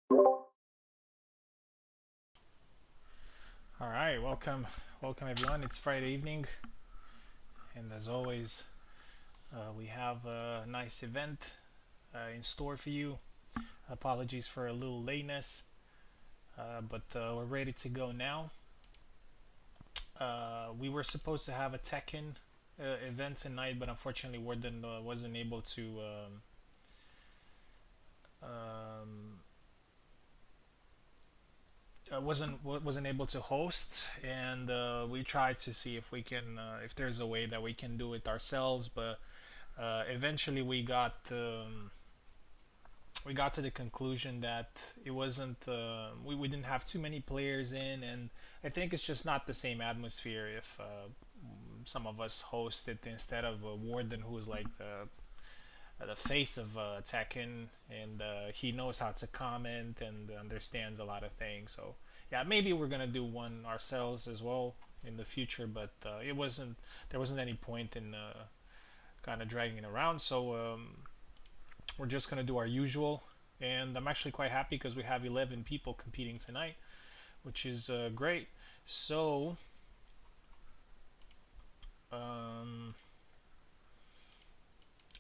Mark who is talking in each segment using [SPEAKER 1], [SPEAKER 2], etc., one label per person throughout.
[SPEAKER 1] All right, welcome everyone. It's Friday evening, and as always, we have a nice event in store for you. Apologies for a little lateness, but we're ready to go now. We were supposed to have a Tekken event tonight, but unfortunately, Warden wasn't able to um, wasn't able to host, and we tried to see if we can if there's a way that we can do it ourselves, but eventually we got to the conclusion that it wasn't we didn't have too many players in, and I think it's just not the same atmosphere if some of us host it instead of Warden, who is like the face of Tekken, and he knows how to comment and understands a lot of things. So yeah, maybe we're gonna do one ourselves as well in the future, but it wasn't there wasn't any point in kind of dragging it around. So we're just gonna do our usual, and I'm actually quite happy because we have 11 people competing tonight, which is great. So um,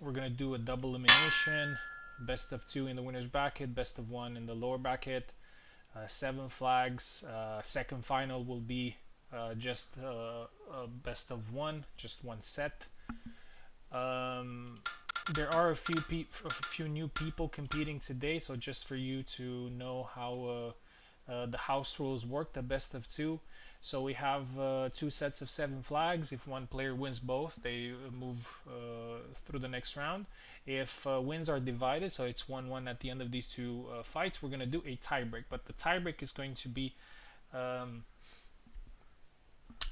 [SPEAKER 1] we're gonna do a double elimination, best of two in the winners bracket, best of one in the lower bracket, 7 flags. Second final will be just a best of one, just one set. Um, there are a few new people competing today, so just for you to know how the house rules work, the best of two. So we have 2 sets of 7 flags. If one player wins both, they move through the next round. If wins are divided, so it's 1-1 at the end of these two fights, we're going to do a tiebreak. But the tiebreak is going to be um,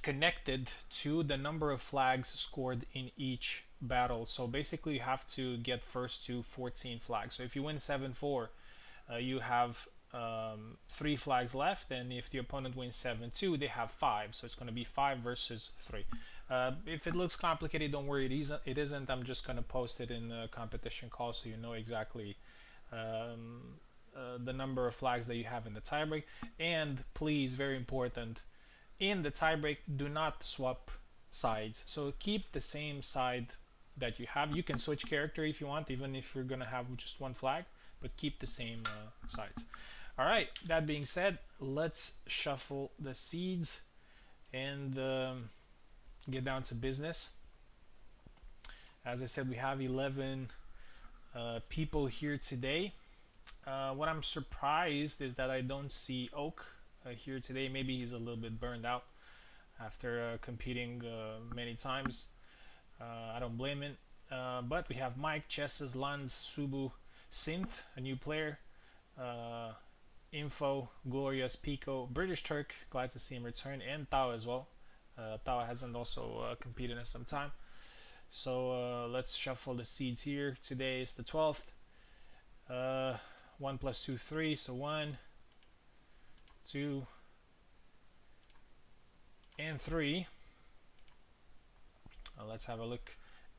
[SPEAKER 1] connected to the number of flags scored in each battle. So basically, you have to get first to 14 flags. So if you win 7-4, you have 3 flags left, and if the opponent wins 7-2, they have 5. So it's going to be 5 versus 3. If it looks complicated, don't worry, it isn't. I'm just going to post it in the competition call so you know exactly the number of flags that you have in the tiebreak. And please, very important, in the tiebreak, do not swap sides. So keep the same side that you have. You can switch character if you want, even if you're going to have just one flag, but keep the same sides. All right, that being said, let's shuffle the seeds and get down to business. As I said, we have 11 people here today. What I'm surprised is that I don't see Oak here today. Maybe he's a little bit burned out after competing many times. I don't blame him. But we have Mike, Chesses, Lanz, Subu, Synth, a new player, Info, Glorious, Pico, British Turk, glad to see him return, and Tao as well. Tao hasn't also competed in some time. So let's shuffle the seeds here. Today is the 12th. 1 plus 2, 3. So 1, 2, and 3. Let's have a look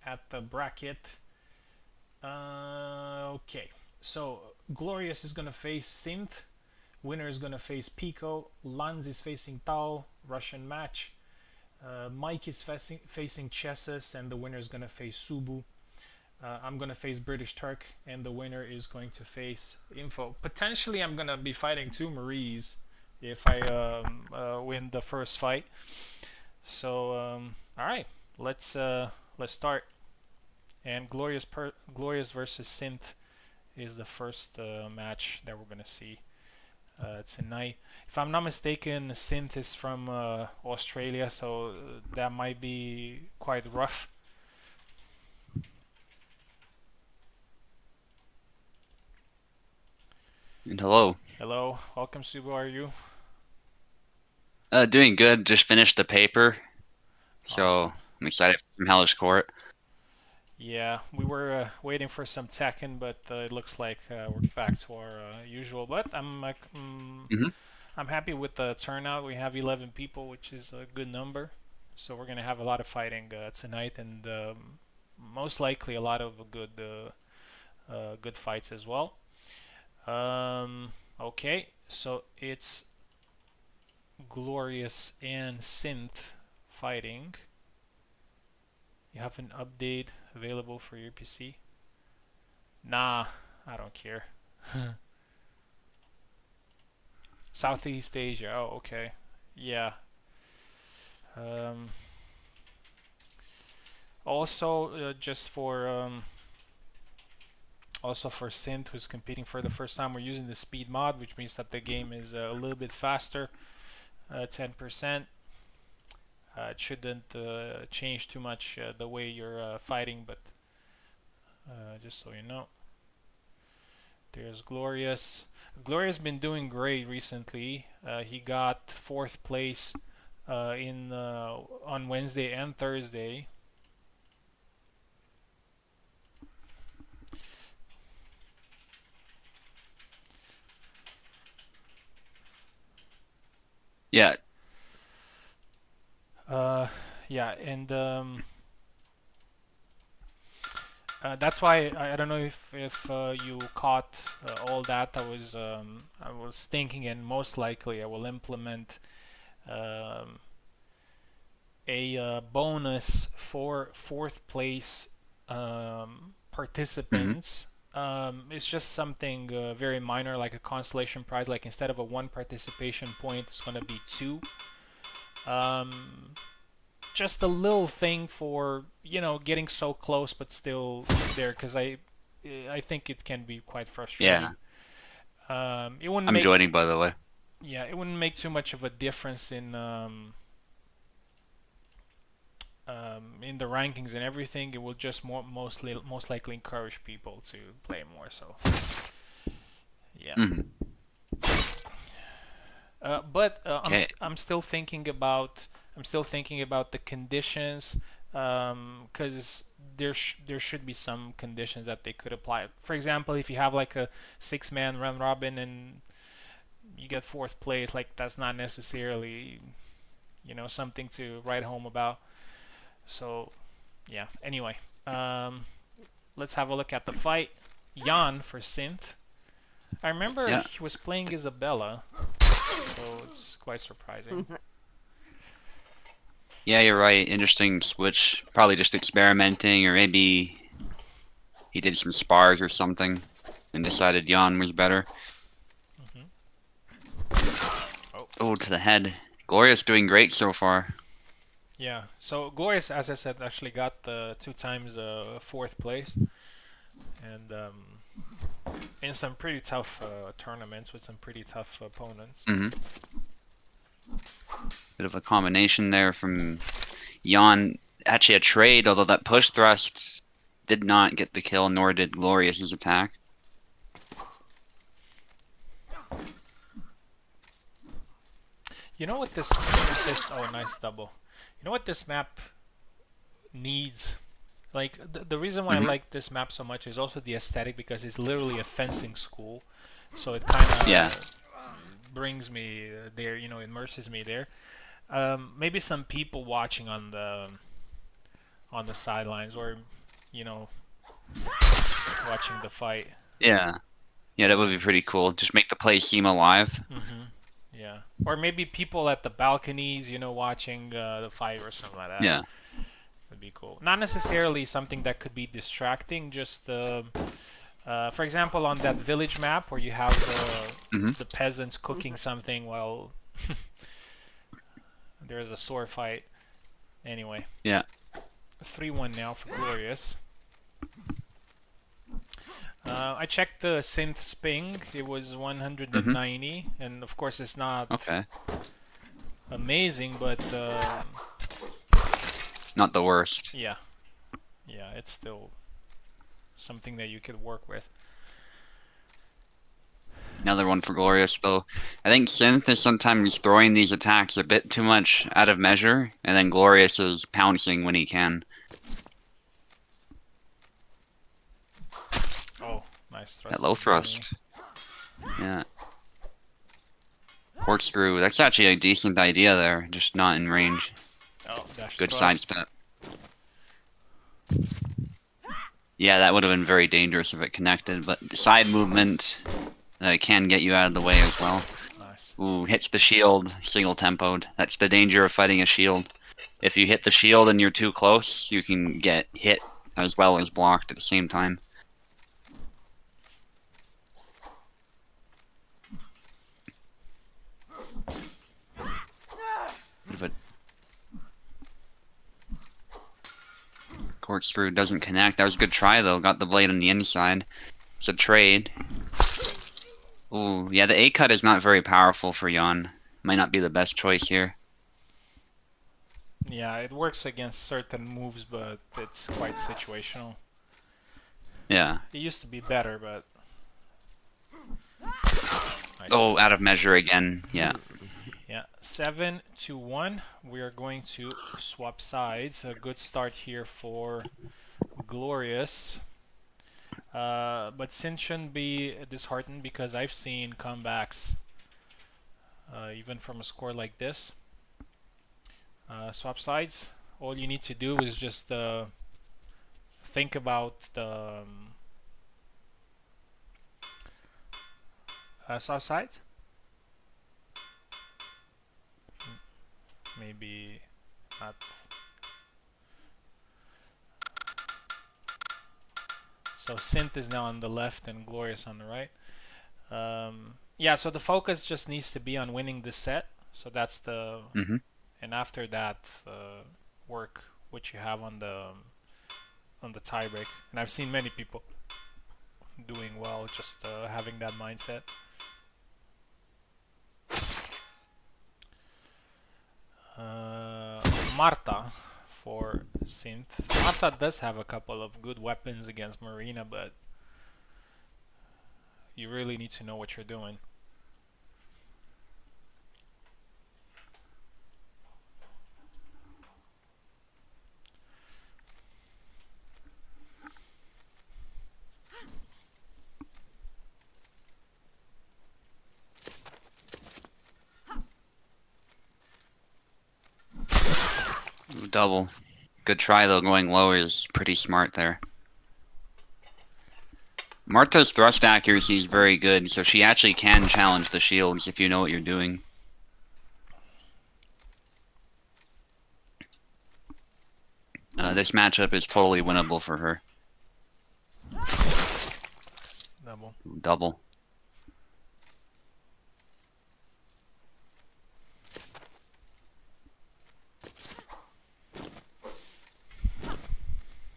[SPEAKER 1] at the bracket. Okay, so Glorious is gonna face Synth. Winner is gonna face Pico. Lanz is facing Tao. Russian match. Mike is facing Chesses, and the winner is gonna face Subu. I'm gonna face British Turk, and the winner is going to face Info. Potentially, I'm gonna be fighting two Maries if I win the first fight. So, all right, let's start. And Glorious versus Synth is the first match that we're gonna see tonight. If I'm not mistaken, Synth is from Australia, so that might be quite rough.
[SPEAKER 2] And hello.
[SPEAKER 1] Hello, welcome, Subu. How are you?
[SPEAKER 2] Doing good. Just finished the paper, so
[SPEAKER 1] Awesome.
[SPEAKER 2] I'm excited for some Hellish Quart.
[SPEAKER 1] Yeah, we were waiting for some Tekken, but it looks like we're back to our usual. But
[SPEAKER 2] Hmm.
[SPEAKER 1] I'm happy with the turnout. We have 11 people, which is a good number. So we're gonna have a lot of fighting tonight, and most likely a lot of good fights as well. Um, Okay, so it's Glorious and Synth fighting. You have an update available for your PC? Nah, I don't care. Southeast Asia. Oh, okay. Yeah. Um, also, also for Synth, who's competing for the first time, we're using the speed mod, which means that the game is a little bit faster, 10%. It shouldn't change too much the way you're fighting, but just so you know. There's Glorious. Glorious been doing great recently. He got 4th place in on Wednesday and Thursday.
[SPEAKER 2] Yeah.
[SPEAKER 1] Yeah, and that's why I don't know if you caught all that. I was thinking, and most likely I will implement a bonus for 4th place participants. It's just something very minor, like a consolation prize. Like instead of a 1 participation point, it's gonna be 2. Just a little thing for getting so close but still there, because I think it can be quite frustrating.
[SPEAKER 2] Yeah.
[SPEAKER 1] It wouldn't
[SPEAKER 2] I'm
[SPEAKER 1] make
[SPEAKER 2] joining, by the way.
[SPEAKER 1] Yeah, it wouldn't make too much of a difference in the rankings and everything. It will just most likely encourage people to play more. So yeah. But
[SPEAKER 2] Okay.
[SPEAKER 1] I'm still thinking about the conditions, because there should be some conditions that they could apply. For example, if you have like a 6-man round robin and you get 4th place, like that's not necessarily something to write home about. So yeah. Anyway, let's have a look at the fight. Jan for Synth. I remember
[SPEAKER 2] Yeah.
[SPEAKER 1] he was playing Isabella, so it's quite surprising.
[SPEAKER 2] Yeah, you're right. Interesting switch. Probably just experimenting, or maybe he did some spars or something and decided Jan was better. Oh, to the head. Gloria's doing great so far.
[SPEAKER 1] Yeah. So Glorious, as I said, actually got 2 times 4th place, and in some pretty tough tournaments with some pretty tough opponents.
[SPEAKER 2] Bit of a combination there from Jan. Actually a trade, although that push thrust did not get the kill, nor did Glorious's attack.
[SPEAKER 1] You know what this oh, nice double. You know what this map needs? Like the reason why I like this map so much is also the aesthetic, because it's literally a fencing school, so it kind of brings me there, immerses me there. Maybe some people watching on the sidelines, or watching the fight.
[SPEAKER 2] Yeah, that would be pretty cool. Just make the place seem alive.
[SPEAKER 1] Yeah, or maybe people at the balconies, watching the fight or something like that.
[SPEAKER 2] Yeah.
[SPEAKER 1] Would be cool. Not necessarily something that could be distracting. Just for example, on that village map where you have the peasants cooking something while there's a sword fight. Anyway.
[SPEAKER 2] Yeah.
[SPEAKER 1] 3-1 now for Glorious. I checked the Synth's ping. It was 190, and of course it's not amazing, but
[SPEAKER 2] not the worst.
[SPEAKER 1] Yeah, it's still something that you could work with.
[SPEAKER 2] Another one for Glorious, though. I think Synth is sometimes throwing these attacks a bit too much out of measure, and then Glorious is pouncing when he can.
[SPEAKER 1] Oh, nice thrust.
[SPEAKER 2] That low thrust. Yeah. Corkscrew. That's actually a decent idea there, just not in range.
[SPEAKER 1] Oh, dash
[SPEAKER 2] good
[SPEAKER 1] thrust.
[SPEAKER 2] sidestep. Yeah, that would have been very dangerous if it connected, but the side movement It can get you out of the way as well.
[SPEAKER 1] Nice.
[SPEAKER 2] Ooh, hits the shield, single tempoed. That's the danger of fighting a shield. If you hit the shield and you're too close, you can get hit as well as blocked at the same time. But corkscrew doesn't connect. That was a good try though. Got the blade on the inside. It's a trade. Ooh, yeah, the A cut is not very powerful for Yon. Might not be the best choice here.
[SPEAKER 1] Yeah, it works against certain moves, but it's quite situational.
[SPEAKER 2] Yeah.
[SPEAKER 1] It used to be better, but... Nice.
[SPEAKER 2] Oh, out of measure again. Yeah.
[SPEAKER 1] Yeah, 7-1. We are going to swap sides. A good start here for Glorious. But Sin shouldn't be disheartened because I've seen comebacks even from a score like this. Swap sides. All you need to do is just think about the swap sides. Maybe not. So Synth is now on the left and Glorious on the right. Yeah, so the focus just needs to be on winning this set. So that's the... And after that, work what you have on the tiebreak. And I've seen many people doing well, just having that mindset. Marta for Synth. Marta does have a couple of good weapons against Marina, but you really need to know what you're doing.
[SPEAKER 2] Double. Good try though, going low is pretty smart there. Marta's thrust accuracy is very good, so she actually can challenge the shields if you know what you're doing. This matchup is totally winnable for her.
[SPEAKER 1] Double.
[SPEAKER 2] Double.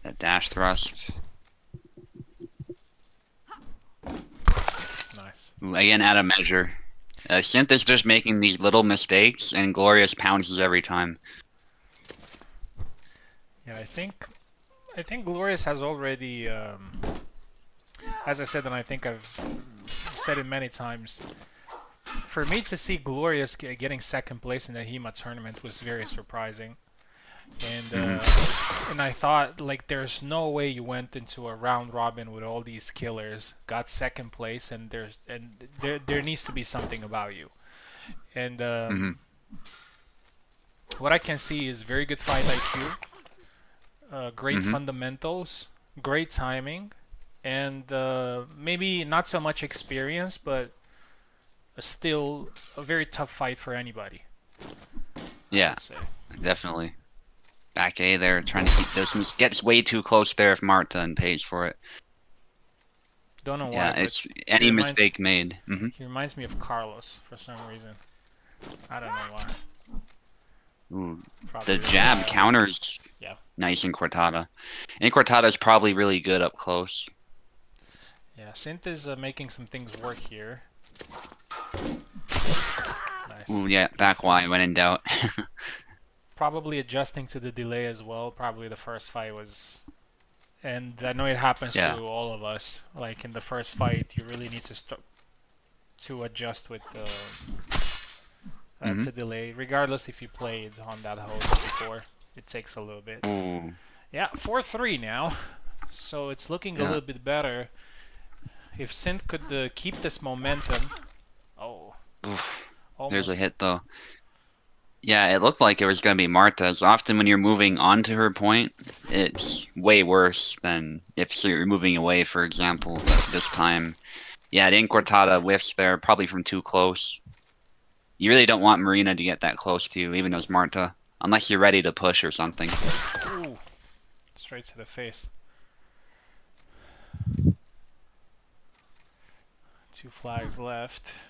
[SPEAKER 2] That dash thrust.
[SPEAKER 1] Nice.
[SPEAKER 2] Ooh, again, out of measure. Synth is just making these little mistakes, and Glorious pounces every time.
[SPEAKER 1] Yeah, I think Glorious has already, as I said, and I think I've said it many times. For me to see Glorious getting second place in the HEMA tournament was very surprising. And I thought, like, there's no way you went into a round robin with all these killers, got second place, and there needs to be something about you. And what I can see is very good fight IQ, great fundamentals, great timing, and maybe not so much experience, but still a very tough fight for anybody.
[SPEAKER 2] Yeah, definitely. Back A there, trying to keep distance. Gets way too close there if Marta and pays for it.
[SPEAKER 1] Don't know why.
[SPEAKER 2] Yeah, it's any mistake made.
[SPEAKER 1] He reminds me of Carlos for some reason. I don't know why.
[SPEAKER 2] Ooh, the jab counters nice in Cortada. And Cortada is probably really good up close.
[SPEAKER 1] Yeah, Synth is making some things work here. Nice.
[SPEAKER 2] Ooh, yeah, back Y when in doubt.
[SPEAKER 1] Probably adjusting to the delay as well. Probably the first fight was... And I know it happens to all of us. Like, in the first fight, you really need to adjust with to delay. Regardless if you played on that host before. It takes a little bit.
[SPEAKER 2] Ooh.
[SPEAKER 1] Yeah, 4-3 now. So it's looking a little bit better. If Synth could keep this momentum... Oh.
[SPEAKER 2] There's a hit, though. Yeah, it looked like it was going to be Marta's. Often when you're moving onto her point, it's way worse than if you're moving away, for example. But this time, Yeah, the Incortada whiffs there, probably from too close. You really don't want Marina to get that close to you, even as Marta. Unless you're ready to push or something.
[SPEAKER 1] Ooh, straight to the face. 2 flags left.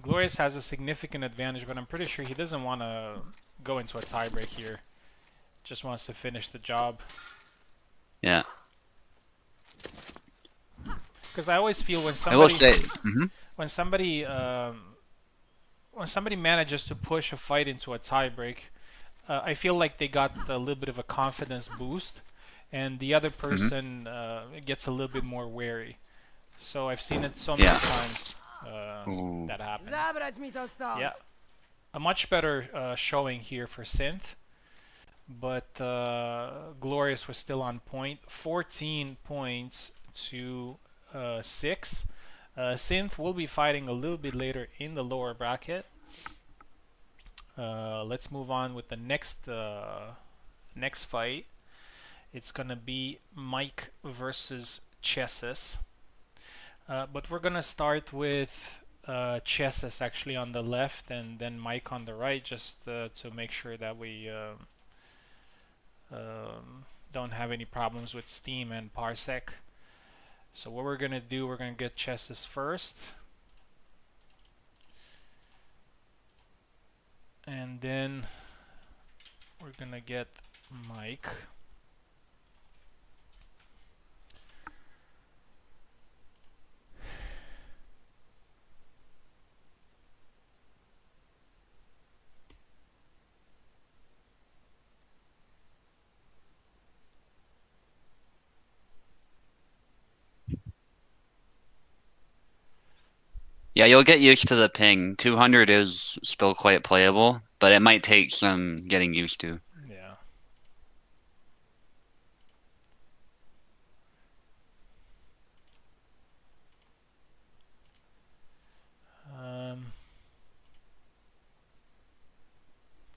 [SPEAKER 1] Glorious has a significant advantage, but I'm pretty sure he doesn't want to go into a tiebreak here. Just wants to finish the job.
[SPEAKER 2] Yeah.
[SPEAKER 1] Because I always feel
[SPEAKER 2] I will say, mhm.
[SPEAKER 1] when somebody when somebody manages to push a fight into a tiebreak, I feel like they got a little bit of a confidence boost, and the other person gets a little bit more wary. So I've seen it so many
[SPEAKER 2] Yeah.
[SPEAKER 1] times
[SPEAKER 2] Ooh.
[SPEAKER 1] that happen. Yeah, a much better showing here for Synth, but Glorious was still on point. 14 points to 6. Synth will be fighting a little bit later in the lower bracket. Let's move on with the next fight. It's gonna be Mike versus Chesses. But we're gonna start with Chesses actually on the left and then Mike on the right, just to make sure that we don't have any problems with Steam and Parsec. So what we're gonna do, we're gonna get Chesses first, and then we're gonna get Mike.
[SPEAKER 2] Yeah, you'll get used to the ping. 200 is still quite playable, but it might take some getting used to.
[SPEAKER 1] Yeah.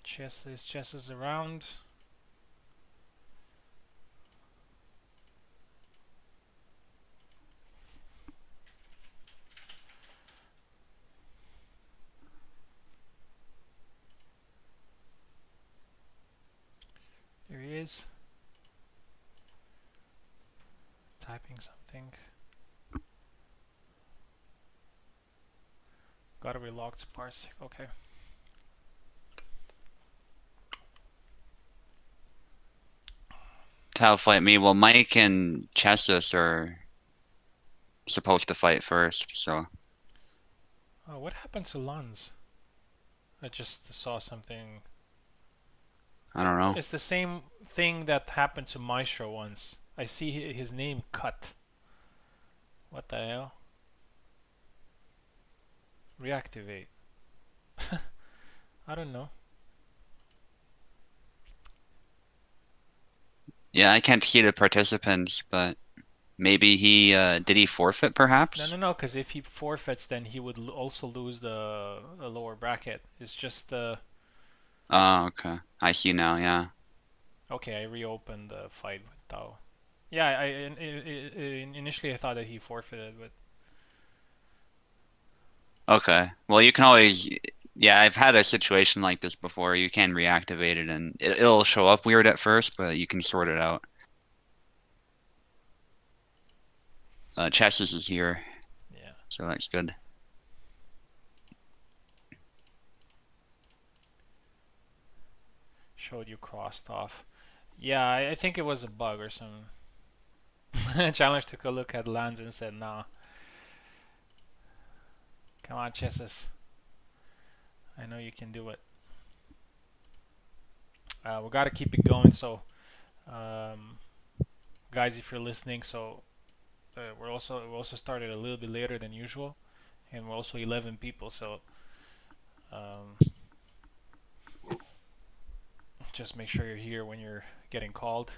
[SPEAKER 1] Chesses around. There he is. Typing something. Gotta relog to Parsec. Okay.
[SPEAKER 2] Tau fight me. Well, Mike and Chessus are supposed to fight first, so
[SPEAKER 1] Oh, what happened to Lanz? I just saw something.
[SPEAKER 2] I don't know.
[SPEAKER 1] It's the same thing that happened to Maestro once. I see his name cut. What the hell? Reactivate. I don't know.
[SPEAKER 2] Yeah, I can't see the participants, but maybe he did he forfeit perhaps?
[SPEAKER 1] No, because if he forfeits, then he would also lose the lower bracket. It's just
[SPEAKER 2] Oh, okay. I see now, yeah.
[SPEAKER 1] okay. I reopened the fight with Tao. Yeah, initially I thought that he forfeited, but
[SPEAKER 2] Okay. Well, you can always, yeah, I've had a situation like this before. You can reactivate it and it'll show up weird at first, but you can sort it out. Chessus is here,
[SPEAKER 1] yeah,
[SPEAKER 2] so that's good.
[SPEAKER 1] showed you crossed off. Yeah, I think it was a bug or something. Challenge took a look at Lands and said, "Nah, come on, Chesses. I know you can do it." We gotta keep it going. So, um, guys, if you're listening, so we also started a little bit later than usual, and we're also 11 people. So, um, just make sure you're here when you're getting called.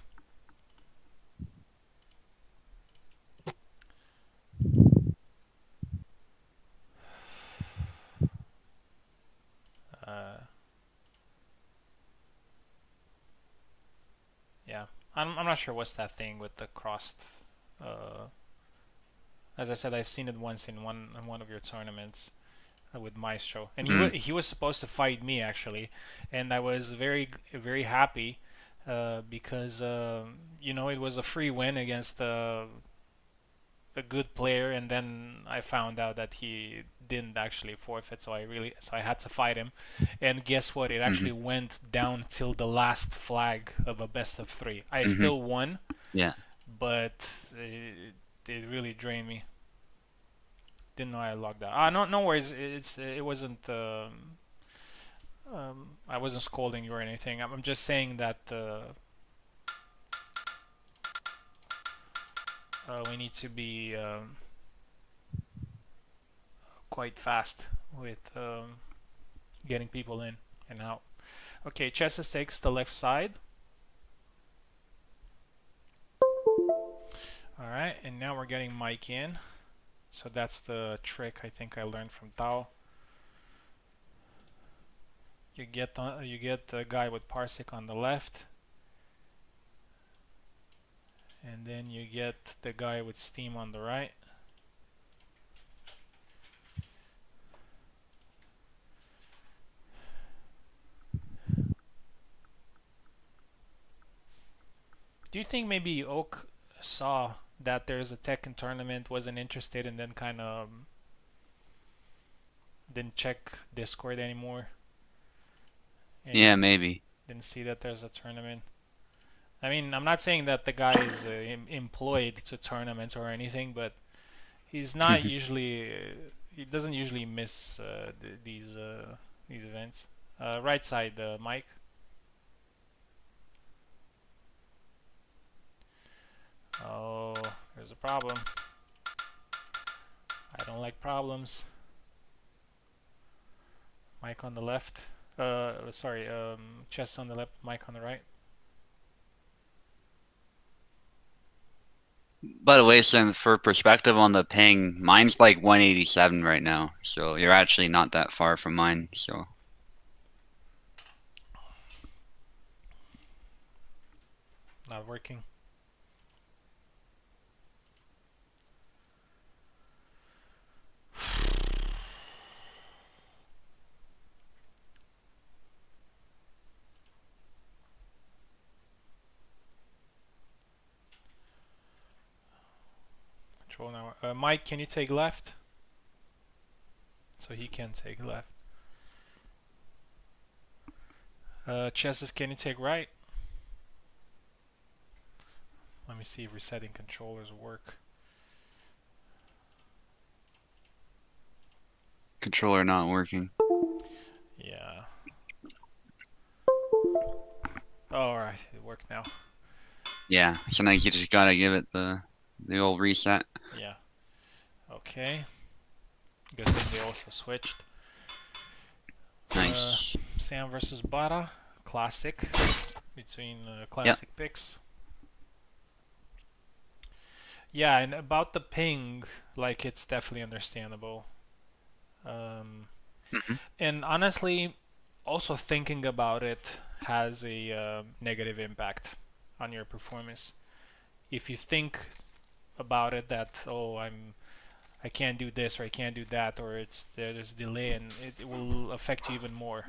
[SPEAKER 1] Uh, yeah, I'm not sure what's that thing with the crossed. As I said, I've seen it once in one of your tournaments with Maestro, and
[SPEAKER 2] Mm.
[SPEAKER 1] he was supposed to fight me actually, and I was very happy because you know, it was a free win against a good player, and then I found out that he didn't actually forfeit, so I had to fight him, and guess what? It
[SPEAKER 2] Mm-hmm.
[SPEAKER 1] actually went down till the last flag of a best of three. I
[SPEAKER 2] Mm-hmm.
[SPEAKER 1] still won,
[SPEAKER 2] Yeah.
[SPEAKER 1] but it really drained me. Didn't know I logged out. Ah, no worries. It wasn't. I wasn't scolding you or anything. I'm just saying that we need to be quite fast with getting people in and out. Okay, Chesses takes the left side. All right, and now we're getting Mike in. So that's the trick I think I learned from Tao. You get the guy with Parsec on the left, and then you get the guy with Steam on the right. Do you think maybe Oak saw that there's a Tekken tournament, wasn't interested, and then kind of didn't check Discord anymore, and
[SPEAKER 2] Yeah, maybe.
[SPEAKER 1] didn't see that there's a tournament? I mean, I'm not saying that the guy is employed to tournaments or anything, but he's not usually. He doesn't usually miss these events. Right side, Mike. Oh, there's a problem. I don't like problems. Mike on the left. Sorry. Chess on the left. Mike on the right.
[SPEAKER 2] By the way, Sim, for perspective on the ping, mine's like 187 right now, so you're actually not that far from mine. So
[SPEAKER 1] Not working. Control now. Mike, can you take left? So he can take left. Chesses, can you take right? Let me see if resetting controllers work.
[SPEAKER 2] controller not working.
[SPEAKER 1] Yeah. Alright, it worked now.
[SPEAKER 2] Yeah, sometimes you just gotta give it the old reset.
[SPEAKER 1] Yeah. Okay. Good thing they also switched.
[SPEAKER 2] Nice.
[SPEAKER 1] Sam versus Bara. Classic. Between classic picks. Yeah, and about the ping, like, it's definitely understandable.
[SPEAKER 2] Hmm.
[SPEAKER 1] And honestly, also thinking about it has a negative impact on your performance. If you think about it that, oh, I can't do this or I can't do that, or there's delay, and it will affect you even more.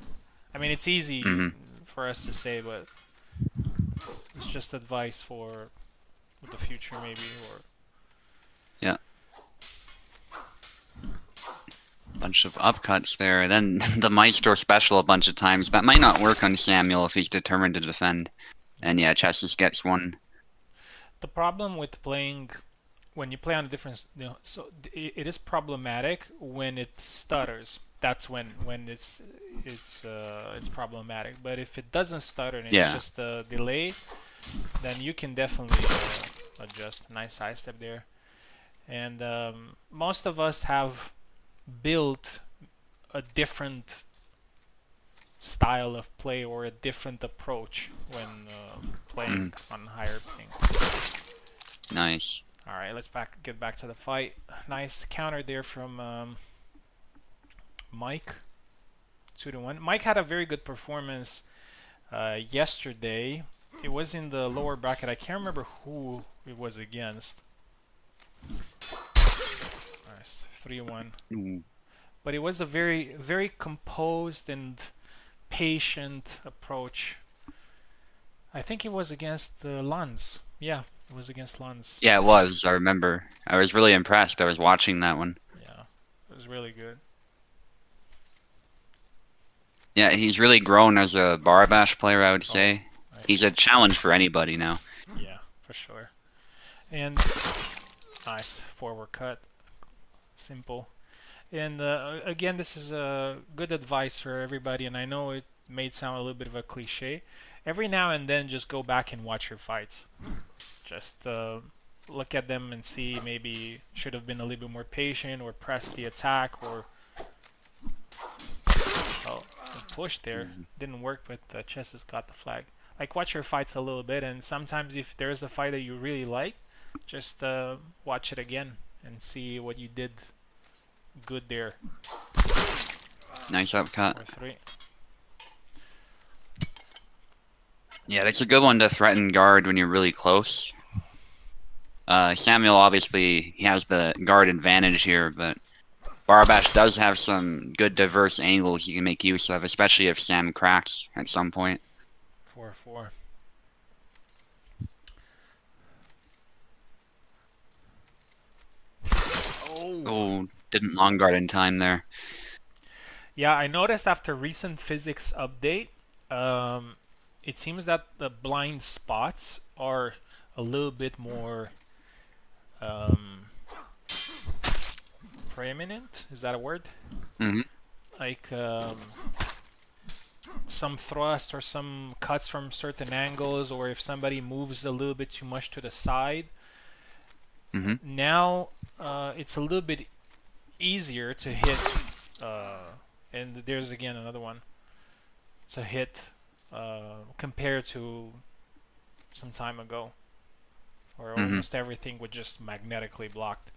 [SPEAKER 1] I mean, it's easy
[SPEAKER 2] Hmm.
[SPEAKER 1] for us to say, but it's just advice for the future maybe, or
[SPEAKER 2] Yeah. Bunch of upcuts there. Then the Maestro special a bunch of times. That might not work on Samuel if he's determined to defend. And yeah, Chessis gets one.
[SPEAKER 1] the problem with playing when you play on a different, so it is problematic when it stutters. That's when it's problematic. But if it doesn't stutter and it's
[SPEAKER 2] Yeah.
[SPEAKER 1] just a delay, then you can definitely adjust. Nice side step there. And most of us have built a different style of play or a different approach when playing on higher ping.
[SPEAKER 2] Nice.
[SPEAKER 1] All right, let's get back to the fight. Nice counter there from Mike. 2-1. Mike had a very good performance yesterday. It was in the lower bracket. I can't remember who it was against. 3-1.
[SPEAKER 2] Ooh.
[SPEAKER 1] But it was a very, very composed and patient approach. I think it was against the Luns. Yeah, it was against Luns.
[SPEAKER 2] Yeah, it was. I remember. I was really impressed. I was watching that one.
[SPEAKER 1] Yeah, it was really good.
[SPEAKER 2] Yeah, he's really grown as a bar bash player, I would
[SPEAKER 1] Oh,
[SPEAKER 2] say.
[SPEAKER 1] I
[SPEAKER 2] He's a
[SPEAKER 1] feel.
[SPEAKER 2] challenge for anybody now.
[SPEAKER 1] Yeah, for sure. And nice forward cut, simple. And again, this is good advice for everybody. And I know it may sound a little bit of a cliche. Every now and then, just go back and watch your fights. Just look at them and see maybe should have been a little bit more patient or press the attack or oh, the push there didn't work, but Chess has got the flag. Like watch your fights a little bit, and sometimes if there's a fight that you really like, just watch it again and see what you did good there.
[SPEAKER 2] Nice upcut.
[SPEAKER 1] Or 3.
[SPEAKER 2] Yeah, that's a good one to threaten guard when you're really close. Samuel, obviously, he has the guard advantage here, but Barbash does have some good diverse angles you can make use of, especially if Sam cracks at some point.
[SPEAKER 1] 4-4. Oh.
[SPEAKER 2] Oh, didn't long guard in time there.
[SPEAKER 1] Yeah, I noticed after recent physics update, it seems that the blind spots are a little bit more um, preeminent. Is that a word?
[SPEAKER 2] Hmm.
[SPEAKER 1] Like some thrust or some cuts from certain angles, or if somebody moves a little bit too much to the side.
[SPEAKER 2] Hmm.
[SPEAKER 1] Now it's a little bit easier to hit. And there's again another one to hit compared to some time ago, where
[SPEAKER 2] Hmm.
[SPEAKER 1] almost everything was just magnetically blocked.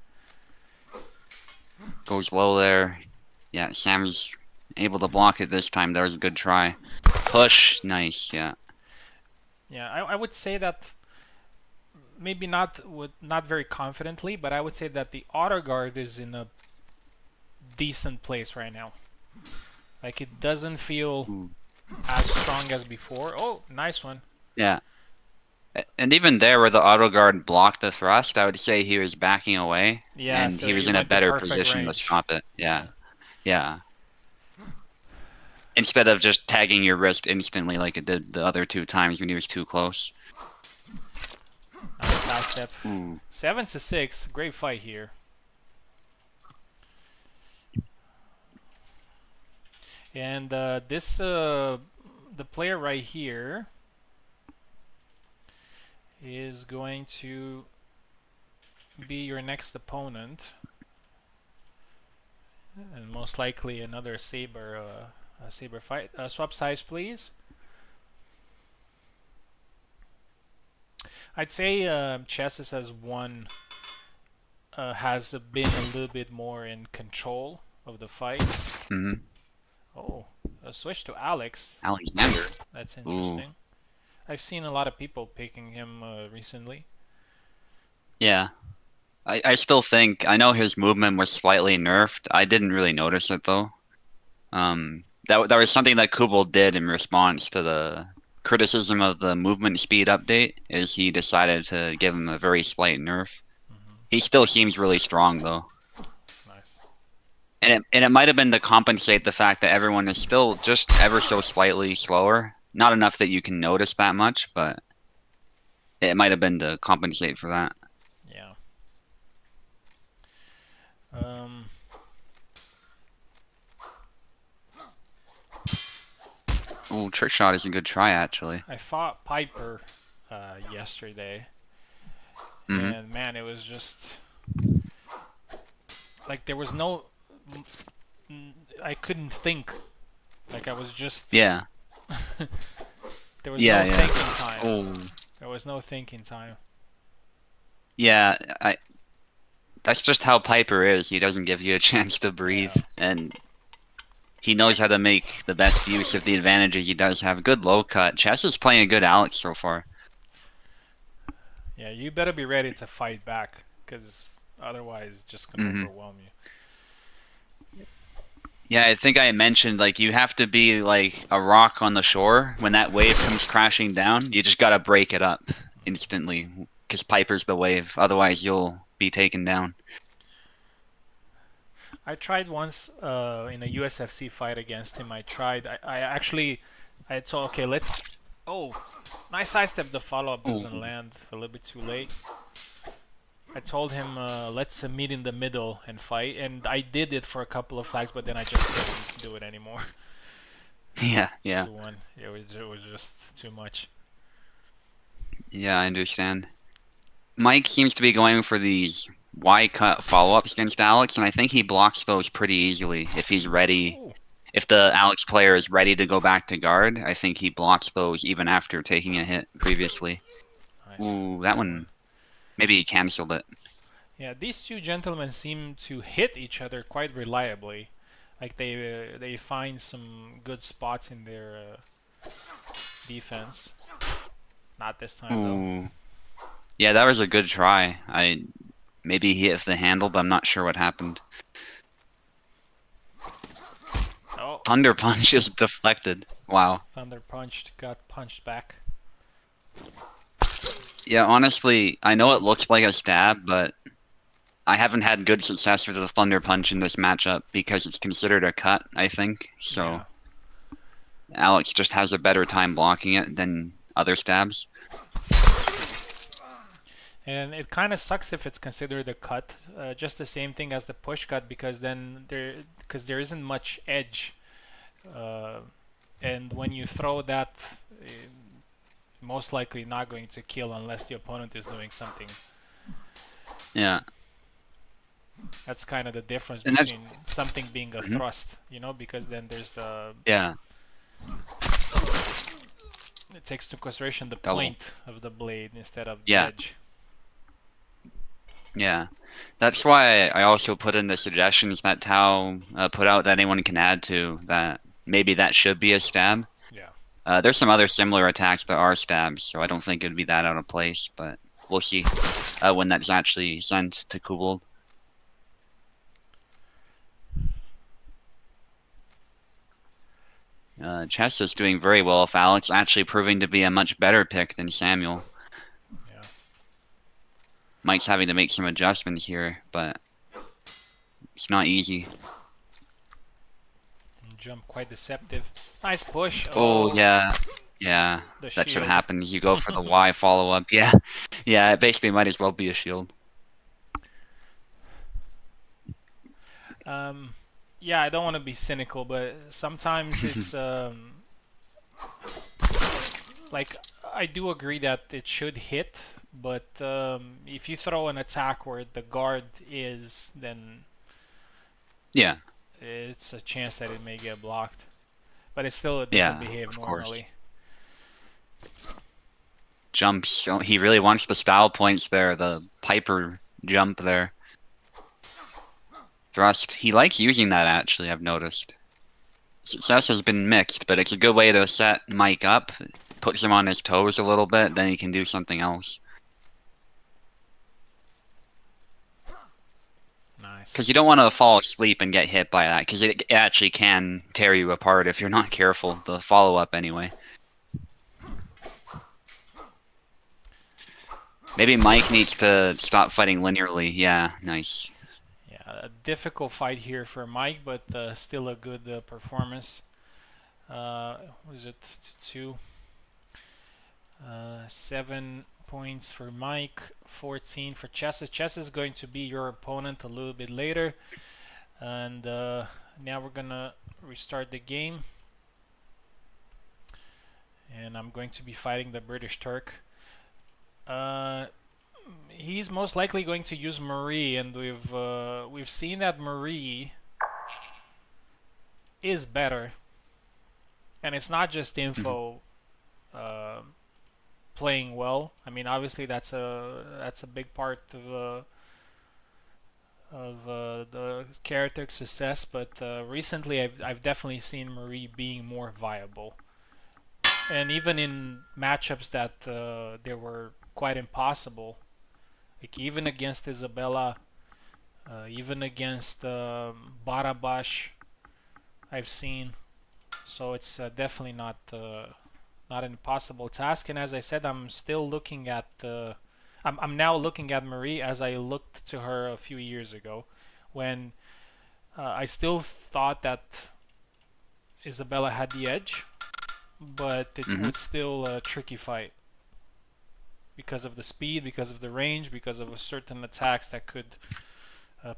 [SPEAKER 2] Goes low there. Yeah, Sam's able to block it this time. That was a good try. Push, nice, yeah.
[SPEAKER 1] Yeah, I would say that maybe not very confidently, but I would say that the auto guard is in a decent place right now. Like it doesn't feel
[SPEAKER 2] Ooh.
[SPEAKER 1] as strong as before. Oh, nice one.
[SPEAKER 2] Yeah. And even there where the auto guard blocked the thrust, I would say he was backing away
[SPEAKER 1] Yeah,
[SPEAKER 2] and
[SPEAKER 1] so
[SPEAKER 2] he was
[SPEAKER 1] you
[SPEAKER 2] in a
[SPEAKER 1] went to
[SPEAKER 2] better
[SPEAKER 1] perfect
[SPEAKER 2] position to
[SPEAKER 1] range.
[SPEAKER 2] stop it.
[SPEAKER 1] Yeah.
[SPEAKER 2] Yeah. Yeah. Instead of just tagging your wrist instantly like it did the other 2 times when he was too close.
[SPEAKER 1] Nice side step.
[SPEAKER 2] Ooh.
[SPEAKER 1] 7-6. Great fight here. And the player right here is going to be your next opponent, and most likely another saber fight. Swap size, please. I'd say Chesses has been a little bit more in control of the fight.
[SPEAKER 2] Hmm.
[SPEAKER 1] Oh, a switch to Alex.
[SPEAKER 2] Alexander.
[SPEAKER 1] That's
[SPEAKER 2] Ooh.
[SPEAKER 1] interesting. I've seen a lot of people picking him recently.
[SPEAKER 2] Yeah. I still think I know his movement was slightly nerfed. I didn't really notice it though. That was something that Kubel did in response to the criticism of the movement speed update, is he decided to give him a very slight nerf.
[SPEAKER 1] Hmm.
[SPEAKER 2] He still seems really strong though.
[SPEAKER 1] Nice.
[SPEAKER 2] And it might have been to compensate the fact that everyone is still just ever so slightly slower. Not enough that you can notice that much, but it might have been to compensate for that.
[SPEAKER 1] Yeah. Um,
[SPEAKER 2] Ooh, trick shot is a good try actually.
[SPEAKER 1] I fought Piper yesterday,
[SPEAKER 2] Hmm.
[SPEAKER 1] and man, it was just like there was no. I couldn't think. Like I was just.
[SPEAKER 2] Yeah.
[SPEAKER 1] There was
[SPEAKER 2] Yeah,
[SPEAKER 1] no
[SPEAKER 2] yeah.
[SPEAKER 1] thinking time.
[SPEAKER 2] Oh.
[SPEAKER 1] There was no thinking time.
[SPEAKER 2] Yeah, that's just how Piper is. He doesn't give you a chance to breathe,
[SPEAKER 1] Yeah.
[SPEAKER 2] and he knows how to make the best use of the advantages he does have. Good low cut. Chess is playing a good Alex so far.
[SPEAKER 1] Yeah, you better be ready to fight back, because otherwise, it's just gonna
[SPEAKER 2] Hmm.
[SPEAKER 1] overwhelm you.
[SPEAKER 2] Yeah, I think I mentioned like you have to be like a rock on the shore when that wave comes crashing down. You just gotta break it up instantly because Piper's the wave. Otherwise, you'll be taken down.
[SPEAKER 1] I tried once in a USFC fight against him. I actually, I told, okay, let's. Oh, nice sidestep. The follow up
[SPEAKER 2] Oh,
[SPEAKER 1] doesn't land. A little bit too late. I told him, let's meet in the middle and fight, and I did it for a couple of flags, but then I just couldn't do it anymore.
[SPEAKER 2] yeah, yeah,
[SPEAKER 1] 2-1. It was just too much.
[SPEAKER 2] yeah. I understand. Mike seems to be going for these Y cut follow-ups against Alex, and I think he blocks those pretty easily if he's ready.
[SPEAKER 1] Ooh,
[SPEAKER 2] If the Alex player is ready to go back to guard, I think he blocks those even after taking a hit previously.
[SPEAKER 1] nice.
[SPEAKER 2] Ooh, that
[SPEAKER 1] Good one.
[SPEAKER 2] one, maybe he canceled it.
[SPEAKER 1] Yeah, these two gentlemen seem to hit each other quite reliably. Like they find some good spots in their defense. Not this time though.
[SPEAKER 2] Ooh, yeah, that was a good try. Maybe he hit the handle, but I'm not sure what happened.
[SPEAKER 1] Oh,
[SPEAKER 2] Thunder Punch is deflected. Wow.
[SPEAKER 1] Thunder punched, got punched back.
[SPEAKER 2] Yeah, honestly, I know it looks like a stab, but I haven't had good success with the Thunder Punch in this matchup because it's considered a cut, I think. So
[SPEAKER 1] Yeah.
[SPEAKER 2] Alex just has a better time blocking it than other stabs.
[SPEAKER 1] And it kind of sucks if it's considered a cut, just the same thing as the push cut, because because there isn't much edge, uh, and when you throw that, most likely not going to kill unless the opponent is doing something.
[SPEAKER 2] Yeah,
[SPEAKER 1] That's kind of the difference
[SPEAKER 2] and that's
[SPEAKER 1] between something being a
[SPEAKER 2] mhm,
[SPEAKER 1] thrust, because then there's
[SPEAKER 2] yeah,
[SPEAKER 1] it takes into consideration the
[SPEAKER 2] double.
[SPEAKER 1] point of the blade instead of the
[SPEAKER 2] Yeah,
[SPEAKER 1] edge.
[SPEAKER 2] yeah. That's why I also put in the suggestions that Tao put out that anyone can add to that. Maybe that should be a stab.
[SPEAKER 1] Yeah.
[SPEAKER 2] There's some other similar attacks that are stabs, so I don't think it would be that out of place, but we'll see when that's actually sent to Kubel. Chess is doing very well with Alex, actually proving to be a much better pick than Samuel.
[SPEAKER 1] Yeah.
[SPEAKER 2] Mike's having to make some adjustments here, but it's not easy.
[SPEAKER 1] And jump quite deceptive. Nice push.
[SPEAKER 2] Oh,
[SPEAKER 1] Oh,
[SPEAKER 2] yeah. Yeah,
[SPEAKER 1] the
[SPEAKER 2] that's what
[SPEAKER 1] shield.
[SPEAKER 2] happens. You go for the Y follow-up. Yeah, yeah, it basically might as well be a shield.
[SPEAKER 1] Um, yeah, I don't want to be cynical, but sometimes it's like I do agree that it should hit, but if you throw an attack where the guard is, then
[SPEAKER 2] Yeah,
[SPEAKER 1] it's a chance that it may get blocked. But it still doesn't
[SPEAKER 2] yeah,
[SPEAKER 1] behave
[SPEAKER 2] of course.
[SPEAKER 1] normally.
[SPEAKER 2] Jumps. Oh, he really wants the style points there, the Piper jump there. Thrust. He likes using that, actually, I've noticed. Success has been mixed, but it's a good way to set Mike up. Puts him on his toes a little bit, then he can do something else.
[SPEAKER 1] Nice.
[SPEAKER 2] Because you don't want to fall asleep and get hit by that, because it actually can tear you apart if you're not careful. The follow-up, anyway. Maybe Mike needs to stop fighting linearly. Yeah, nice.
[SPEAKER 1] Yeah, a difficult fight here for Mike, but still a good performance. What is it? 2. 7 points for Mike, 14 for Chess. Chess is going to be your opponent a little bit later. And now we're gonna restart the game. And I'm going to be fighting the British Turk. He's most likely going to use Marie, and we've seen that Marie is better, and it's not just
[SPEAKER 2] Mhm.
[SPEAKER 1] info playing well. I mean, obviously that's a big part of the character success, but recently I've definitely seen Marie being more viable, and even in matchups that they were quite impossible, like even against Isabella, even against Barabash. I've seen. So it's definitely not an impossible task. And as I said, I'm still looking at I'm now looking at Marie as I looked to her a few years ago, when I still thought that Isabella had the edge, but it
[SPEAKER 2] Hmm.
[SPEAKER 1] was still a tricky fight because of the speed, because of the range, because of certain attacks that could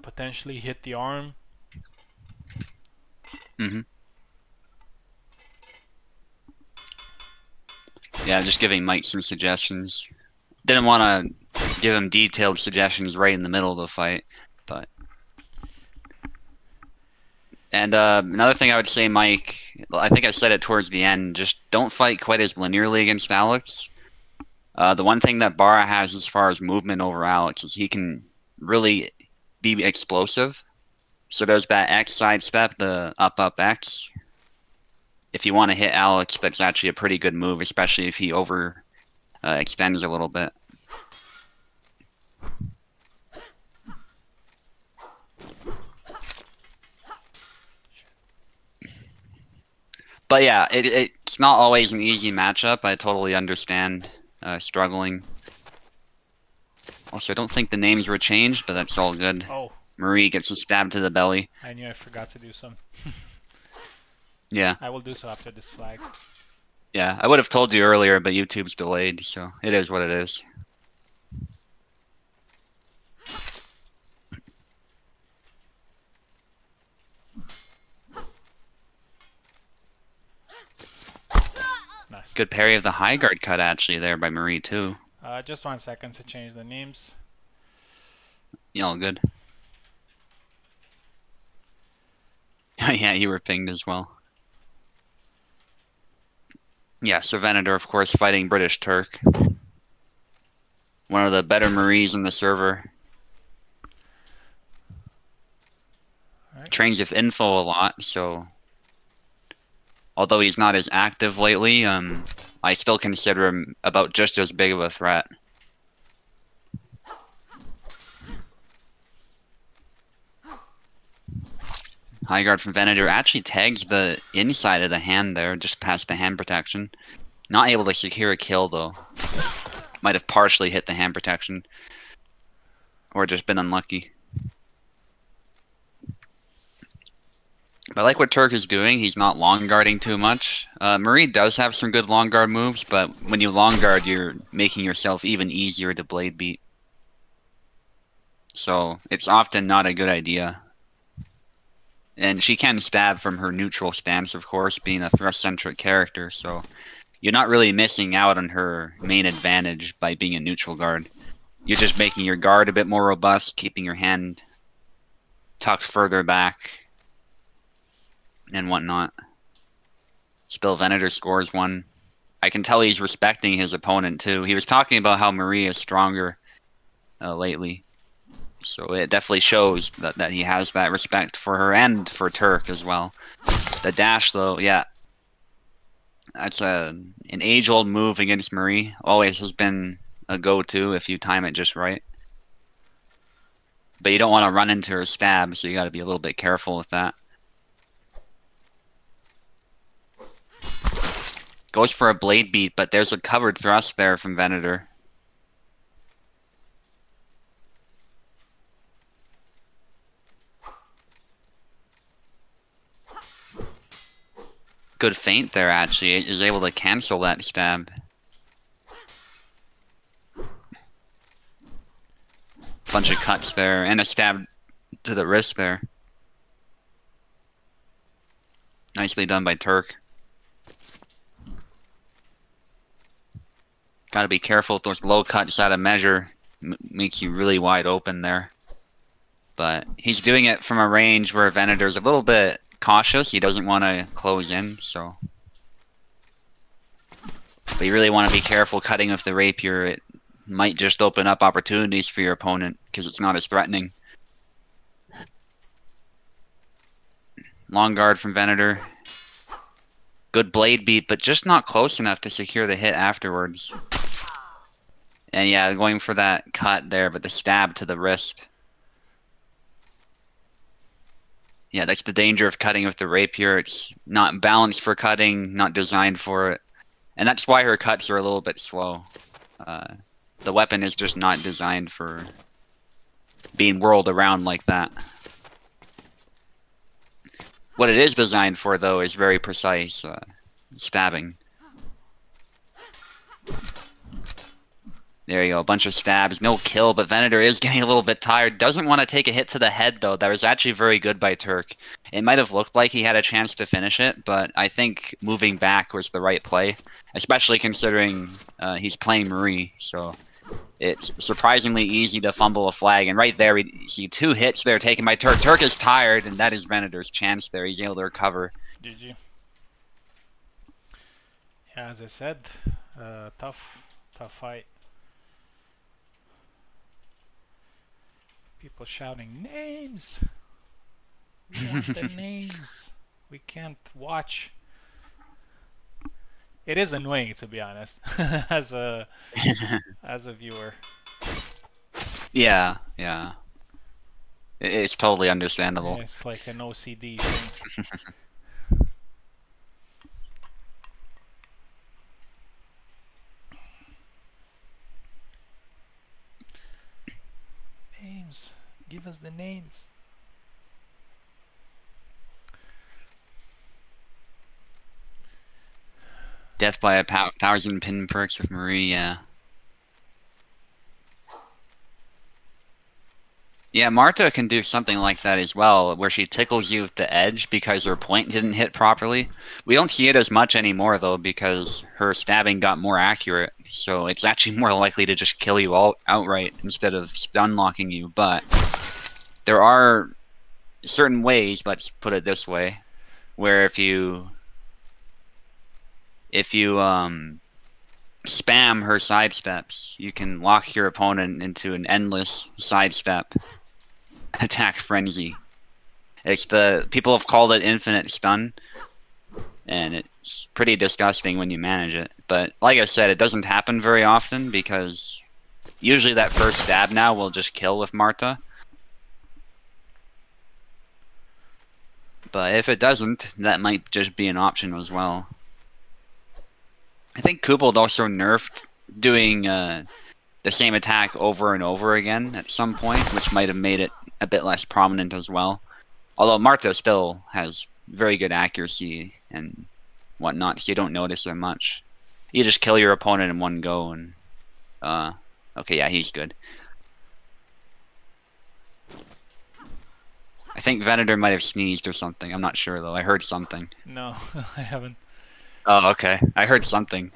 [SPEAKER 1] potentially hit the arm.
[SPEAKER 2] Hmm. Yeah, just giving Mike some suggestions. Didn't want to give him detailed suggestions right in the middle of the fight, but and another thing I would say, Mike, I think I said it towards the end, just don't fight quite as linearly against Alex. The one thing that Barra has as far as movement over Alex is he can really be explosive. So there's that X side step, the up X. If you want to hit Alex, that's actually a pretty good move, especially if he over extends a little bit. But yeah, it's not always an easy matchup. I totally understand struggling. Also, I don't think the names were changed, but that's all good.
[SPEAKER 1] Oh,
[SPEAKER 2] Marie gets a stab to the belly.
[SPEAKER 1] I knew I forgot to do some.
[SPEAKER 2] Yeah,
[SPEAKER 1] I will do so after this flag.
[SPEAKER 2] yeah. I would have told you earlier, but YouTube's delayed, so it is what it is.
[SPEAKER 1] Nice.
[SPEAKER 2] Good parry of the high guard cut actually there by Marie too.
[SPEAKER 1] Just 1 second to change the names.
[SPEAKER 2] Yeah, all good. Yeah, you were pinged as well. Yeah, so Venator, of course, fighting British Turk. One of the better Maries in the server.
[SPEAKER 1] Alright.
[SPEAKER 2] Trains with info a lot, so although he's not as active lately, I still consider him about just as big of a threat. High guard from Venator actually tags the inside of the hand there, just past the hand protection. Not able to secure a kill though. Might have partially hit the hand protection. Or just been unlucky. But I like what Turk is doing. He's not long guarding too much. Marie does have some good long guard moves, but when you long guard, you're making yourself even easier to blade beat. So it's often not a good idea. And she can stab from her neutral stance, of course, being a thrust-centric character, so you're not really missing out on her main advantage by being a neutral guard. You're just making your guard a bit more robust, keeping your hand tucked further back, and whatnot. Still, Venator scores one. I can tell he's respecting his opponent, too. He was talking about how Marie is stronger lately. So it definitely shows that he has that respect for her and for Turk as well. The dash, though, yeah. That's an age-old move against Marie. Always has been a go-to if you time it just right. But you don't want to run into her stab, so you got to be a little bit careful with that. Goes for a blade beat, but there's a covered thrust there from Venator. Good feint there, actually. Is able to cancel that stab. Bunch of cuts there, and a stab to the wrist there. Nicely done by Turk. Gotta be careful with those low cuts out of measure. Makes you really wide open there. But he's doing it from a range where Venator's a little bit cautious. He doesn't want to close in, so. But you really want to be careful cutting with the rapier. It might just open up opportunities for your opponent because it's not as threatening. Long guard from Venator. Good blade beat, but just not close enough to secure the hit afterwards. And yeah, going for that cut there, but the stab to the wrist. Yeah, that's the danger of cutting with the rapier. It's not balanced for cutting, not designed for it. And that's why her cuts are a little bit slow. Uh, the weapon is just not designed for being whirled around like that. What it is designed for, though, is very precise stabbing. There you go, a bunch of stabs, no kill, but Venator is getting a little bit tired. Doesn't want to take a hit to the head, though. That was actually very good by Turk. It might have looked like he had a chance to finish it, but I think moving back was the right play, especially considering he's playing Marie, so it's surprisingly easy to fumble a flag. And right there, we see 2 hits there taken by Turk. Turk is tired, and that is Venator's chance there. He's able to recover.
[SPEAKER 1] GG. Yeah, as I said, tough fight. People shouting names. We want the names. We can't watch. It is annoying, to be honest, as a viewer.
[SPEAKER 2] Yeah, yeah. It's totally understandable.
[SPEAKER 1] It's like an OCD thing. Names. Give us the names.
[SPEAKER 2] Death by a thousand pin perks with Marie, yeah. Yeah, Marta can do something like that as well, where she tickles you with the edge because her point didn't hit properly. We don't see it as much anymore, though, because her stabbing got more accurate, so it's actually more likely to just kill you outright instead of stun locking you. But there are certain ways, let's put it this way, where if you spam her sidesteps, you can lock your opponent into an endless sidestep attack frenzy. It's people have called it infinite stun, and it's pretty disgusting when you manage it. But like I said, it doesn't happen very often because usually that first stab now will just kill with Marta. But if it doesn't, that might just be an option as well. I think Kubald also nerfed doing the same attack over and over again at some point, which might have made it a bit less prominent as well. Although Martha still has very good accuracy and whatnot, so you don't notice her much. You just kill your opponent in one go, and okay, yeah, he's good. I think Venator might have sneezed or something. I'm not sure though. I heard something.
[SPEAKER 1] No, I haven't.
[SPEAKER 2] Oh, okay. I heard something.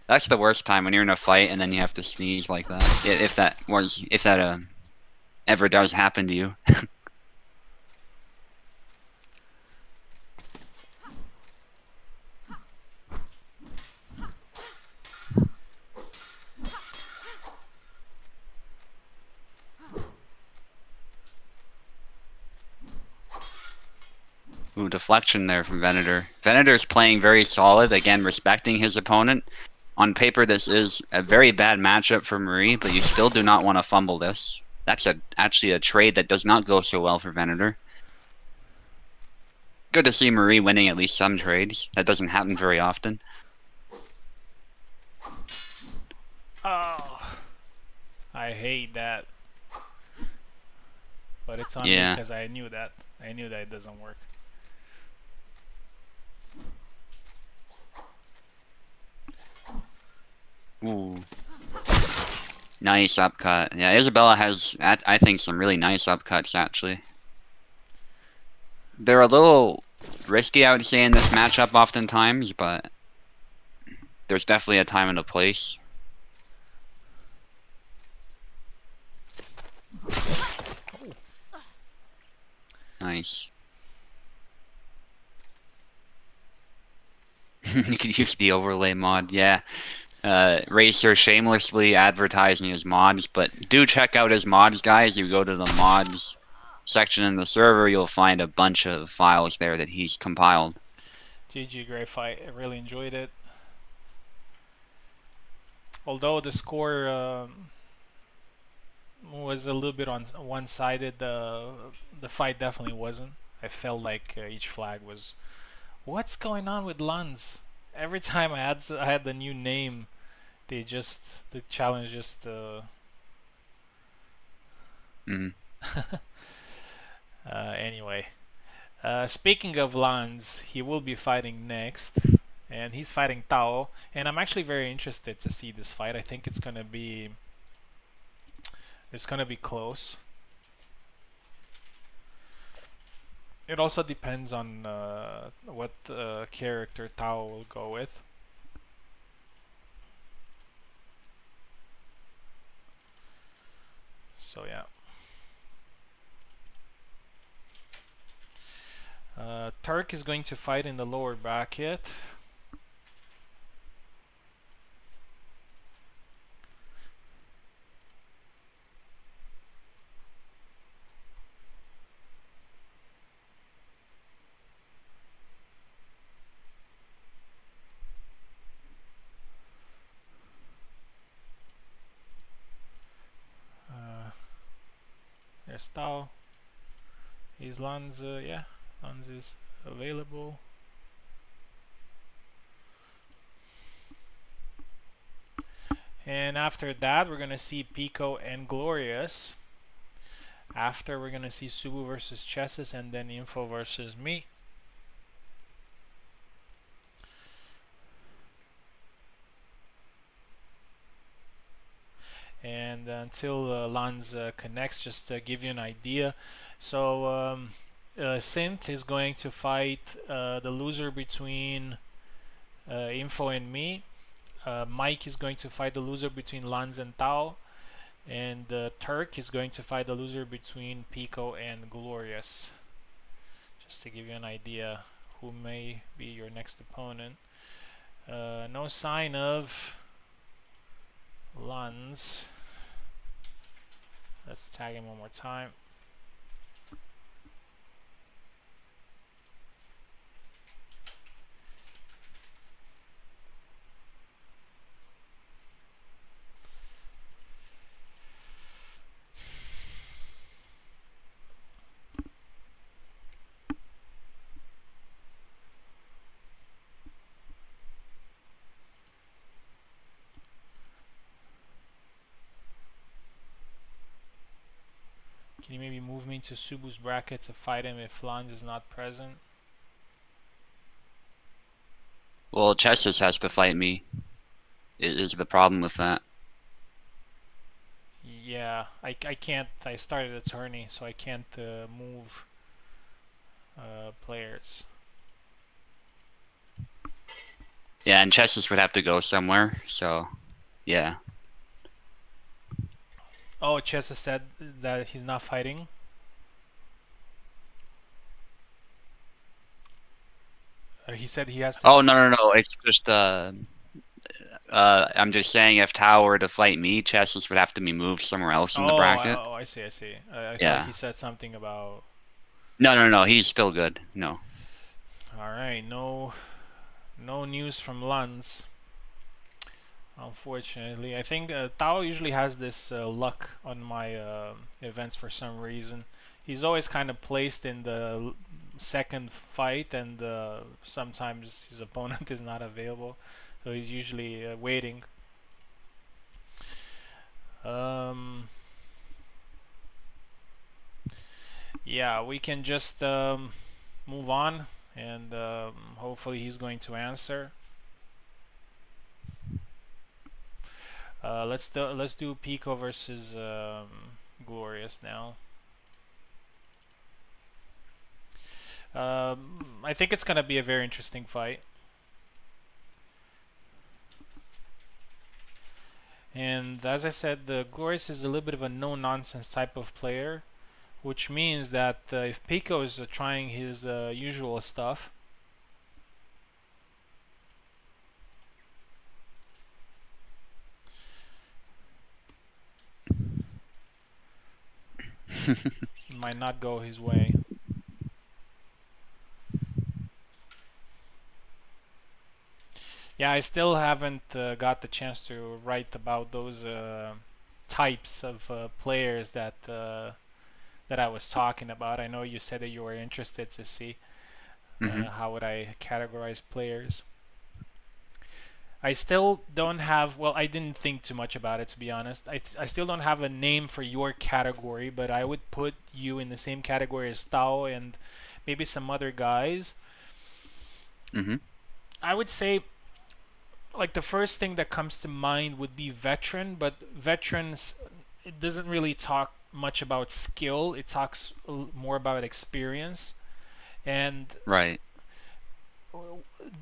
[SPEAKER 2] That's the worst time when you're in a fight and then you have to sneeze like that. If that ever does happen to you. Ooh, deflection there from Venator. Venator's playing very solid, again respecting his opponent. On paper, this is a very bad matchup for Marie, but you still do not want to fumble this. That's actually a trade that does not go so well for Venator. Good to see Marie winning at least some trades. That doesn't happen very often.
[SPEAKER 1] Oh, I hate that. But it's on me
[SPEAKER 2] Yeah.
[SPEAKER 1] because I knew that. I knew that it doesn't work.
[SPEAKER 2] Ooh. Nice upcut. Yeah, Isabella has, I think, some really nice upcuts, actually. They're a little risky, I would say, in this matchup oftentimes, but there's definitely a time and a place. Nice. You could use the overlay mod, yeah. Racer shamelessly advertising his mods, but do check out his mods, guys. You go to the mods section in the server, you'll find a bunch of files there that he's compiled.
[SPEAKER 1] GG, great fight. I really enjoyed it. Although the score was a little bit on one-sided. The fight definitely wasn't. I felt like each flag was. What's going on with Lanz? Every time I had the new name, the challenge just.
[SPEAKER 2] Mm.
[SPEAKER 1] Anyway, speaking of Lanz, he will be fighting next, and he's fighting Tao. And I'm actually very interested to see this fight. I think it's gonna be close. It also depends on what character Tao will go with. So yeah. Turk is going to fight in the lower bracket. There's Tao. Is Lanz, yeah, Lanz is available. And after that, we're gonna see Pico and Glorious. After, we're gonna see Subu versus Chesses, and then Info versus me. And until Lanz connects, just to give you an idea. So Synth is going to fight the loser between Info and me. Mike is going to fight the loser between Lanz and Tao. And Turk is going to fight the loser between Pico and Glorious. Just to give you an idea who may be your next opponent. No sign of Lanz. Let's tag him one more time. Can you maybe move me to Subu's bracket to fight him if Lanz is not present?
[SPEAKER 2] Well, Chessis has to fight me. Is the problem with that?
[SPEAKER 1] Yeah, I can't. I started a tourney, so I can't move players.
[SPEAKER 2] Yeah, and Chessis would have to go somewhere. So, yeah.
[SPEAKER 1] Oh, Chessa said that he's not fighting. He said he has to.
[SPEAKER 2] Oh, no. It's just I'm just saying if Tao were to fight me, Chessis would have to be moved somewhere else in the bracket.
[SPEAKER 1] I see. I see. I thought
[SPEAKER 2] Yeah.
[SPEAKER 1] he said something about.
[SPEAKER 2] No. He's still good. No.
[SPEAKER 1] All right, no news from Lanz. Unfortunately, I think Tao usually has this luck on my events for some reason. He's always kind of placed in the second fight, and sometimes his opponent is not available, so he's usually waiting. Yeah, we can just move on, and hopefully he's going to answer. Let's do Pico versus Glorious now. I think it's gonna be a very interesting fight. And as I said, the Glorious is a little bit of a no-nonsense type of player, which means that if Pico is trying his usual stuff, it might not go his way. Yeah, I still haven't got the chance to write about those types of players that I was talking about. I know you said that you were interested to see
[SPEAKER 2] Hmm.
[SPEAKER 1] how would I categorize players. I still don't have, well, I didn't think too much about it, to be honest. I still don't have a name for your category, but I would put you in the same category as Tao and maybe some other guys.
[SPEAKER 2] Hmm.
[SPEAKER 1] I would say, like, the first thing that comes to mind would be veteran, but veterans, it doesn't really talk much about skill, it talks more about experience. And
[SPEAKER 2] Right.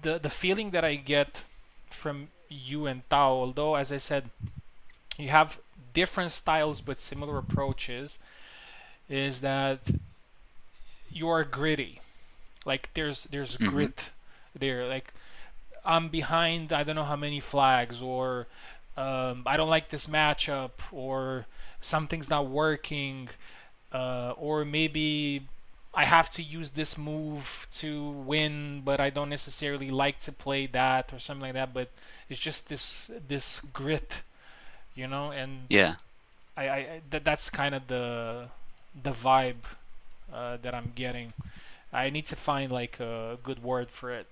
[SPEAKER 1] the feeling that I get from you and Tao, although, as I said, you have different styles but similar approaches, is that you are gritty. Like there's
[SPEAKER 2] Hmm.
[SPEAKER 1] grit there. Like I'm behind I don't know how many flags, or I don't like this matchup, or something's not working, or maybe I have to use this move to win, but I don't necessarily like to play that or something like that. But it's just this grit, and
[SPEAKER 2] Yeah.
[SPEAKER 1] that's kind of the vibe that I'm getting. I need to find like a good word for it.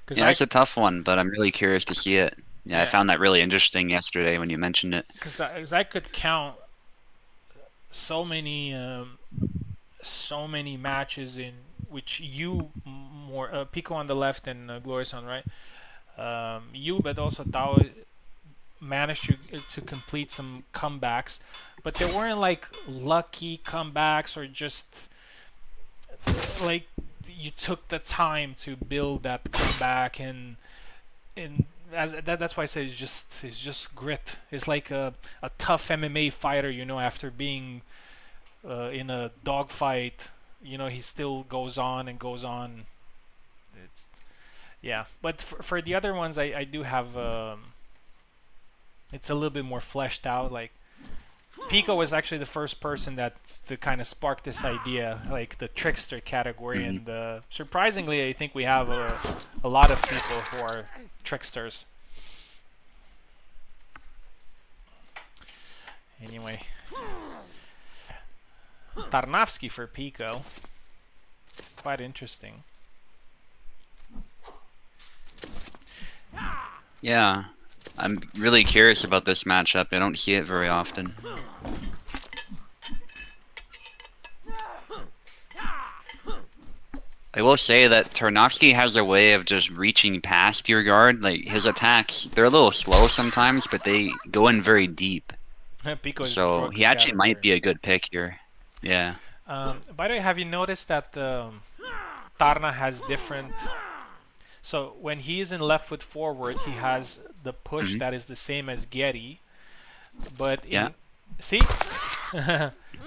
[SPEAKER 1] Cause
[SPEAKER 2] Yeah,
[SPEAKER 1] I,
[SPEAKER 2] it's a tough one, but I'm really curious to see it. Yeah, I
[SPEAKER 1] yeah,
[SPEAKER 2] found that really interesting yesterday when you mentioned it.
[SPEAKER 1] cause I could count so many, so many matches in which you more Pico on the left and Glorious on right. You, but also Tao managed to complete some comebacks, but they weren't like lucky comebacks or just like you took the time to build that comeback, and that's why I say it's just grit. It's like a tough MMA fighter, after being in a dogfight, he still goes on and goes on. It's, yeah, but for the other ones, I do have it's a little bit more fleshed out. Like Pico was actually the first person that to kind of spark this idea, like the trickster category,
[SPEAKER 2] Hmm.
[SPEAKER 1] and surprisingly, I think we have a lot of people who are tricksters. Anyway, Tarnavsky for Pico, quite interesting.
[SPEAKER 2] Yeah, I'm really curious about this matchup. I don't see it very often. I will say that Tarnovsky has a way of just reaching past your guard. Like his attacks, they're a little slow sometimes, but they go in very deep.
[SPEAKER 1] Pico is
[SPEAKER 2] So he
[SPEAKER 1] drugs
[SPEAKER 2] actually might
[SPEAKER 1] category.
[SPEAKER 2] be a good pick here. Yeah.
[SPEAKER 1] By the way, have you noticed that Tarna has different? So when he is in left foot forward, he has the push
[SPEAKER 2] Hmm.
[SPEAKER 1] that is the same as Getty, but
[SPEAKER 2] Yeah.
[SPEAKER 1] in see,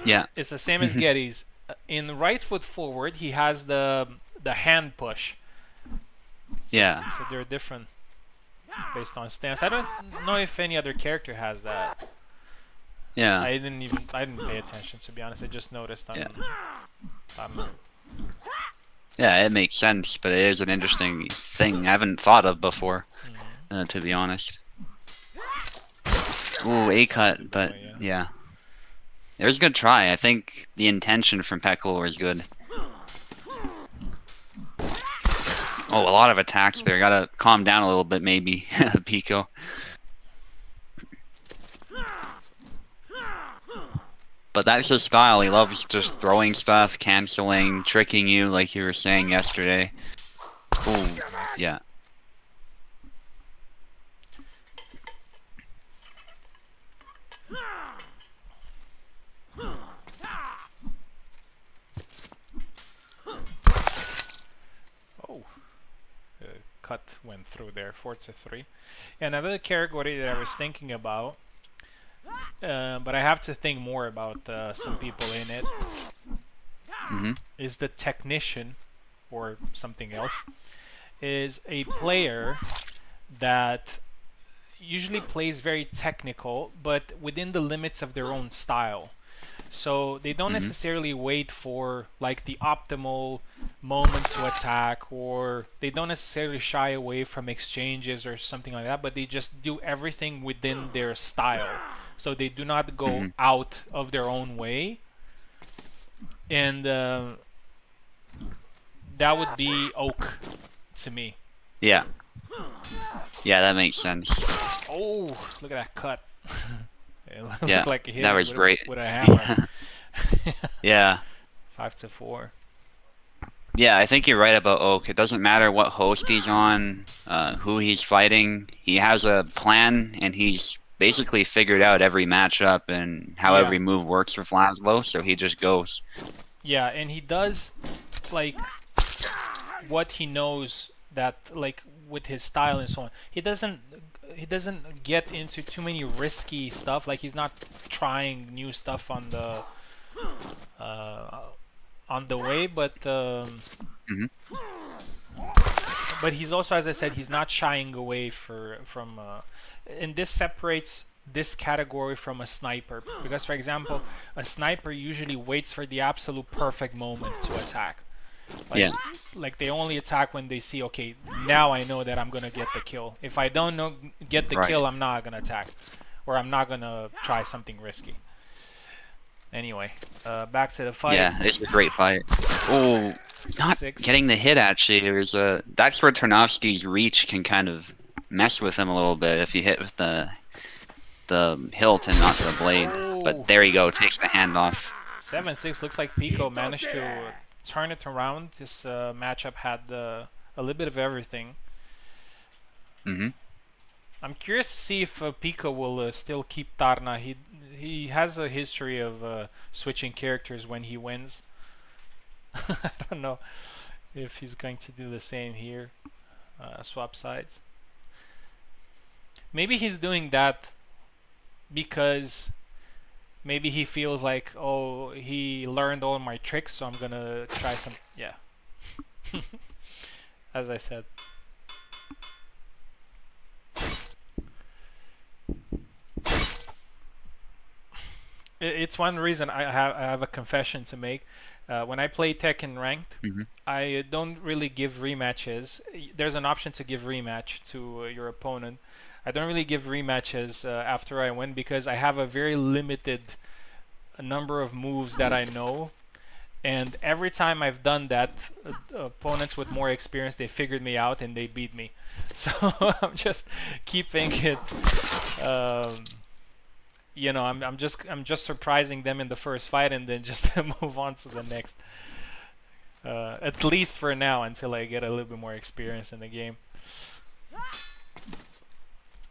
[SPEAKER 2] Yeah.
[SPEAKER 1] it's the same as Getty's. In right foot forward, he has the hand push. So
[SPEAKER 2] Yeah.
[SPEAKER 1] so they're different based on stance. I don't know if any other character has that.
[SPEAKER 2] Yeah.
[SPEAKER 1] I didn't pay attention, to be honest. I just noticed
[SPEAKER 2] Yeah.
[SPEAKER 1] on
[SPEAKER 2] Yeah, it makes sense, but it is an interesting thing I haven't thought of before, to be honest. Ooh, A
[SPEAKER 1] sounds a
[SPEAKER 2] cut,
[SPEAKER 1] good
[SPEAKER 2] but
[SPEAKER 1] boy, yeah.
[SPEAKER 2] yeah. It was a good try. I think the intention from Peckle was good. Oh, a lot of attacks there. Gotta calm down a little bit, maybe, Pico. But that's his style. He loves just throwing stuff, canceling, tricking you, like you were saying yesterday. Ooh,
[SPEAKER 1] Nice.
[SPEAKER 2] yeah.
[SPEAKER 1] Oh, cut went through there. 4-3. And another category that I was thinking about, but I have to think more about some people in it,
[SPEAKER 2] Hmm.
[SPEAKER 1] is the technician or something else. Is a player that usually plays very technical, but within the limits of their own style. So they don't
[SPEAKER 2] Hmm.
[SPEAKER 1] necessarily wait for like the optimal moment to attack, or they don't necessarily shy away from exchanges or something like that, but they just do everything within their style. So they do not go
[SPEAKER 2] Hmm.
[SPEAKER 1] out of their own way. And that would be Oak to me.
[SPEAKER 2] Yeah. Yeah, that makes sense.
[SPEAKER 1] Oh, look at that cut. It
[SPEAKER 2] Yeah,
[SPEAKER 1] looked like he hit
[SPEAKER 2] that
[SPEAKER 1] it
[SPEAKER 2] was great.
[SPEAKER 1] with a hammer.
[SPEAKER 2] Yeah.
[SPEAKER 1] 5-4.
[SPEAKER 2] Yeah, I think you're right about Oak. It doesn't matter what host he's on, who he's fighting. He has a plan, and he's basically figured out every matchup and how
[SPEAKER 1] Yeah,
[SPEAKER 2] every move works for Flaslow, so he just goes.
[SPEAKER 1] yeah, and he does like what he knows that like with his style and so on. He doesn't get into too many risky stuff. Like he's not trying new stuff uh, on the way,
[SPEAKER 2] Hmm.
[SPEAKER 1] but he's also, as I said, he's not shying away from and this separates this category from a sniper, because for example a sniper usually waits for the absolute perfect moment to attack. like
[SPEAKER 2] Yeah,
[SPEAKER 1] like they only attack when they see, okay, now I know that I'm gonna get the kill. If I don't know get the
[SPEAKER 2] right.
[SPEAKER 1] kill, I'm not gonna attack, or I'm not gonna try something risky. Anyway, back to the fight.
[SPEAKER 2] Yeah, it's a great fight. Oh, not
[SPEAKER 1] 6.
[SPEAKER 2] getting the hit actually. There's a that's where Tarnovsky's reach can kind of mess with him a little bit if you hit with the hilt and not the blade. But
[SPEAKER 1] Oh,
[SPEAKER 2] there you go, takes the hand off.
[SPEAKER 1] 7-6. Looks like Pico managed to turn it around. This matchup had a little bit of everything.
[SPEAKER 2] Hmm.
[SPEAKER 1] I'm curious to see if Pico will still keep Tarna. He has a history of switching characters when he wins. I don't know if he's going to do the same here. Swap sides. Maybe he's doing that because maybe he feels like, oh, he learned all my tricks, so I'm gonna try some. Yeah, as I said. It's one reason I have a confession to make. When I play Tekken ranked,
[SPEAKER 2] Hmm.
[SPEAKER 1] I don't really give rematches. There's an option to give rematch to your opponent. I don't really give rematches after I win because I have a very limited number of moves that I know. And every time I've done that, opponents with more experience, they figured me out and they beat me. So I'm just keeping it. Um, I'm just surprising them in the first fight and then just move on to the next. At least for now, until I get a little bit more experience in the game.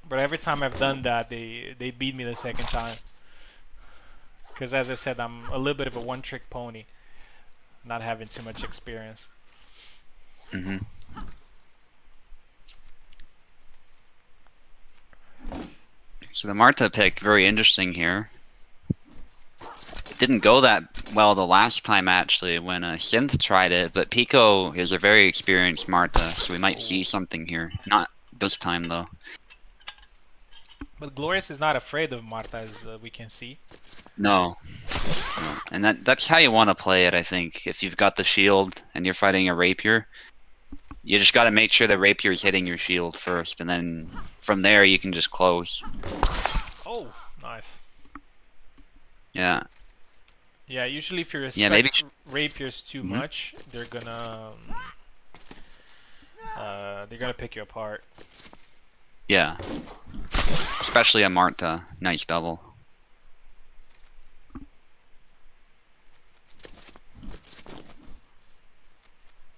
[SPEAKER 1] But every time I've done that, they beat me the second time. Because as I said, I'm a little bit of a one-trick pony, not having too much experience.
[SPEAKER 2] Hmm. So the Marta pick, very interesting here. Didn't go that well the last time actually when Synth tried it, but Pico is a very experienced Marta, so we might see something here. Not this time though.
[SPEAKER 1] But Glorious is not afraid of Marta, as we can see.
[SPEAKER 2] No, no. And that's how you want to play it, I think. If you've got the shield and you're fighting a rapier, you just got to make sure the rapier is hitting your shield first, and then from there you can just close.
[SPEAKER 1] Oh, nice.
[SPEAKER 2] Yeah,
[SPEAKER 1] Yeah, usually if you
[SPEAKER 2] yeah, maybe.
[SPEAKER 1] respect rapiers too
[SPEAKER 2] Mhm.
[SPEAKER 1] much, they're gonna pick you apart.
[SPEAKER 2] Yeah, especially a Marta. Nice double.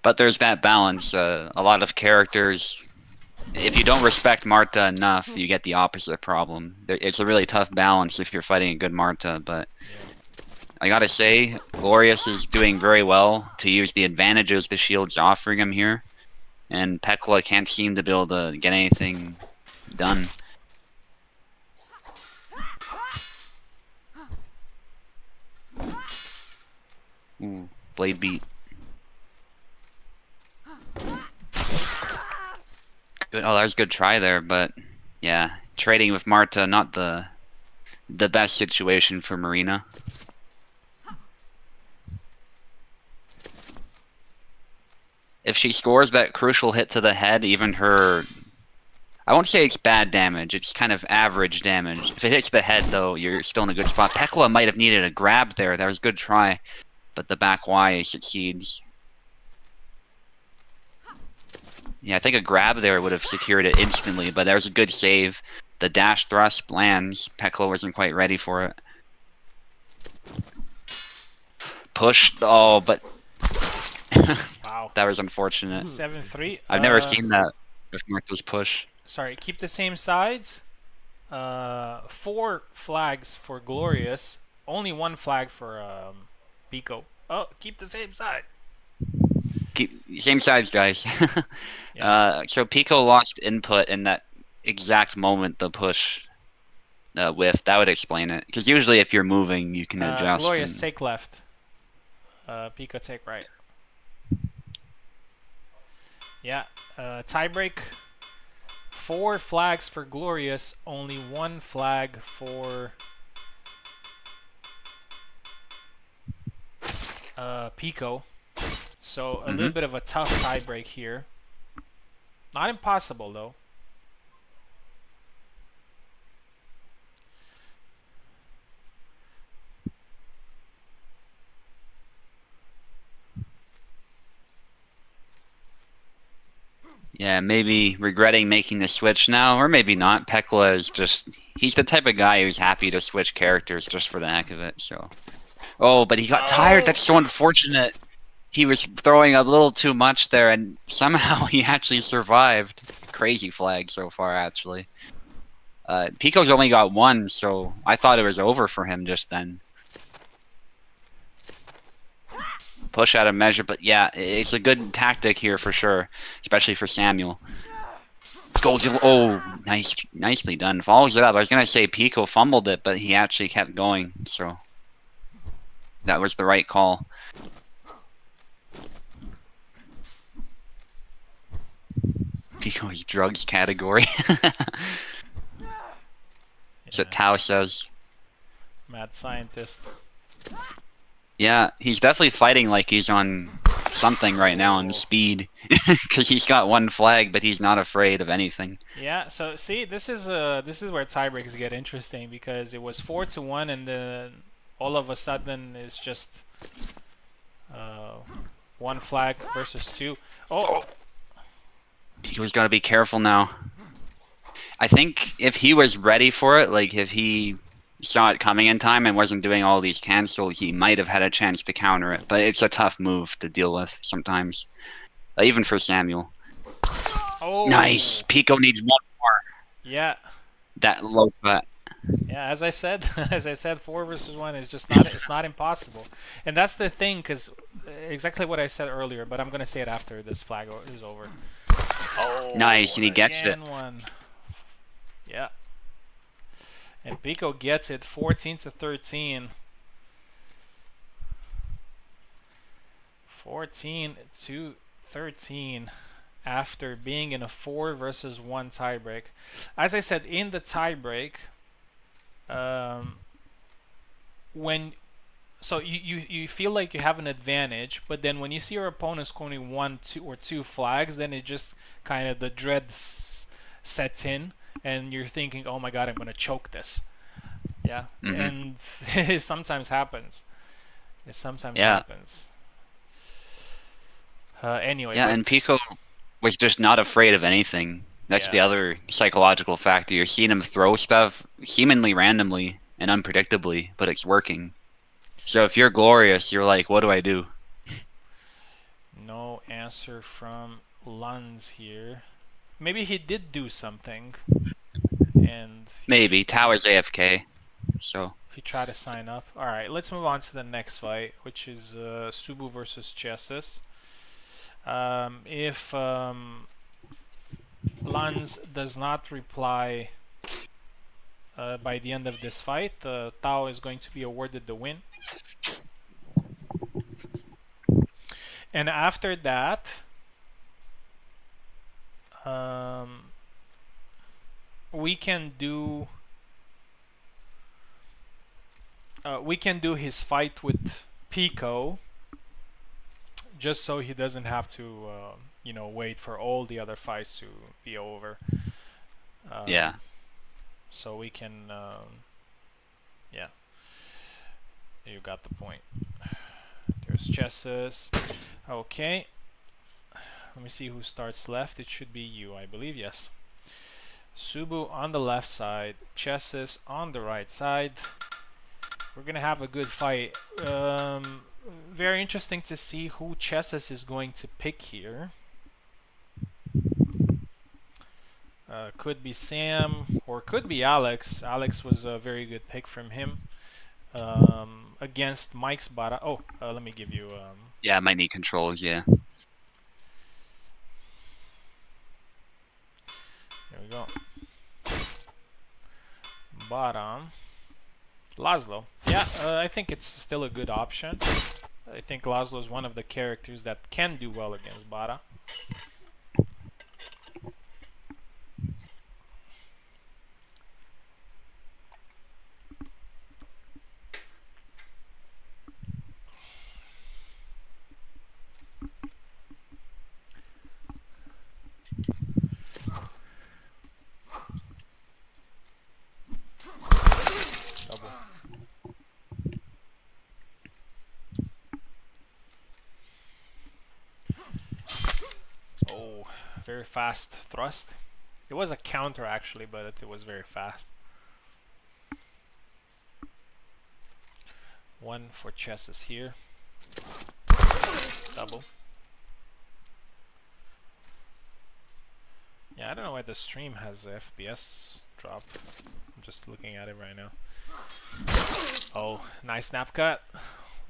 [SPEAKER 2] But there's that balance. A lot of characters, if you don't respect Marta enough, you get the opposite problem. It's a really tough balance if you're fighting a good Marta, but
[SPEAKER 1] Yeah.
[SPEAKER 2] I gotta say, Glorious is doing very well to use the advantages the shield's offering him here, and Pekla can't seem to be able to get anything done. Ooh, blade beat. Good. Oh, that was a good try there, but yeah, trading with Marta, not the best situation for Marina. if she scores that crucial hit to the head, even her, I won't say it's bad damage, it's kind of average damage. If it hits the head, though, you're still in a good spot. Pekla might have needed a grab there. That was a good try, but the back Y succeeds. Yeah, I think a grab there would have secured it instantly, but there was a good save. The dash thrust lands. Pekla wasn't quite ready for it. Push. Oh, but
[SPEAKER 1] Wow.
[SPEAKER 2] that was unfortunate.
[SPEAKER 1] 7-3.
[SPEAKER 2] I've never seen that with Martha's push.
[SPEAKER 1] Sorry, keep the same sides. 4 flags for Glorious. Only 1 flag for Pico. Oh, keep the same side.
[SPEAKER 2] Keep same sides, guys.
[SPEAKER 1] Yeah.
[SPEAKER 2] So Pico lost input in that exact moment the push whiff. That would explain it. Because usually if you're moving, you can adjust.
[SPEAKER 1] Glorious,
[SPEAKER 2] And...
[SPEAKER 1] take left. Pico, take right. Yeah. Tiebreak. 4 flags for Glorious. Only 1 flag for Pico. So a little bit of a tough tiebreak here. Not impossible though.
[SPEAKER 2] Yeah, maybe regretting making the switch now, or maybe not. Pekla is just, he's the type of guy who's happy to switch characters just for the heck of it, so. Oh, but he got tired. That's so unfortunate. He was throwing a little too much there, and somehow he actually survived. Crazy flag so far, actually. Pico's only got 1, so I thought it was over for him just then. Push out of measure, but yeah, it's a good tactic here for sure, especially for Samuel. Oh, nicely done. Follows it up. I was gonna say Pico fumbled it, but he actually kept going, so that was the right call. Pico's drugs category. That's what Tao says.
[SPEAKER 1] Mad scientist.
[SPEAKER 2] Yeah, he's definitely fighting like he's on something right now on speed. Because he's got 1 flag, but he's not afraid of anything.
[SPEAKER 1] Yeah, so see, this is where tiebreaks get interesting, because it was 4-1 and then all of a sudden it's just 1 flag versus 2. Oh!
[SPEAKER 2] Pico's got to be careful now. I think if he was ready for it, like if he saw it coming in time and wasn't doing all these cancels, he might have had a chance to counter it. But it's a tough move to deal with sometimes, even for Samuel.
[SPEAKER 1] Oh!
[SPEAKER 2] Nice. Pico needs 1 more.
[SPEAKER 1] Yeah.
[SPEAKER 2] That low cut.
[SPEAKER 1] Yeah, as I said, 4 versus 1 is just not. It's not impossible, and that's the thing, because exactly what I said earlier. But I'm gonna say it after this flag is over. Oh,
[SPEAKER 2] nice, and he gets it.
[SPEAKER 1] 1. Yeah. And Pico gets it 14-13. 14-13 after being in a 4 versus 1 tiebreak. As I said, in the tiebreak, you feel like you have an advantage, but then when you see your opponent scoring 1, 2, or 2 flags, then it just kind of the dread sets in, and you're thinking, "Oh my God, I'm gonna choke this." Yeah, and it sometimes happens. Happens. Anyway.
[SPEAKER 2] Yeah, and Pico was just not afraid of anything. That's the other psychological factor. You're seeing him throw stuff seemingly randomly and unpredictably, but it's working. So if you're Glorious, you're like, what do I do?
[SPEAKER 1] No answer from Lunds here. Maybe he did do something, and
[SPEAKER 2] maybe Tower's AFK. So
[SPEAKER 1] he tried to sign up. All right, let's move on to the next fight, which is Subu versus Chessis. If Lanz does not reply by the end of this fight, Tao is going to be awarded the win. And after that, we can do his fight with Pico just so he doesn't have to, you know, wait for all the other fights to be over.
[SPEAKER 2] Yeah.
[SPEAKER 1] So we can, yeah, you got the point. There's chesses. Okay. Let me see who starts left. It should be you, I believe. Yes. Subu on the left side, chesses on the right side. We're gonna have a good fight. Very interesting to see who chesses is going to pick here. Could be Sam or could be Alex. Alex was a very good pick from him against Mike's Bara. Oh, let me give you.
[SPEAKER 2] Yeah, I might need controls. Yeah.
[SPEAKER 1] There we go. Bottom. Laszlo. Yeah, I think it's still a good option. I think Laszlo is one of the characters that can do well against Bara. Double. Oh, very fast thrust. It was a counter actually, but it was very fast. One for chesses here. Double. Yeah, I don't know why the stream has FPS drop. I'm just looking at it right now. Oh, nice snap cut.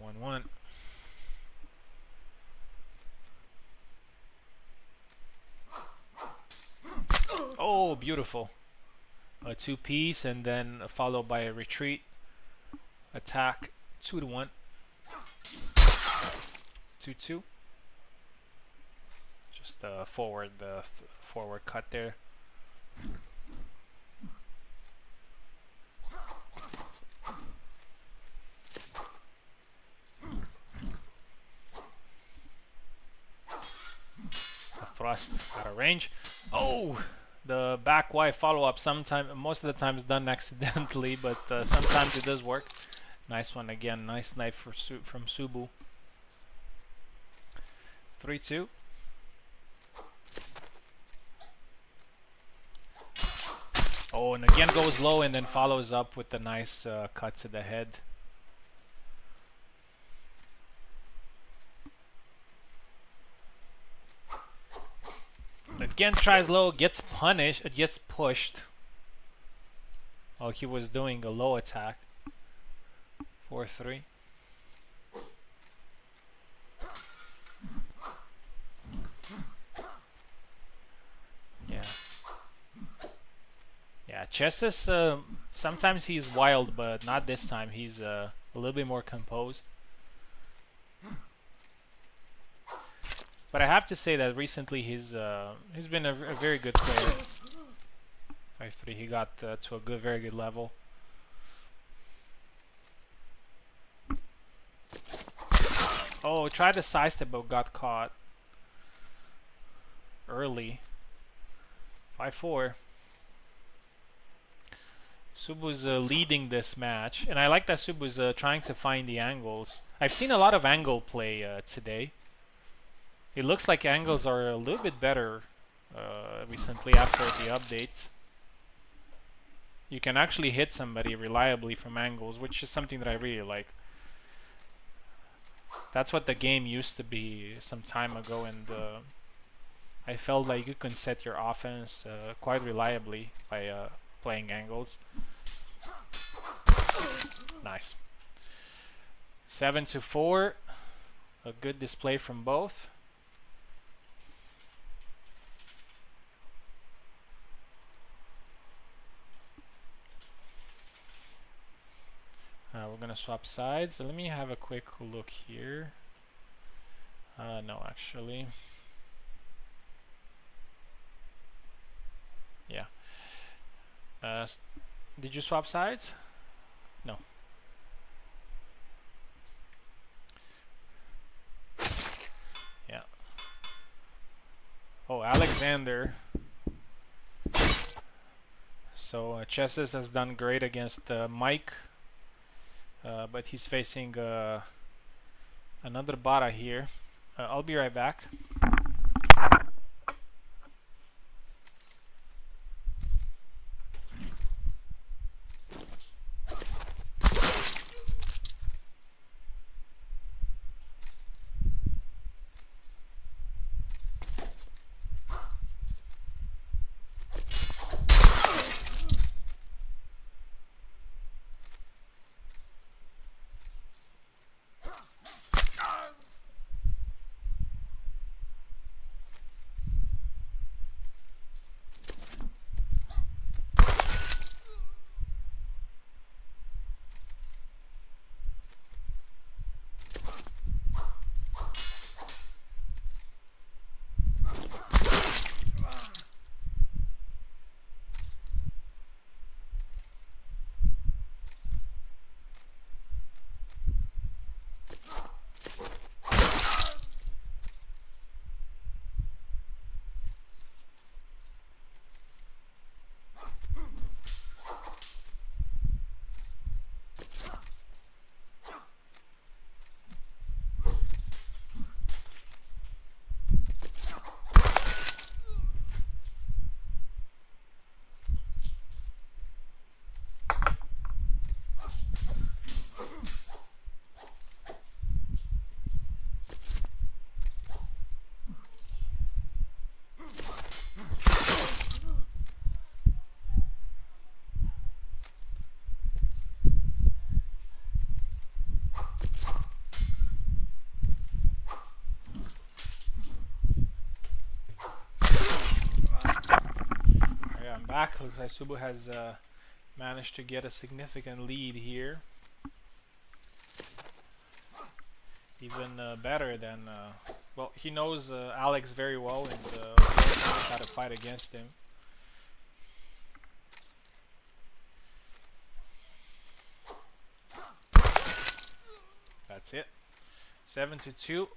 [SPEAKER 1] 1-1. Oh, beautiful. A two-piece and then followed by a retreat. Attack 2-1. 2-2. Just forward cut there. A thrust out of range. Oh, the back Y follow-up. Most of the time is done accidentally, but sometimes it does work. Nice one again. Nice knife from Subu. 3-2. Oh, and again goes low and then follows up with the nice cut to the head. Again tries low, gets punished, gets pushed. While he was doing a low attack. 4-3. Yeah. Yeah, Chess is sometimes he's wild, but not this time. He's a little bit more composed. But I have to say that recently he's been a very good player. 5-3. He got to a very good level. Oh, tried to sidestep but got caught early. 5-4. Subu's leading this match, and I like that Subu's trying to find the angles. I've seen a lot of angle play today. It looks like angles are a little bit better recently after the update. You can actually hit somebody reliably from angles, which is something that I really like. That's what the game used to be some time ago, and I felt like you can set your offense quite reliably by playing angles. Nice. 7-4. A good display from both. We're gonna swap sides. Let me have a quick look here. No, actually. Yeah. Did you swap sides? No. Alexander. So Chesses has done great against Mike, but he's facing another Bara here. I'll be right back. Yeah, I'm back. Looks like Subu has managed to get a significant lead here. Even better than well, he knows Alex very well, and he also knows how to fight against him. That's it. 7-2.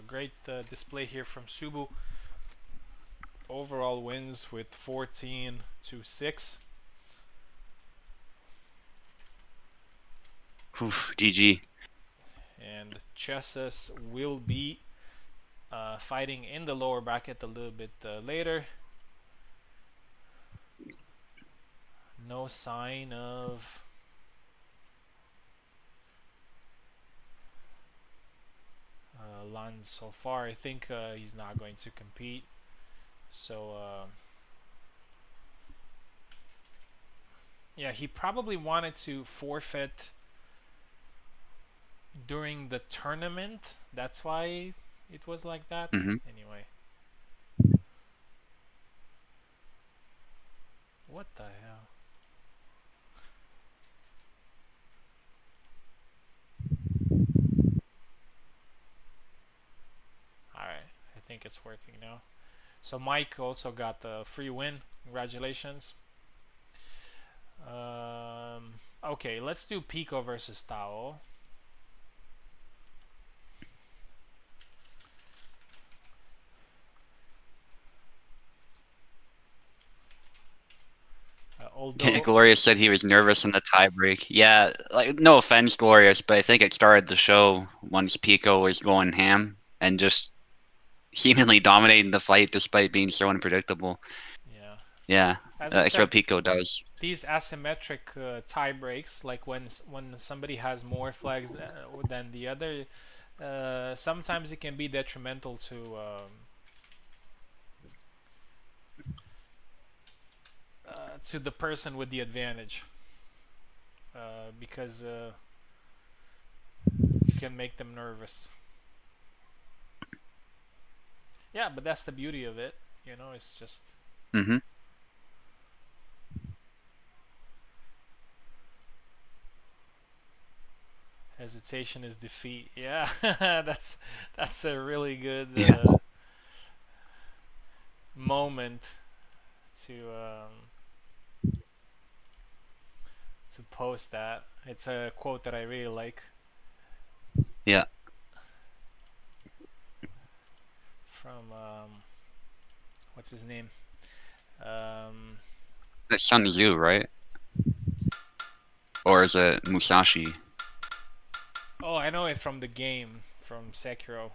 [SPEAKER 1] Great display here from Subu. Overall wins with 14-6.
[SPEAKER 2] Oof, GG.
[SPEAKER 1] And Chesses will be fighting in the lower bracket a little bit later. No sign of Lund so far. I think he's not going to compete. So yeah, he probably wanted to forfeit during the tournament. That's why it was like that. Anyway. What the hell? Alright, I think it's working now. So Mike also got the free win. Congratulations. Okay, let's do Pico versus Tao. Although
[SPEAKER 2] Glorious said he was nervous in the tiebreak. Yeah, like no offense, Glorious, but I think it started the show once Pico was going ham and just seemingly dominating the fight despite being so unpredictable.
[SPEAKER 1] yeah,
[SPEAKER 2] Yeah,
[SPEAKER 1] as I
[SPEAKER 2] that's
[SPEAKER 1] said,
[SPEAKER 2] what Pico does.
[SPEAKER 1] these asymmetric tie breaks, like when somebody has more flags than the other, sometimes it can be detrimental to the person with the advantage, because you can make them nervous. Yeah, but that's the beauty of it. You know, it's just
[SPEAKER 2] Mm-hmm.
[SPEAKER 1] hesitation is defeat. Yeah, that's a really good
[SPEAKER 2] Yeah.
[SPEAKER 1] moment to post that. It's a quote that I really like
[SPEAKER 2] Yeah.
[SPEAKER 1] from what's his name? Um,
[SPEAKER 2] That's Sun Tzu, right? Or is it Musashi?
[SPEAKER 1] oh, I know it from the game from Sekiro.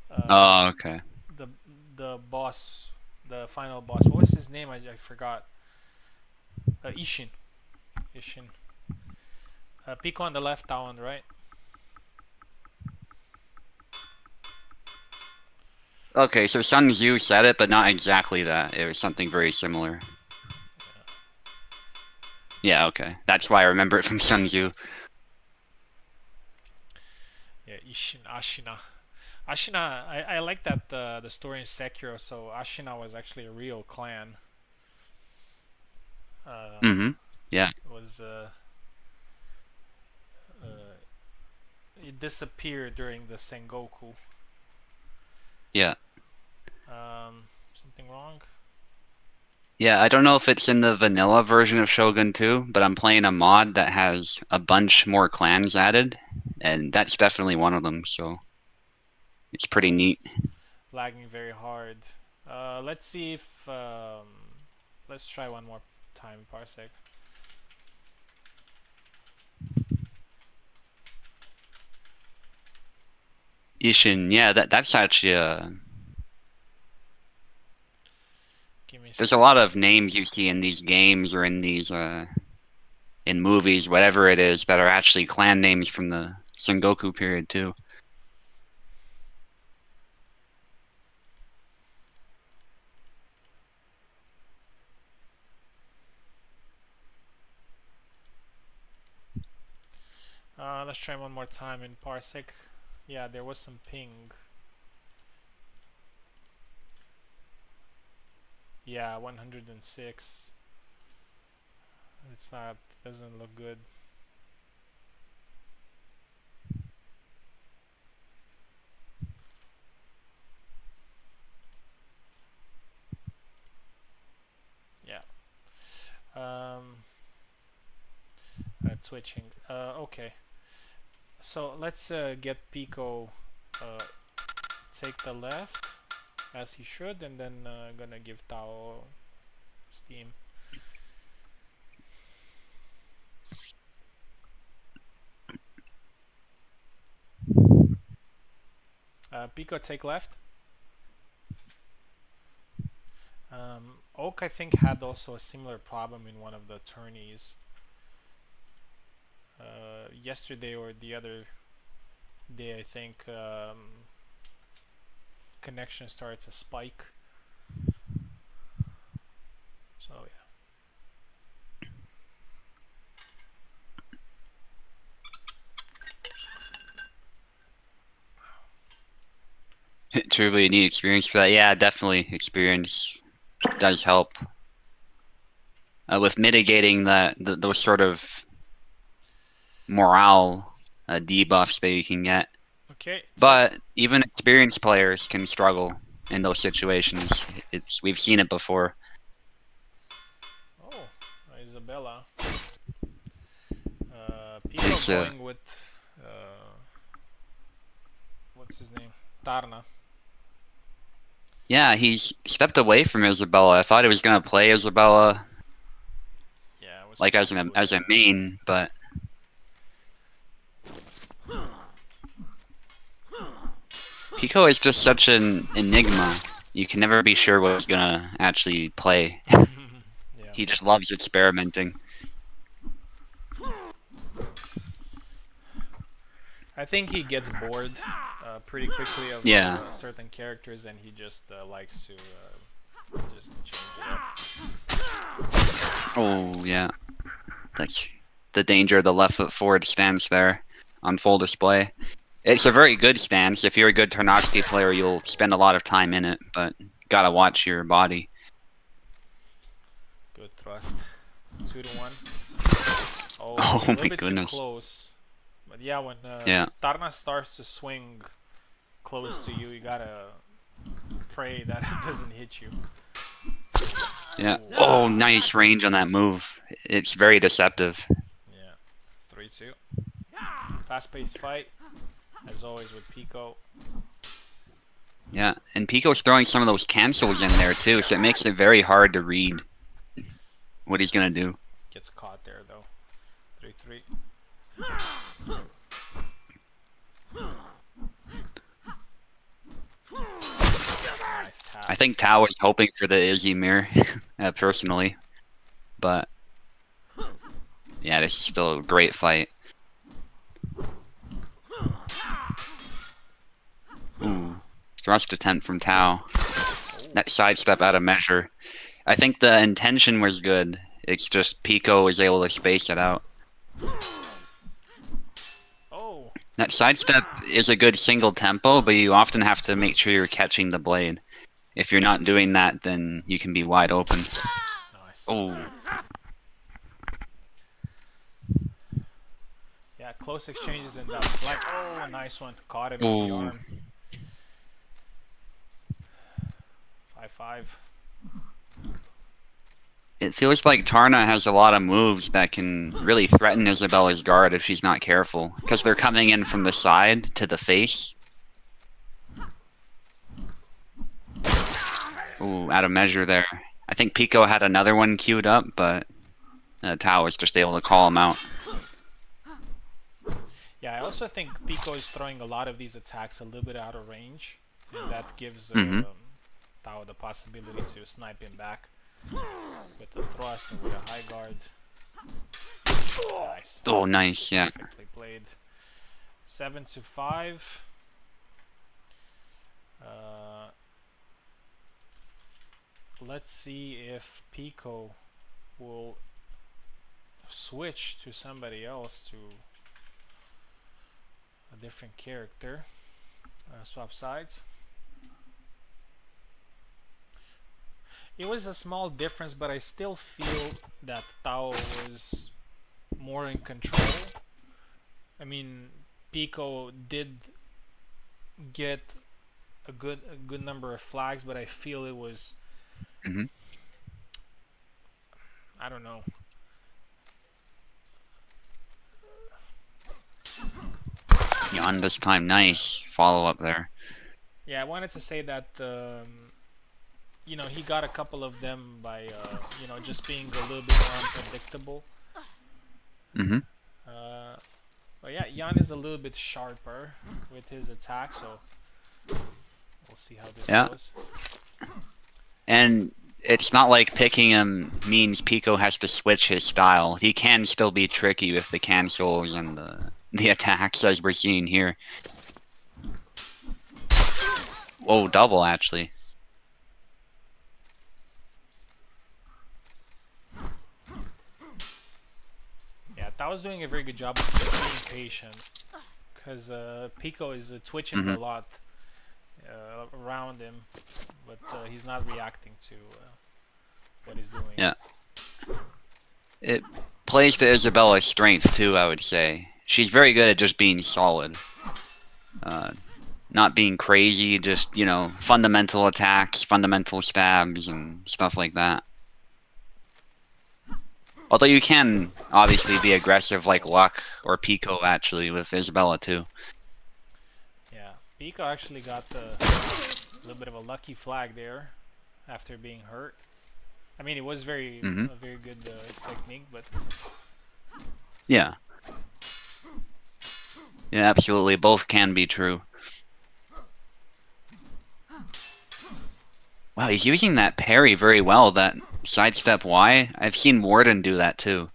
[SPEAKER 1] Uh,
[SPEAKER 2] Oh, okay.
[SPEAKER 1] the the boss, the final boss. What was his name? I forgot. Ishin. Ishin. Pico on the left, Town, right?
[SPEAKER 2] Okay, so Sun Tzu said it, but not exactly that. It was something very similar. Yeah, okay. That's why I remember it from Sun Tzu.
[SPEAKER 1] Yeah, Ishin, Ashina. Ashina, I like that the story in Sekiro. So Ashina was actually a real clan.
[SPEAKER 2] Mm-hmm. Yeah,
[SPEAKER 1] Was uh, it disappeared during the Sengoku.
[SPEAKER 2] yeah.
[SPEAKER 1] Something wrong?
[SPEAKER 2] Yeah, I don't know if it's in the vanilla version of Shogun 2, but I'm playing a mod that has a bunch more clans added, and that's definitely one of them, so it's pretty neat.
[SPEAKER 1] Lagging very hard. Let's see if let's try one more time. Parsec.
[SPEAKER 2] Ishin, yeah, that's actually
[SPEAKER 1] Give me a
[SPEAKER 2] there's a
[SPEAKER 1] sec.
[SPEAKER 2] lot of names you see in these games or in these in movies, whatever it is, that are actually clan names from the Sengoku period too.
[SPEAKER 1] Let's try one more time in Parsec. Yeah, there was some ping. Yeah, 106. It's not. Doesn't look good. Yeah. Um, twitching. Okay. So let's get Pico take the left as he should, and then gonna give Tao steam. Pico take left. Oak, I think, had also a similar problem in one of the tourneys yesterday or the other day. I think connection starts a spike. So yeah.
[SPEAKER 2] Truly a neat experience for that. Yeah, definitely experience does help with mitigating those sort of morale debuffs that you can get.
[SPEAKER 1] Okay, take.
[SPEAKER 2] But even experienced players can struggle in those situations. We've seen it before.
[SPEAKER 1] Oh, Isabella. Pico
[SPEAKER 2] It's
[SPEAKER 1] going with what's his name? Tarna.
[SPEAKER 2] yeah, he's stepped away from Isabella. I thought he was gonna play Isabella
[SPEAKER 1] Yeah, it was
[SPEAKER 2] like
[SPEAKER 1] probably
[SPEAKER 2] as a main, but Pico is just such an enigma. You can never be sure what he's gonna actually play.
[SPEAKER 1] yeah.
[SPEAKER 2] He just loves experimenting.
[SPEAKER 1] I think he gets bored pretty quickly of
[SPEAKER 2] Yeah.
[SPEAKER 1] certain characters, and he just likes to just change it up.
[SPEAKER 2] Oh yeah. That's the danger of the left foot forward stance there on full display. It's a very good stance. If you're a good Tarnowski player, you'll spend a lot of time in it, but gotta watch your body.
[SPEAKER 1] Good thrust. 2 to 1.
[SPEAKER 2] Oh
[SPEAKER 1] Oh, a little
[SPEAKER 2] my
[SPEAKER 1] bit too
[SPEAKER 2] goodness.
[SPEAKER 1] close. But yeah, when
[SPEAKER 2] Yeah.
[SPEAKER 1] Tarna starts to swing close to you, you gotta pray that it doesn't hit you.
[SPEAKER 2] Yeah.
[SPEAKER 1] Ooh,
[SPEAKER 2] Oh,
[SPEAKER 1] nice.
[SPEAKER 2] nice range on that move. It's very deceptive.
[SPEAKER 1] Yeah. 3-2. Fast-paced fight, as always with Pico.
[SPEAKER 2] Yeah, and Pico's throwing some of those cancels in there too, so it makes it very hard to read what he's gonna do.
[SPEAKER 1] Gets caught there though. 3-3. Nice
[SPEAKER 2] I
[SPEAKER 1] tap.
[SPEAKER 2] think Tao was hoping for the Izzy mirror, personally, but yeah, this is still a great fight. Ooh, thrust attempt from Tao. That sidestep out of measure. I think the intention was good. It's just Pico was able to space it out.
[SPEAKER 1] Oh,
[SPEAKER 2] That sidestep is a good single tempo, but you often have to make sure you're catching the blade. If you're not doing that, then you can be wide open.
[SPEAKER 1] nice.
[SPEAKER 2] Oh,
[SPEAKER 1] Yeah, close exchanges in that flank. Oh, nice one. Caught him in the
[SPEAKER 2] ooh.
[SPEAKER 1] arm. 5-5.
[SPEAKER 2] It feels like Tarna has a lot of moves that can really threaten Isabella's guard if she's not careful, because they're coming in from the side to the face. Ooh, out of measure there. I think Pico had another one queued up, but Tao was just able to call him out.
[SPEAKER 1] Yeah, I also think Pico is throwing a lot of these attacks a little bit out of range, and that gives
[SPEAKER 2] Mm-hmm.
[SPEAKER 1] Tao the possibility to snipe him back with a thrust or with a high guard. Nice.
[SPEAKER 2] Oh, nice, yeah.
[SPEAKER 1] Perfectly played. 7-5. Let's see if Pico will switch to somebody else, to a different character. Swap sides. It was a small difference, but I still feel that Tao was more in control. I mean, Pico did get a good number of flags, but I feel it was,
[SPEAKER 2] Mm-hmm.
[SPEAKER 1] I don't know.
[SPEAKER 2] Yon this time, nice follow up there.
[SPEAKER 1] Yeah, I wanted to say that he got a couple of them by just being a little bit more unpredictable.
[SPEAKER 2] Mm-hmm.
[SPEAKER 1] But yeah, Jan is a little bit sharper with his attack, so we'll see how this
[SPEAKER 2] Yeah.
[SPEAKER 1] goes.
[SPEAKER 2] And it's not like picking him means Pico has to switch his style. He can still be tricky with the cancels and the attacks, as we're seeing here. Whoa, double actually.
[SPEAKER 1] Yeah, Tao's doing a very good job of being patient, because Pico is twitching a lot around him, but he's not reacting to what he's doing.
[SPEAKER 2] Yeah. It plays to Isabella's strength too, I would say. She's very good at just being solid. Not being crazy, just, fundamental attacks, fundamental stabs, and stuff like that. Although you can obviously be aggressive like Luck or Pico actually with Isabella too.
[SPEAKER 1] Yeah, Pico actually got a little bit of a lucky flag there after being hurt. I mean, it was a very good technique, but
[SPEAKER 2] Yeah. Yeah, absolutely. Both can be true. Wow, he's using that parry very well, that sidestep Y. I've seen Warden do that too.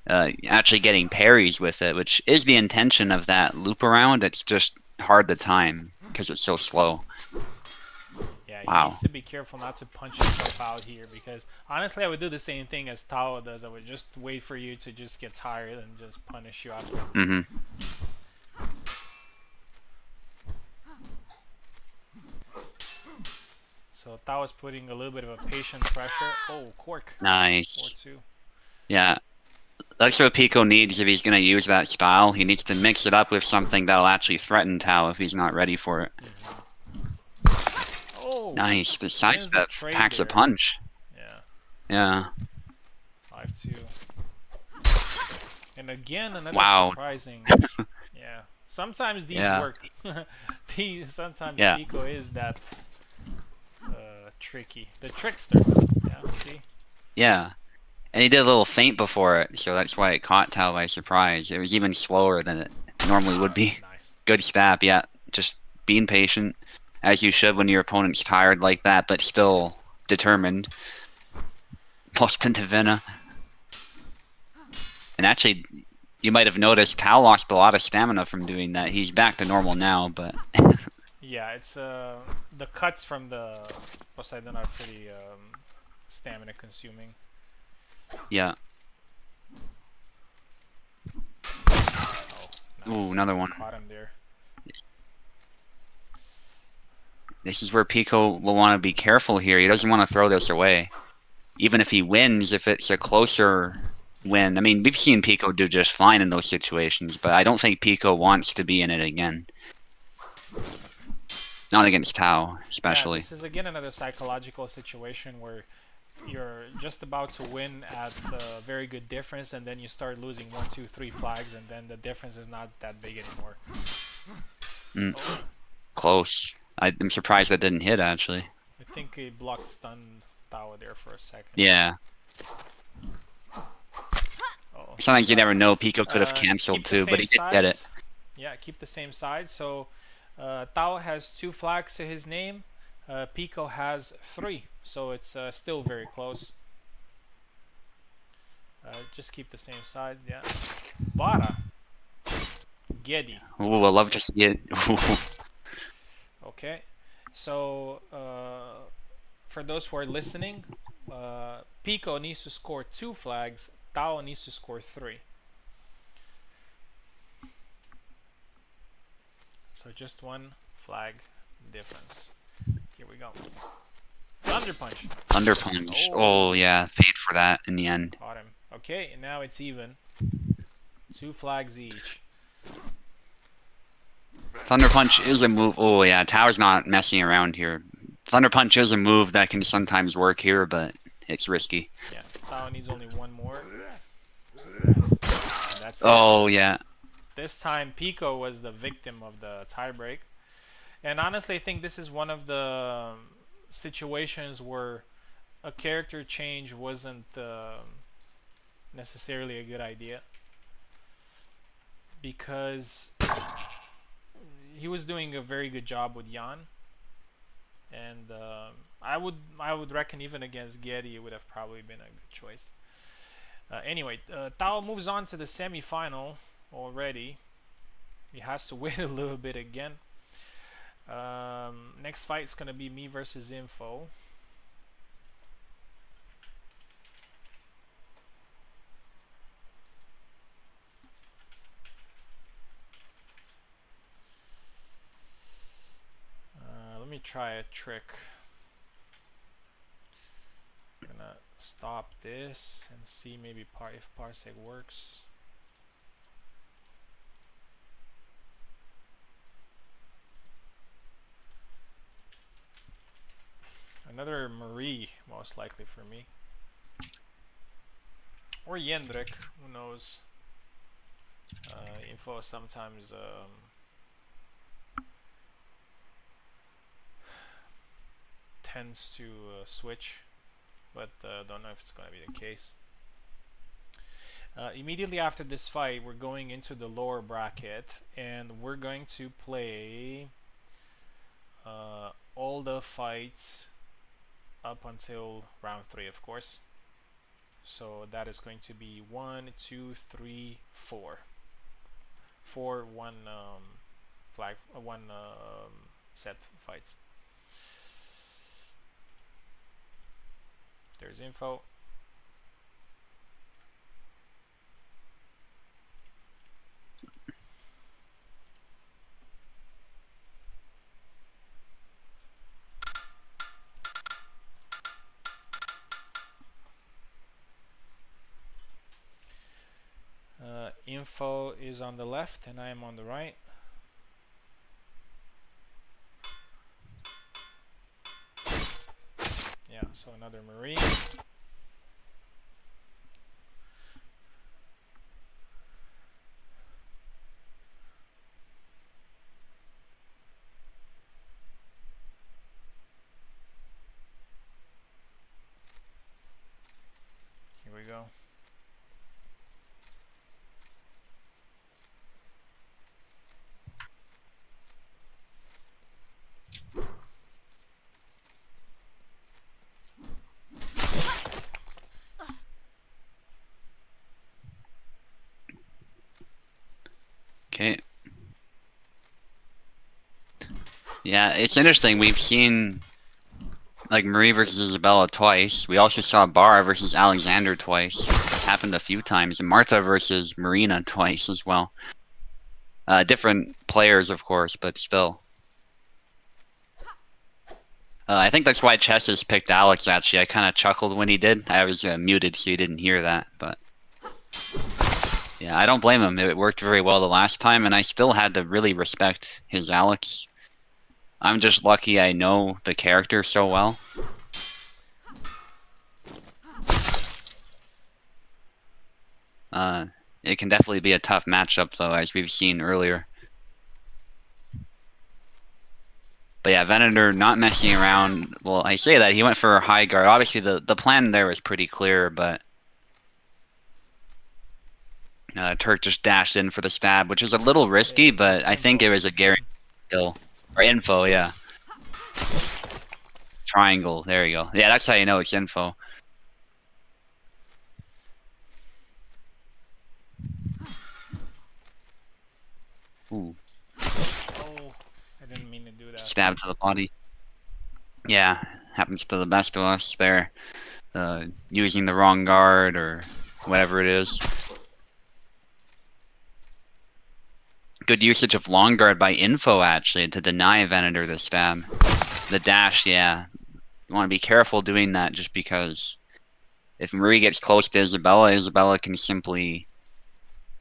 [SPEAKER 2] Actually getting parries with it, which is the intention of that loop around. It's just hard to time because it's so slow.
[SPEAKER 1] yeah, he
[SPEAKER 2] Wow.
[SPEAKER 1] needs to be careful not to punch himself out here, because honestly, I would do the same thing as Tao does. I would just wait for you to just get tired and just punish you after.
[SPEAKER 2] Mm-hmm.
[SPEAKER 1] So Tao is putting a little bit of a patient pressure. Oh, Cork.
[SPEAKER 2] Nice.
[SPEAKER 1] 4-2.
[SPEAKER 2] Yeah. That's what Pico needs if he's going to use that style. He needs to mix it up with something that'll actually threaten Tao if he's not ready for it.
[SPEAKER 1] Oh,
[SPEAKER 2] Nice. The
[SPEAKER 1] wins
[SPEAKER 2] sidestep
[SPEAKER 1] trade
[SPEAKER 2] packs a
[SPEAKER 1] there.
[SPEAKER 2] punch.
[SPEAKER 1] Yeah,
[SPEAKER 2] Yeah.
[SPEAKER 1] 5-2. And again, another
[SPEAKER 2] Wow.
[SPEAKER 1] surprising. Yeah, Sometimes these
[SPEAKER 2] Yeah,
[SPEAKER 1] work. Sometimes
[SPEAKER 2] yeah,
[SPEAKER 1] Pico is that tricky. The trickster. Yeah, see?
[SPEAKER 2] yeah. And he did a little feint before it, so that's why it caught Tao by surprise. It was even slower than it normally would be.
[SPEAKER 1] Nice.
[SPEAKER 2] Good stab, yeah. Just being patient, as you should when your opponent's tired like that, but still determined. Lost into Vena. And actually, you might have noticed Tao lost a lot of stamina from doing that. He's back to normal now, but
[SPEAKER 1] Yeah, it's the cuts from the Poseidon are pretty stamina consuming.
[SPEAKER 2] yeah.
[SPEAKER 1] Oh,
[SPEAKER 2] Ooh,
[SPEAKER 1] nice.
[SPEAKER 2] another one.
[SPEAKER 1] Caught him there.
[SPEAKER 2] This is where Pico will want to be careful here. He doesn't want to throw this away. Even if he wins, if it's a closer win. I mean, we've seen Pico do just fine in those situations, but I don't think Pico wants to be in it again. Not against Tao,
[SPEAKER 1] Yeah,
[SPEAKER 2] especially.
[SPEAKER 1] this is again another psychological situation where you're just about to win at a very good difference, and then you start losing 1, 2, 3 flags, and then the difference is not that big anymore.
[SPEAKER 2] Mm,
[SPEAKER 1] Oh,
[SPEAKER 2] close. I'm surprised that didn't hit, actually.
[SPEAKER 1] I think he blocked stun Tawa there for a second.
[SPEAKER 2] Yeah.
[SPEAKER 1] Oh,
[SPEAKER 2] Sometimes you never know. Pico could have
[SPEAKER 1] keep
[SPEAKER 2] canceled
[SPEAKER 1] the
[SPEAKER 2] too, but
[SPEAKER 1] same
[SPEAKER 2] he did get it.
[SPEAKER 1] sides. Yeah, keep the same side. So Tao has 2 flags to his name. Pico has 3, so it's still very close. Just keep the same side. Yeah. Bara. Gedi.
[SPEAKER 2] Ooh, I love to see it.
[SPEAKER 1] Okay. So for those who are listening, Pico needs to score 2 flags. Tao needs to score 3. So just 1 flag difference. Here we go. Thunder punch.
[SPEAKER 2] Thunder Punch.
[SPEAKER 1] Oh,
[SPEAKER 2] Oh, yeah. Fade for that in the end.
[SPEAKER 1] caught him. Okay, and now it's even. 2 flags each.
[SPEAKER 2] Thunder Punch is a move. Oh, yeah. Tao's not messing around here. Thunder Punch is a move that can sometimes work here, but it's risky.
[SPEAKER 1] Yeah, Tao needs only 1 more. And that's it.
[SPEAKER 2] Oh, yeah.
[SPEAKER 1] This time Pico was the victim of the tiebreak. And honestly, I think this is one of the situations where a character change wasn't necessarily a good idea, because he was doing a very good job with Jan, and I would reckon even against Getty it would have probably been a good choice. Anyway, Tao moves on to the semi-final already. He has to wait a little bit again. Next fight is gonna be me versus Info. Let me try a trick. I'm gonna stop this and see maybe if Parsec works. Another Marie, most likely for me. Or Yendrik, who knows. Info sometimes tends to switch, but don't know if it's going to be the case. Immediately after this fight, we're going into the lower bracket, and we're going to play all the fights up until round 3, of course. So that is going to be 1, 2, 3, 4. 4 one set fights. There's Info. Info is on the left and I am on the right. Yeah, so another Marine.
[SPEAKER 2] Okay. Yeah, it's interesting. We've seen like Marie versus Isabella twice. We also saw Bar versus Alexander twice. It's happened a few times. And Martha versus Marina twice as well. Different players, of course, but still. I think that's why Chess picked Alex, actually. I kind of chuckled when he did. I was muted, so you didn't hear that, but... Yeah, I don't blame him. It worked very well the last time, and I still had to really respect his Alex. I'm just lucky I know the character so well. It can definitely be a tough matchup, though, as we've seen earlier. But yeah, Venator not messing around. Well, I say that. He went for a high guard. Obviously, the plan there was pretty clear, but... Turk just dashed in for the stab, which is a little risky, but
[SPEAKER 1] It's
[SPEAKER 2] I think it
[SPEAKER 1] info.
[SPEAKER 2] was a guaranteed kill. Or info, yeah. Triangle, there you go. Yeah, that's how you know it's info. Ooh,
[SPEAKER 1] Oh, I didn't mean to do that.
[SPEAKER 2] stab to the body. Yeah, happens to the best of us there. Using the wrong guard or whatever it is. Good usage of long guard by info, actually, to deny Venator the stab. The dash, yeah. You want to be careful doing that just because if Marie gets close to Isabella, Isabella can simply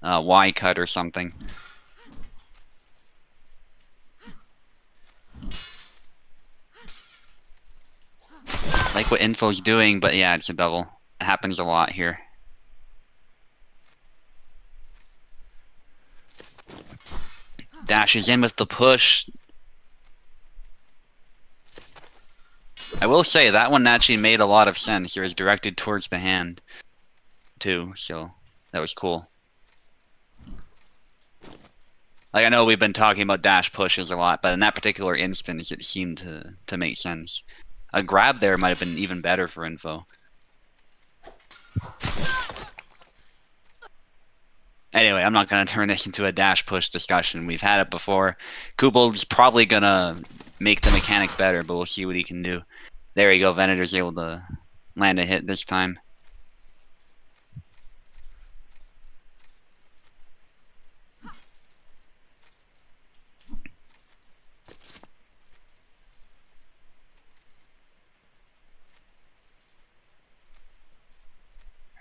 [SPEAKER 2] Y cut or something. Like what info's doing, but yeah, it's a double. It happens a lot here. Dashes in with the push. I will say that one actually made a lot of sense. It was directed towards the hand too, so that was cool. Like I know we've been talking about dash pushes a lot, but in that particular instance, it seemed to make sense. A grab there might have been even better for info. Anyway, I'm not going to turn this into a dash push discussion. We've had it before. Kubal's probably going to make the mechanic better, but we'll see what he can do. There you go. Venator's able to land a hit this time.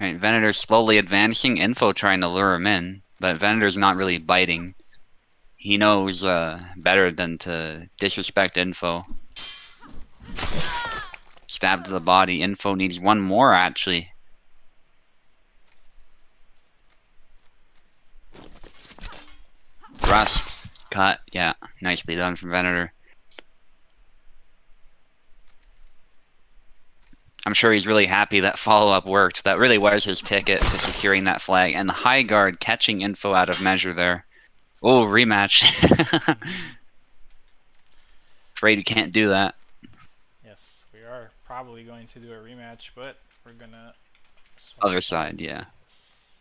[SPEAKER 2] Right, Venator's slowly advancing. Info trying to lure him in, but Venator's not really biting. He knows better than to disrespect Info. Stab to the body. Info needs one more, actually. Thrust. Cut. Yeah, nicely done from Venator. I'm sure he's really happy that follow-up worked. That really was his ticket to securing that flag. And the high guard catching Info out of measure there. Oh, rematch. Afraid you can't do that.
[SPEAKER 1] Yes, we are probably going to do a rematch, but we're gonna swap
[SPEAKER 2] Other side,
[SPEAKER 1] sides.
[SPEAKER 2] yeah.
[SPEAKER 1] Yes.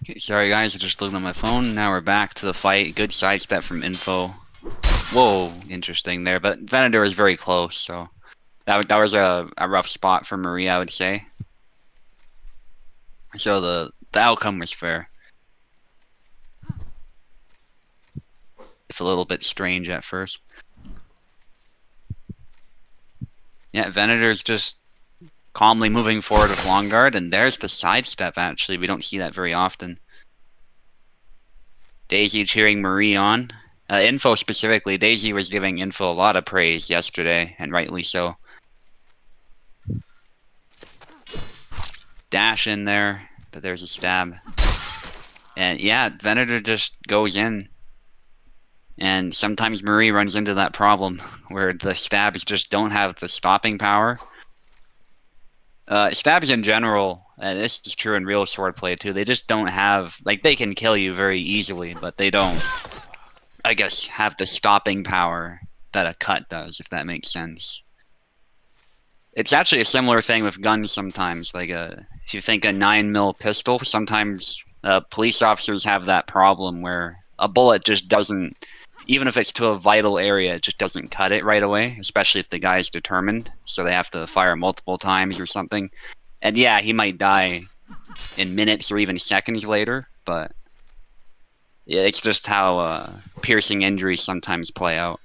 [SPEAKER 2] Okay, sorry guys, I just looked on my phone. Now we're back to the fight. Good sidestep from Info. Whoa, interesting there, but Venator was very close, so that was a rough spot for Marie, I would say. So the outcome was fair, if a little bit strange at first. Yeah, Venator's just calmly moving forward with long guard, and there's the sidestep. Actually, we don't see that very often. Daisy cheering Marie on. Info specifically, Daisy was giving Info a lot of praise yesterday, and rightly so. Dash in there, but there's a stab. And yeah, Venator just goes in. And sometimes Marie runs into that problem where the stabs just don't have the stopping power. Stabs in general, and this is true in real swordplay too, they just don't have, like, they can kill you very easily, but they don't, I guess, have the stopping power that a cut does, if that makes sense. It's actually a similar thing with guns sometimes. Like if you think a 9mm pistol, sometimes police officers have that problem where a bullet just doesn't, even if it's to a vital area, it just doesn't cut it right away, especially if the guy's determined. So they have to fire multiple times or something. And yeah, he might die in minutes or even seconds later, but yeah, it's just how piercing injuries sometimes play out.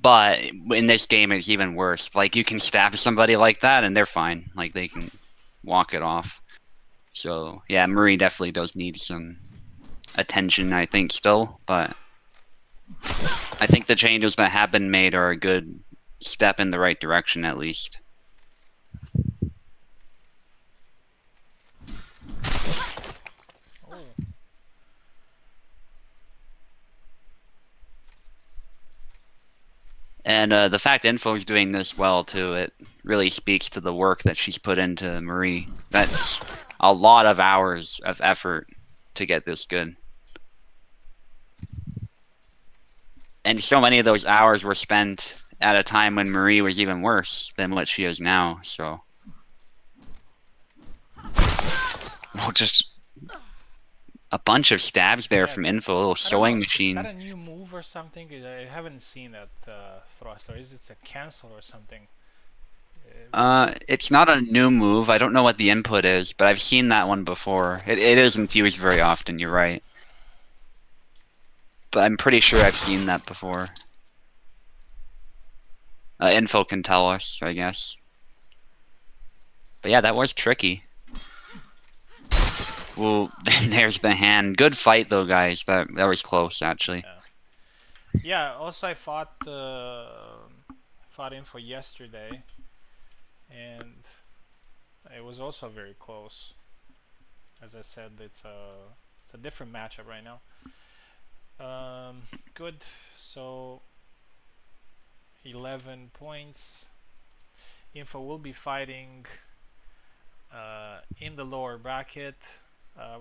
[SPEAKER 2] But in this game, it's even worse. Like, you can stab somebody like that, and they're fine. Like, they can walk it off. So, yeah, Marie definitely does need some attention, I think, still. But I think the changes that have been made are a good step in the right direction, at least.
[SPEAKER 1] Oh.
[SPEAKER 2] And the fact Info's doing this well, too, it really speaks to the work that she's put into Marie. That's a lot of hours of effort to get this good. And so many of those hours were spent at a time when Marie was even worse than what she is now, so. Well, just a bunch of stabs there
[SPEAKER 1] Yeah,
[SPEAKER 2] from Info, a little
[SPEAKER 1] I don't know.
[SPEAKER 2] sewing
[SPEAKER 1] Is that
[SPEAKER 2] machine.
[SPEAKER 1] a new move or something? I haven't seen that thrust, or is it a cancel or something?
[SPEAKER 2] It's not a new move. I don't know what the input is, but I've seen that one before. It isn't used very often, you're right. But I'm pretty sure I've seen that before. Info can tell us, I guess. But yeah, that was tricky. Well, there's the hand. Good fight though, guys. That was close, actually.
[SPEAKER 1] Yeah. Yeah. Also, I fought Info yesterday, and it was also very close. As I said, it's a different matchup right now. Good. So 11 points. Info will be fighting in the lower bracket.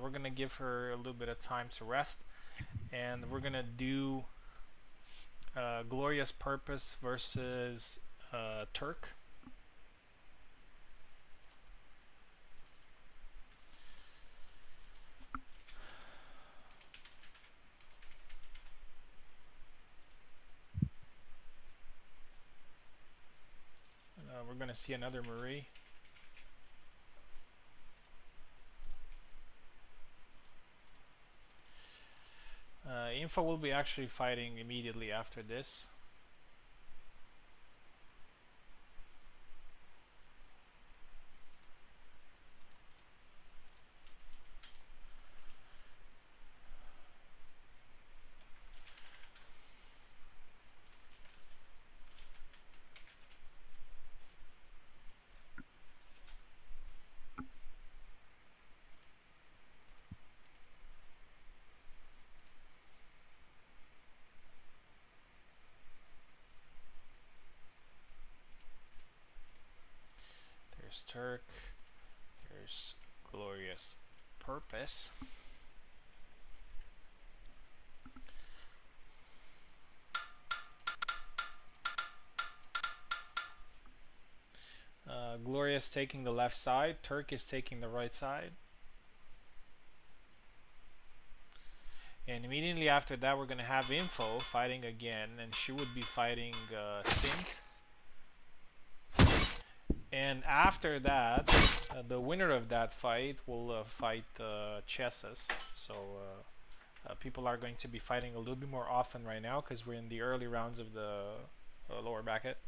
[SPEAKER 1] We're gonna give her a little bit of time to rest, and we're gonna do Glorious Purpose versus Turk. We're gonna see another Marie. Info will be actually fighting immediately after this. There's Turk. There's Glorious Purpose. Gloria's taking the left side. Turk is taking the right side. And immediately after that, we're gonna have Info fighting again, and she would be fighting Synth. And after that, the winner of that fight will fight Chesses. So people are going to be fighting a little bit more often right now because we're in the early rounds of the lower bracket.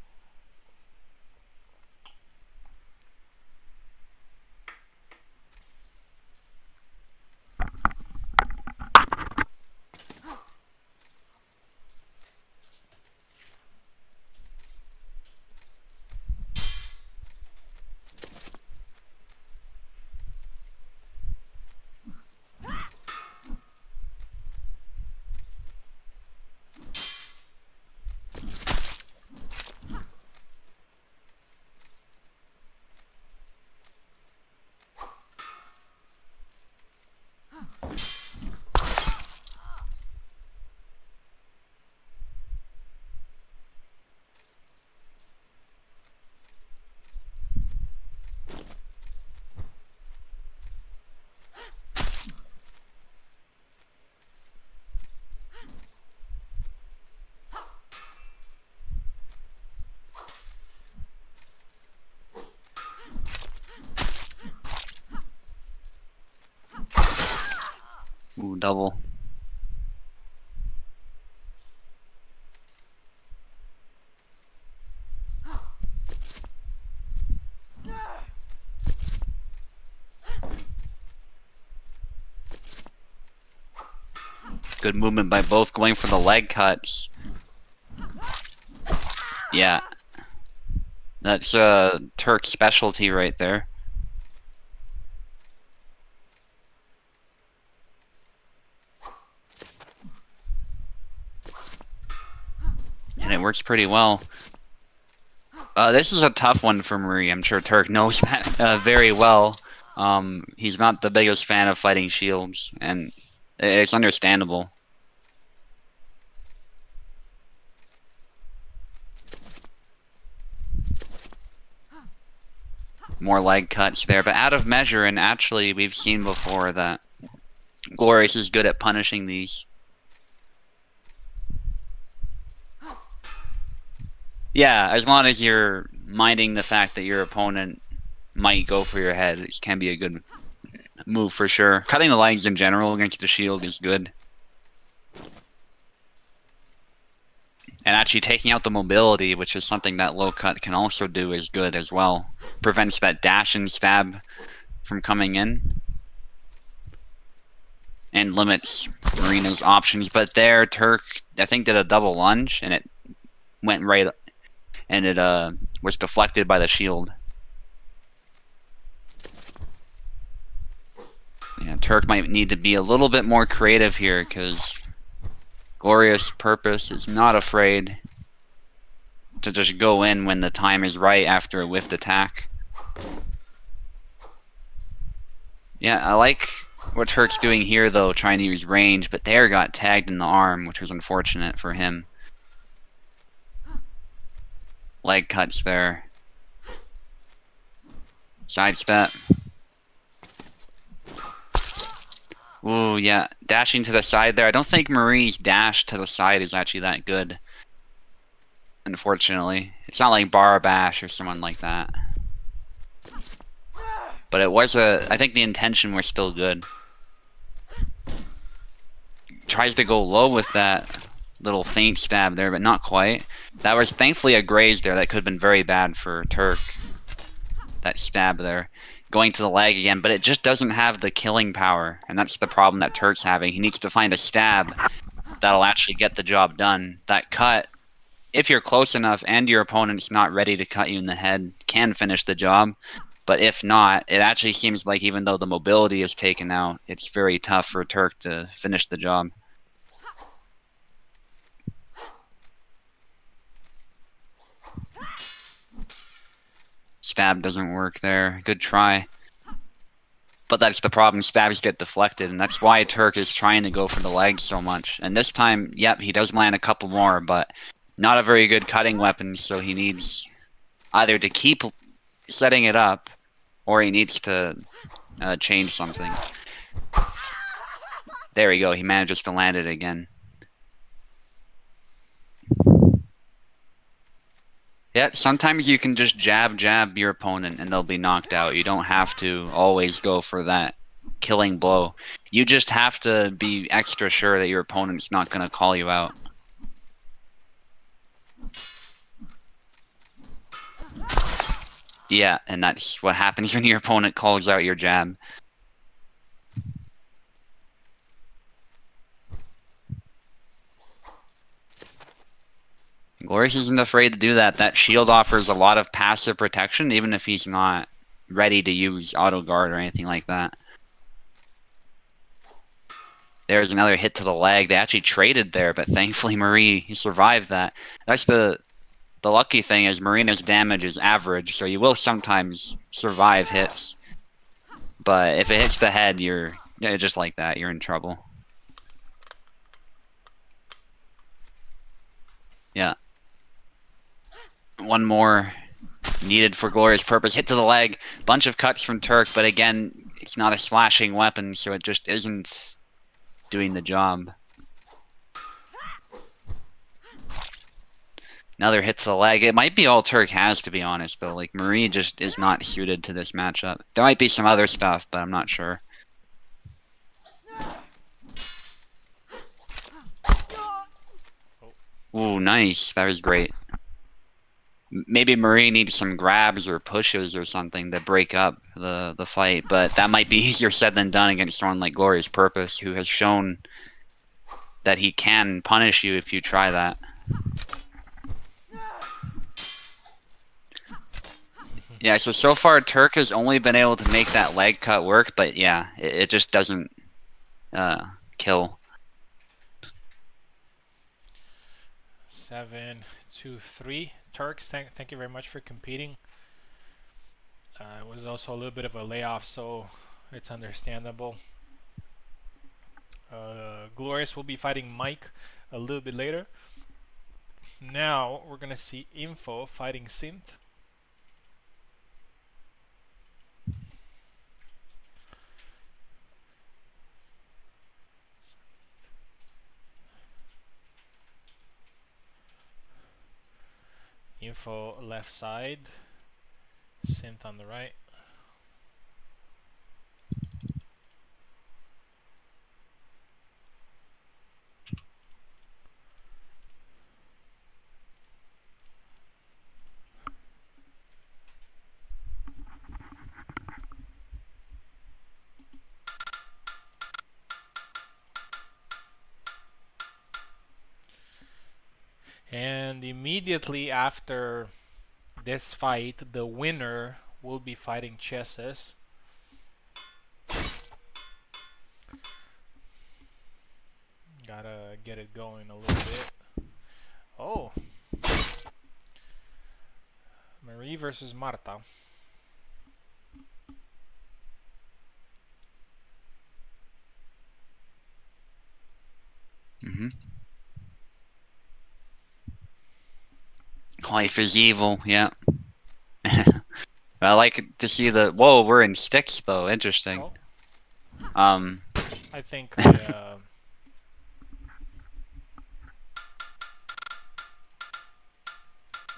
[SPEAKER 2] Ooh, double. Good movement by both, going for the leg cuts. Yeah. That's Turk's specialty right there. And it works pretty well. This is a tough one for Marie. I'm sure Turk knows that very well. He's not the biggest fan of fighting shields, and it's understandable. More leg cuts there, but out of measure, and actually we've seen before that Glorious is good at punishing these. Yeah, as long as you're minding the fact that your opponent might go for your head, it can be a good move for sure. Cutting the legs in general against the shield is good. And actually taking out the mobility, which is something that low cut can also do, is good as well. Prevents that dash and stab from coming in. And limits Marina's options. But there, Turk, I think, did a double lunge, and it went right, and it was deflected by the shield. Yeah, Turk might need to be a little bit more creative here, because Glorious Purpose is not afraid to just go in when the time is right after a whiffed attack. Yeah, I like what Turk's doing here, though, trying to use range, but there got tagged in the arm, which was unfortunate for him. Leg cuts there. Sidestep. Ooh, yeah. Dashing to the side there. I don't think Marie's dash to the side is actually that good. Unfortunately. It's not like Bar Bash or someone like that. But it was I think the intention was still good. Tries to go low with that little feint stab there, but not quite. That was thankfully a graze there. That could have been very bad for Turk. That stab there. Going to the leg again, but it just doesn't have the killing power, and that's the problem that Turk's having. He needs to find a stab that'll actually get the job done. That cut, if you're close enough and your opponent's not ready to cut you in the head, can finish the job. But if not, it actually seems like even though the mobility is taken out, it's very tough for Turk to finish the job. Stab doesn't work there. Good try. But that's the problem. Stabs get deflected, and that's why Turk is trying to go for the legs so much. And this time, yep, he does land a couple more, but not a very good cutting weapon, so he needs either to keep setting it up, or he needs to change something. There we go. He manages to land it again. Yeah, sometimes you can just jab your opponent and they'll be knocked out. You don't have to always go for that killing blow. You just have to be extra sure that your opponent's not going to call you out. Yeah, and that's what happens when your opponent calls out your jab. Glorious isn't afraid to do that. That shield offers a lot of passive protection, even if he's not ready to use auto guard or anything like that. There's another hit to the leg. They actually traded there, but thankfully Marie survived that. That's the lucky thing is Marina's damage is average, so you will sometimes survive hits. But if it hits the head, you're just like that. You're in trouble. Yeah. One more needed for Glorious purpose. Hit to the leg. Bunch of cuts from Turk, but again, it's not a slashing weapon, so it just isn't doing the job. Another hit to the leg. It might be all Turk has, to be honest, though. Like, Marie just is not suited to this matchup. There might be some other stuff, but I'm not sure. Ooh, nice. That was great. Maybe Marie needs some grabs or pushes or something to break up the fight, but that might be easier said than done against someone like Glorious Purpose, who has shown that he can punish you if you try that. Yeah, so far Turk has only been able to make that leg cut work, but yeah, it just doesn't kill.
[SPEAKER 1] 7-2-3. Turks, thank you very much for competing. It was also a little bit of a layoff, so it's understandable. Glorious will be fighting Mike a little bit later. Now we're gonna see Info fighting Synth. Info left side, Synth on the right. And immediately after this fight, the winner will be fighting Chesses. Gotta get it going a little bit. Oh, Marie versus Marta.
[SPEAKER 2] Life is evil, yeah. I like to see the... Whoa, we're in sticks, though. Interesting.
[SPEAKER 1] Oh. I think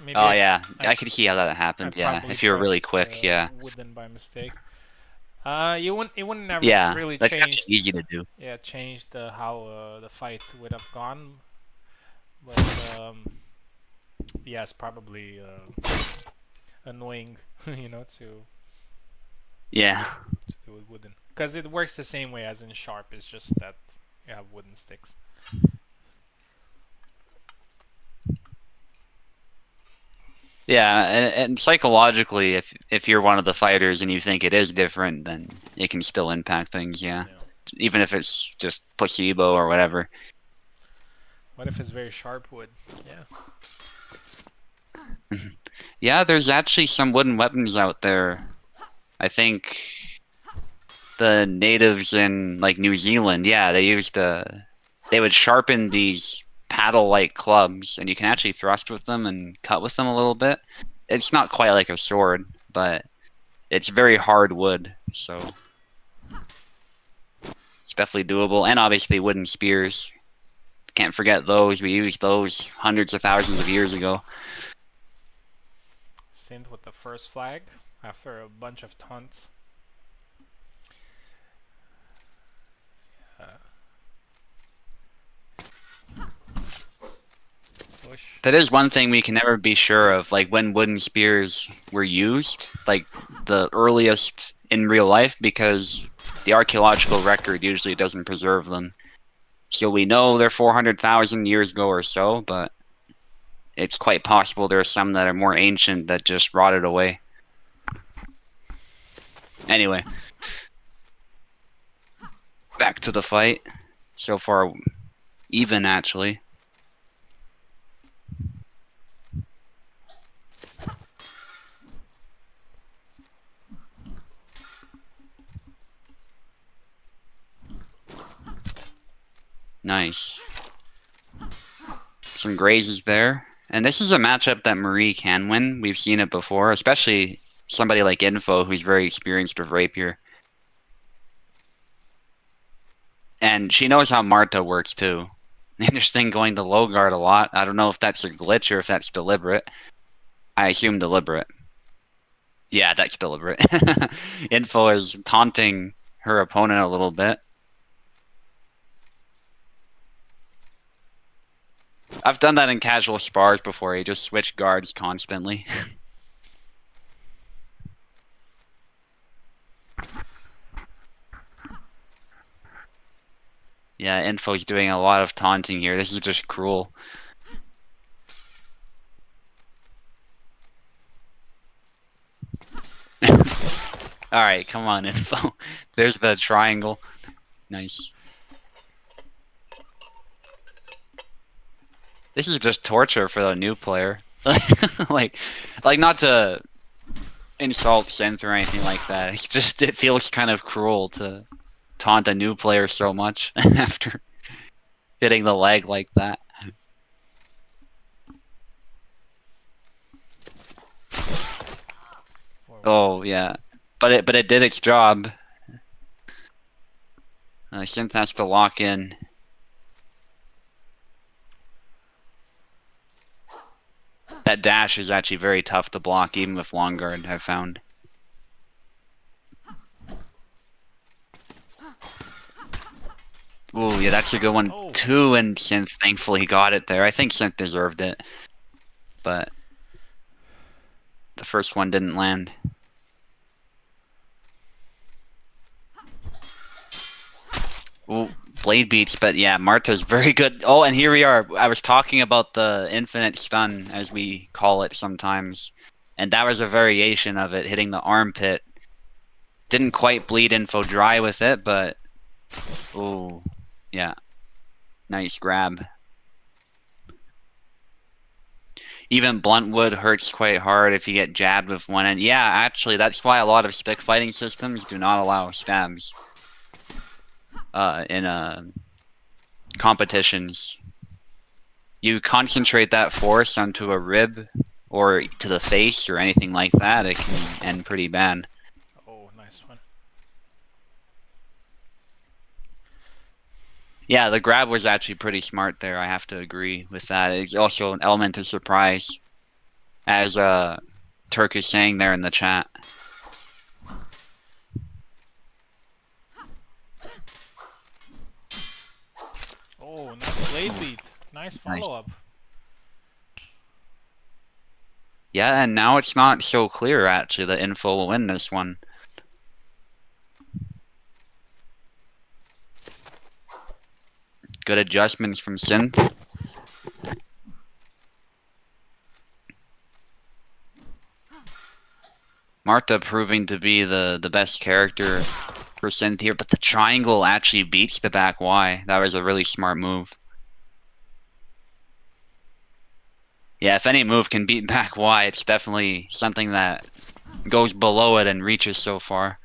[SPEAKER 1] maybe
[SPEAKER 2] oh, yeah. I could see how that happened,
[SPEAKER 1] I
[SPEAKER 2] yeah. If you were really quick, yeah.
[SPEAKER 1] Wooden by mistake. It wouldn't have really
[SPEAKER 2] that's
[SPEAKER 1] changed.
[SPEAKER 2] actually easy to do.
[SPEAKER 1] Yeah, changed how the fight would have gone. But yeah, it's probably annoying, you know, to do with wooden, because it works the same way as in sharp. It's just that you have wooden sticks.
[SPEAKER 2] Yeah, and psychologically, if you're one of the fighters and you think it is different, then it can still impact things, yeah. Even if it's just placebo or whatever.
[SPEAKER 1] What if it's very sharp wood? Yeah.
[SPEAKER 2] Yeah, there's actually some wooden weapons out there. I think the natives in like New Zealand, yeah, they would sharpen these paddle-like clubs, and you can actually thrust with them and cut with them a little bit. It's not quite like a sword, but it's very hard wood, so it's definitely doable. And obviously wooden spears. Can't forget those. We used those hundreds of thousands of years ago.
[SPEAKER 1] Synth with the first flag after a bunch of taunts. Push.
[SPEAKER 2] That is one thing we can never be sure of, like when wooden spears were used, like the earliest in real life, because the archaeological record usually doesn't preserve them. So we know they're 400,000 years ago or so, but it's quite possible there are some that are more ancient that just rotted away. Anyway, back to the fight. So far, even actually. Nice. Some grazes there. And this is a matchup that Marie can win. We've seen it before, especially somebody like Info who's very experienced with Rapier. And she knows how Marta works too. Interesting going to low guard a lot. I don't know if that's a glitch or if that's deliberate. I assume deliberate. Yeah, that's deliberate. Info is taunting her opponent a little bit. I've done that in casual spars before. You just switch guards constantly. Yeah, Info's doing a lot of taunting here. This is just cruel. Alright, come on, Info. There's the triangle. Nice. This is just torture for the new player. like not to insult Synth or anything like that. It's just, it feels kind of cruel to taunt a new player so much after hitting the leg like that. Oh yeah, but it did its job. Synth has to lock in. That dash is actually very tough to block, even with long guard, I've found. Ooh, yeah, that's a good one too, and Synth thankfully got it there. I think Synth deserved it, but the first one didn't land. Ooh, blade beats, but yeah, Marta's very good. Oh, and here we are. I was talking about the infinite stun, as we call it sometimes, and that was a variation of it, hitting the armpit. Didn't quite bleed Info dry with it, but ooh, yeah, nice grab. Even Bluntwood hurts quite hard if you get jabbed with one end. Yeah, actually, that's why a lot of stick fighting systems do not allow stabs in competitions. You concentrate that force onto a rib or to the face or anything like that, it can end pretty bad.
[SPEAKER 1] Oh, nice one.
[SPEAKER 2] Yeah, the grab was actually pretty smart there. I have to agree with that. It's also an element of surprise, as Turk is saying there in the chat.
[SPEAKER 1] Oh, nice blade beat. Nice follow-up.
[SPEAKER 2] Yeah, and now it's not so clear, actually, that Info will win this one. Good adjustments from Synth. Marta proving to be the best character for Synth here, but the triangle actually beats the back Y. That was a really smart move. Yeah, if any move can beat back Y, it's definitely something that goes below it and reaches so far.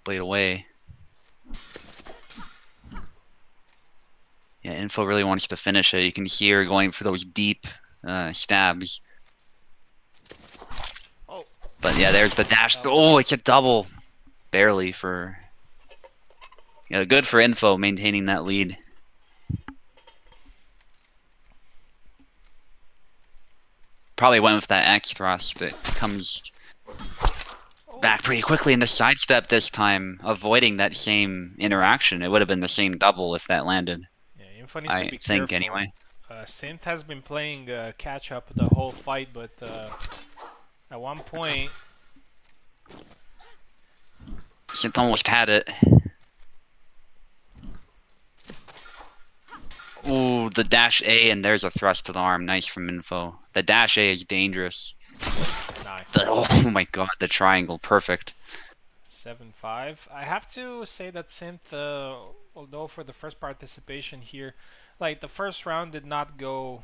[SPEAKER 2] Blade away. Yeah, Info really wants to finish it. You can see her going for those deep stabs.
[SPEAKER 1] Oh,
[SPEAKER 2] But yeah, there's the dash.
[SPEAKER 1] double.
[SPEAKER 2] Oh, it's a double. Barely for. Yeah, good for info maintaining that lead. Probably went with that X thrust, but comes
[SPEAKER 1] Oh,
[SPEAKER 2] back pretty quickly in the sidestep this time, avoiding that same interaction. It would have been the same double if that landed,
[SPEAKER 1] yeah. Info needs to
[SPEAKER 2] I
[SPEAKER 1] be
[SPEAKER 2] think,
[SPEAKER 1] careful.
[SPEAKER 2] anyway.
[SPEAKER 1] Synth has been playing catch up the whole fight, but at one point,
[SPEAKER 2] Synth almost had it. Ooh, the dash A, and there's a thrust to the arm. Nice from info. The dash A is dangerous.
[SPEAKER 1] nice.
[SPEAKER 2] Oh my god, the triangle. Perfect.
[SPEAKER 1] 7-5. I have to say that Synth, although for the first participation here, like the first round did not go,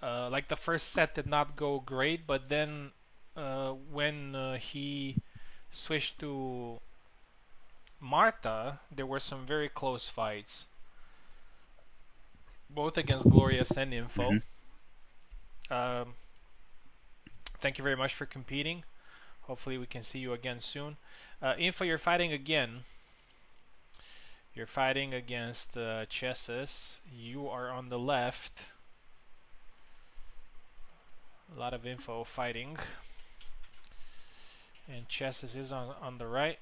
[SPEAKER 1] like the first set did not go great, but then when he switched to Marta, there were some very close fights, both against Glorious and Info.
[SPEAKER 2] Hmm.
[SPEAKER 1] Um, thank you very much for competing. Hopefully, we can see you again soon. Info, you're fighting again. You're fighting against Chesses. You are on the left. A lot of info fighting. And Chesses is on the right.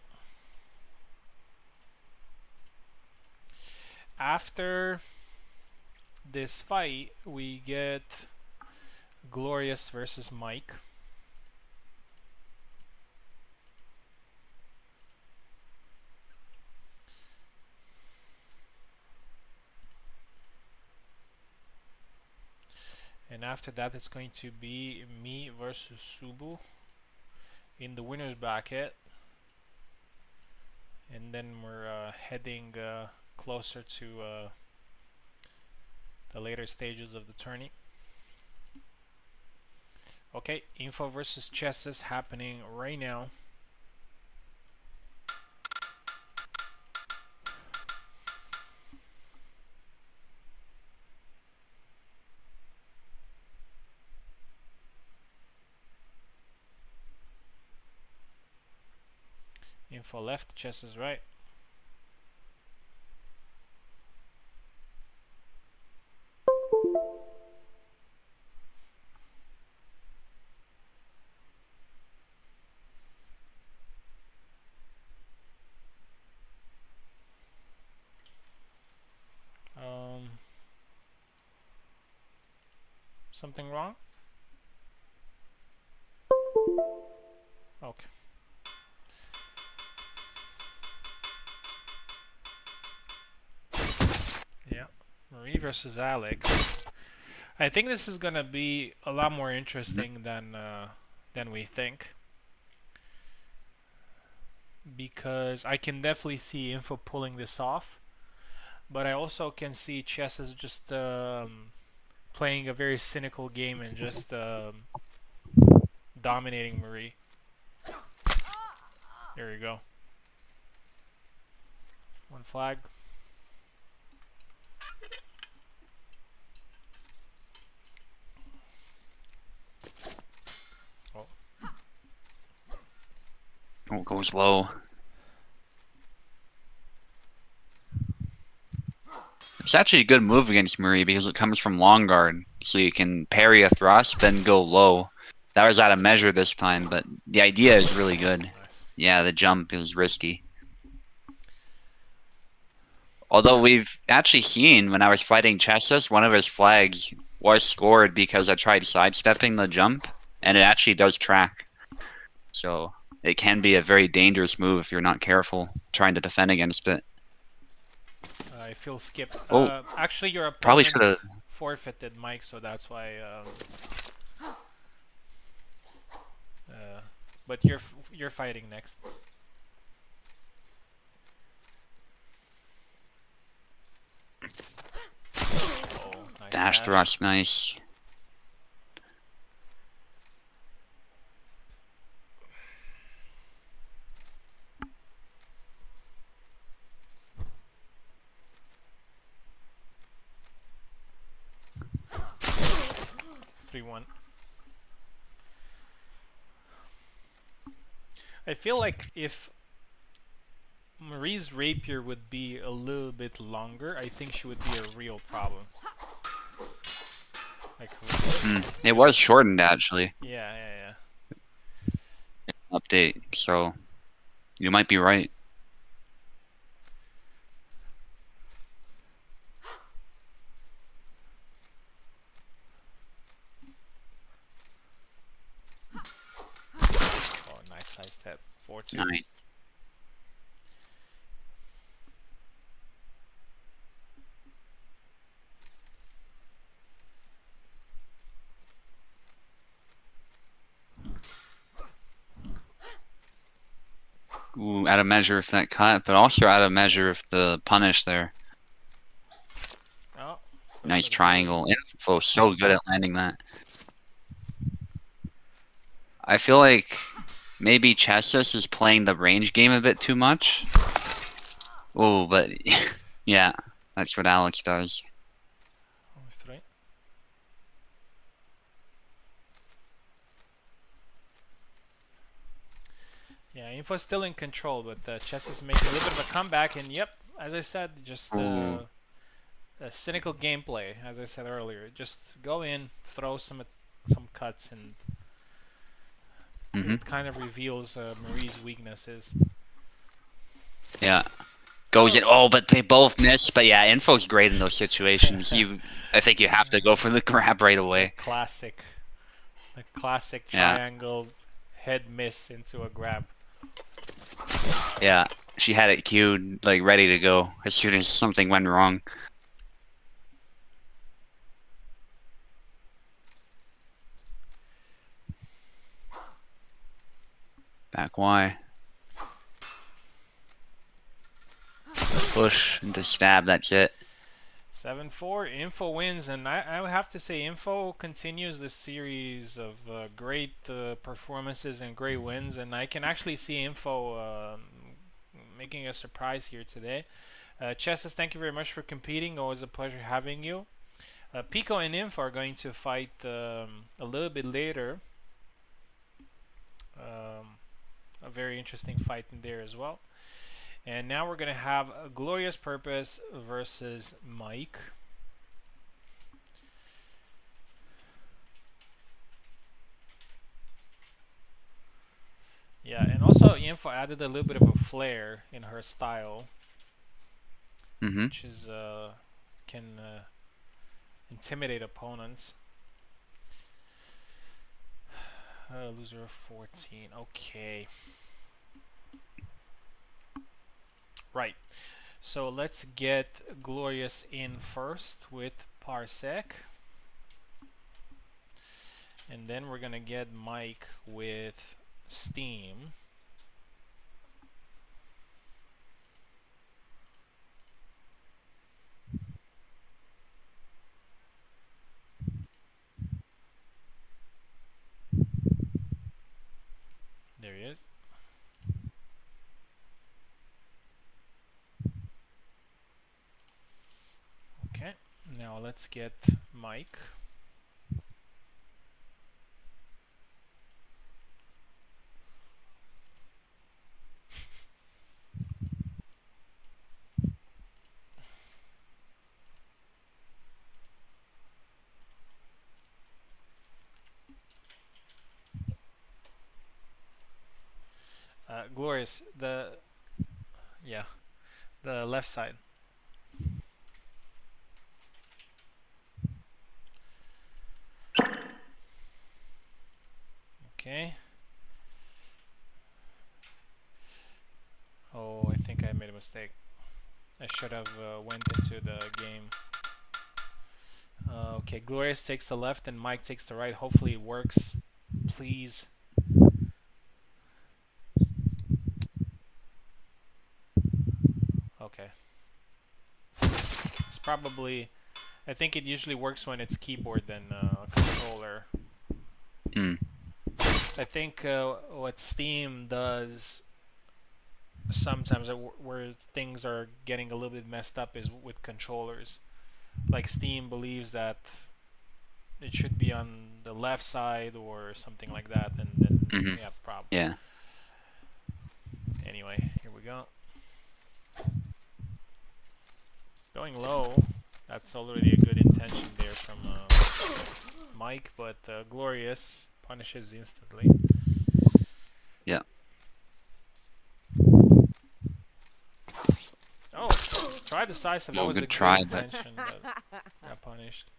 [SPEAKER 1] After this fight, we get Glorious versus Mike. And after that, it's going to be me versus Subu in the winner's bracket. And then we're heading closer to the later stages of the tourney. Okay, Info versus Chess is happening right now. Info left, Chess is right. Something wrong? Okay. Yeah. Marie versus Alex. I think this is gonna be a lot more interesting than we think, because I can definitely see Info pulling this off, but I also can see Chess as just playing a very cynical game and just dominating Marie. There you go. One flag. Oh,
[SPEAKER 2] Oh, goes low. It's actually a good move against Marie because it comes from long guard, so you can parry a thrust, then go low. That was out of measure this time, but the idea is really good.
[SPEAKER 1] nice.
[SPEAKER 2] Yeah, the jump is risky. Although we've actually seen when I was fighting Chessus, one of his flags was scored because I tried sidestepping the jump, and it actually does track. So it can be a very dangerous move if you're not careful trying to defend against it.
[SPEAKER 1] I feel skipped.
[SPEAKER 2] Oh,
[SPEAKER 1] Actually, your
[SPEAKER 2] probably
[SPEAKER 1] opponent
[SPEAKER 2] should have.
[SPEAKER 1] forfeited Mike, so that's why. But you're fighting next. Oh, nice
[SPEAKER 2] Dash thrust, nice.
[SPEAKER 1] 3-1. I feel like if Marie's rapier would be a little bit longer, I think she would be a real problem. Like,
[SPEAKER 2] It was shortened actually.
[SPEAKER 1] yeah.
[SPEAKER 2] Update, so you might be right.
[SPEAKER 1] Oh, nice side step. 4-2.
[SPEAKER 2] Nice. Ooh, out of measure with that cut, but also out of measure with the punish there.
[SPEAKER 1] Oh,
[SPEAKER 2] Nice triangle. Info so good at landing that. I feel like maybe Chessus is playing the range game a bit too much. Oh, but yeah, that's what Alex does.
[SPEAKER 1] 3. Yeah, Info's still in control, but Chess is making a little bit of a comeback, and yep, as I said, just a cynical gameplay, as I said earlier. Just go in, throw some cuts, and it kind of reveals Marie's weaknesses.
[SPEAKER 2] Yeah. Goes in. Oh, but they both miss. But yeah, Info's great in those situations. I think you have to go for the grab right away.
[SPEAKER 1] The classic triangle head miss into a grab.
[SPEAKER 2] Yeah, she had it queued, like ready to go as soon as something went wrong. Back Y. Push into stab, that's it.
[SPEAKER 1] 7-4, Info wins, and I would have to say Info continues the series of great performances and great wins, and I can actually see Info making a surprise here today. Chesses, thank you very much for competing. Always a pleasure having you. Pico and Info are going to fight a little bit later. A very interesting fight in there as well. And now we're going to have a Glorious Purpose versus Mike. Yeah, and also Info added a little bit of a flair in her style, which is can intimidate opponents. Loser of 14. Okay. Right. So let's get Glorious in first with Parsec. And then we're going to get Mike with Steam. There he is. Okay, now let's get Mike. Glorious, the left side. Okay. Oh, I think I made a mistake. I should have went into the game. Okay, Glorious takes the left and Mike takes the right. Hopefully it works. Please. Okay. It's probably... I think it usually works when it's keyboard than controller. I think what Steam does sometimes where things are getting a little bit messed up is with controllers. Like Steam believes that it should be on the left side or something like that, and then
[SPEAKER 2] Hmm.
[SPEAKER 1] we have a problem.
[SPEAKER 2] Yeah.
[SPEAKER 1] Anyway, here we go. Going low. That's already a good intention there from Mike, but Glorious punishes instantly.
[SPEAKER 2] Yeah.
[SPEAKER 1] Oh, try decisive. That
[SPEAKER 2] Oh,
[SPEAKER 1] was a
[SPEAKER 2] good
[SPEAKER 1] good
[SPEAKER 2] try, but
[SPEAKER 1] intention that got punished.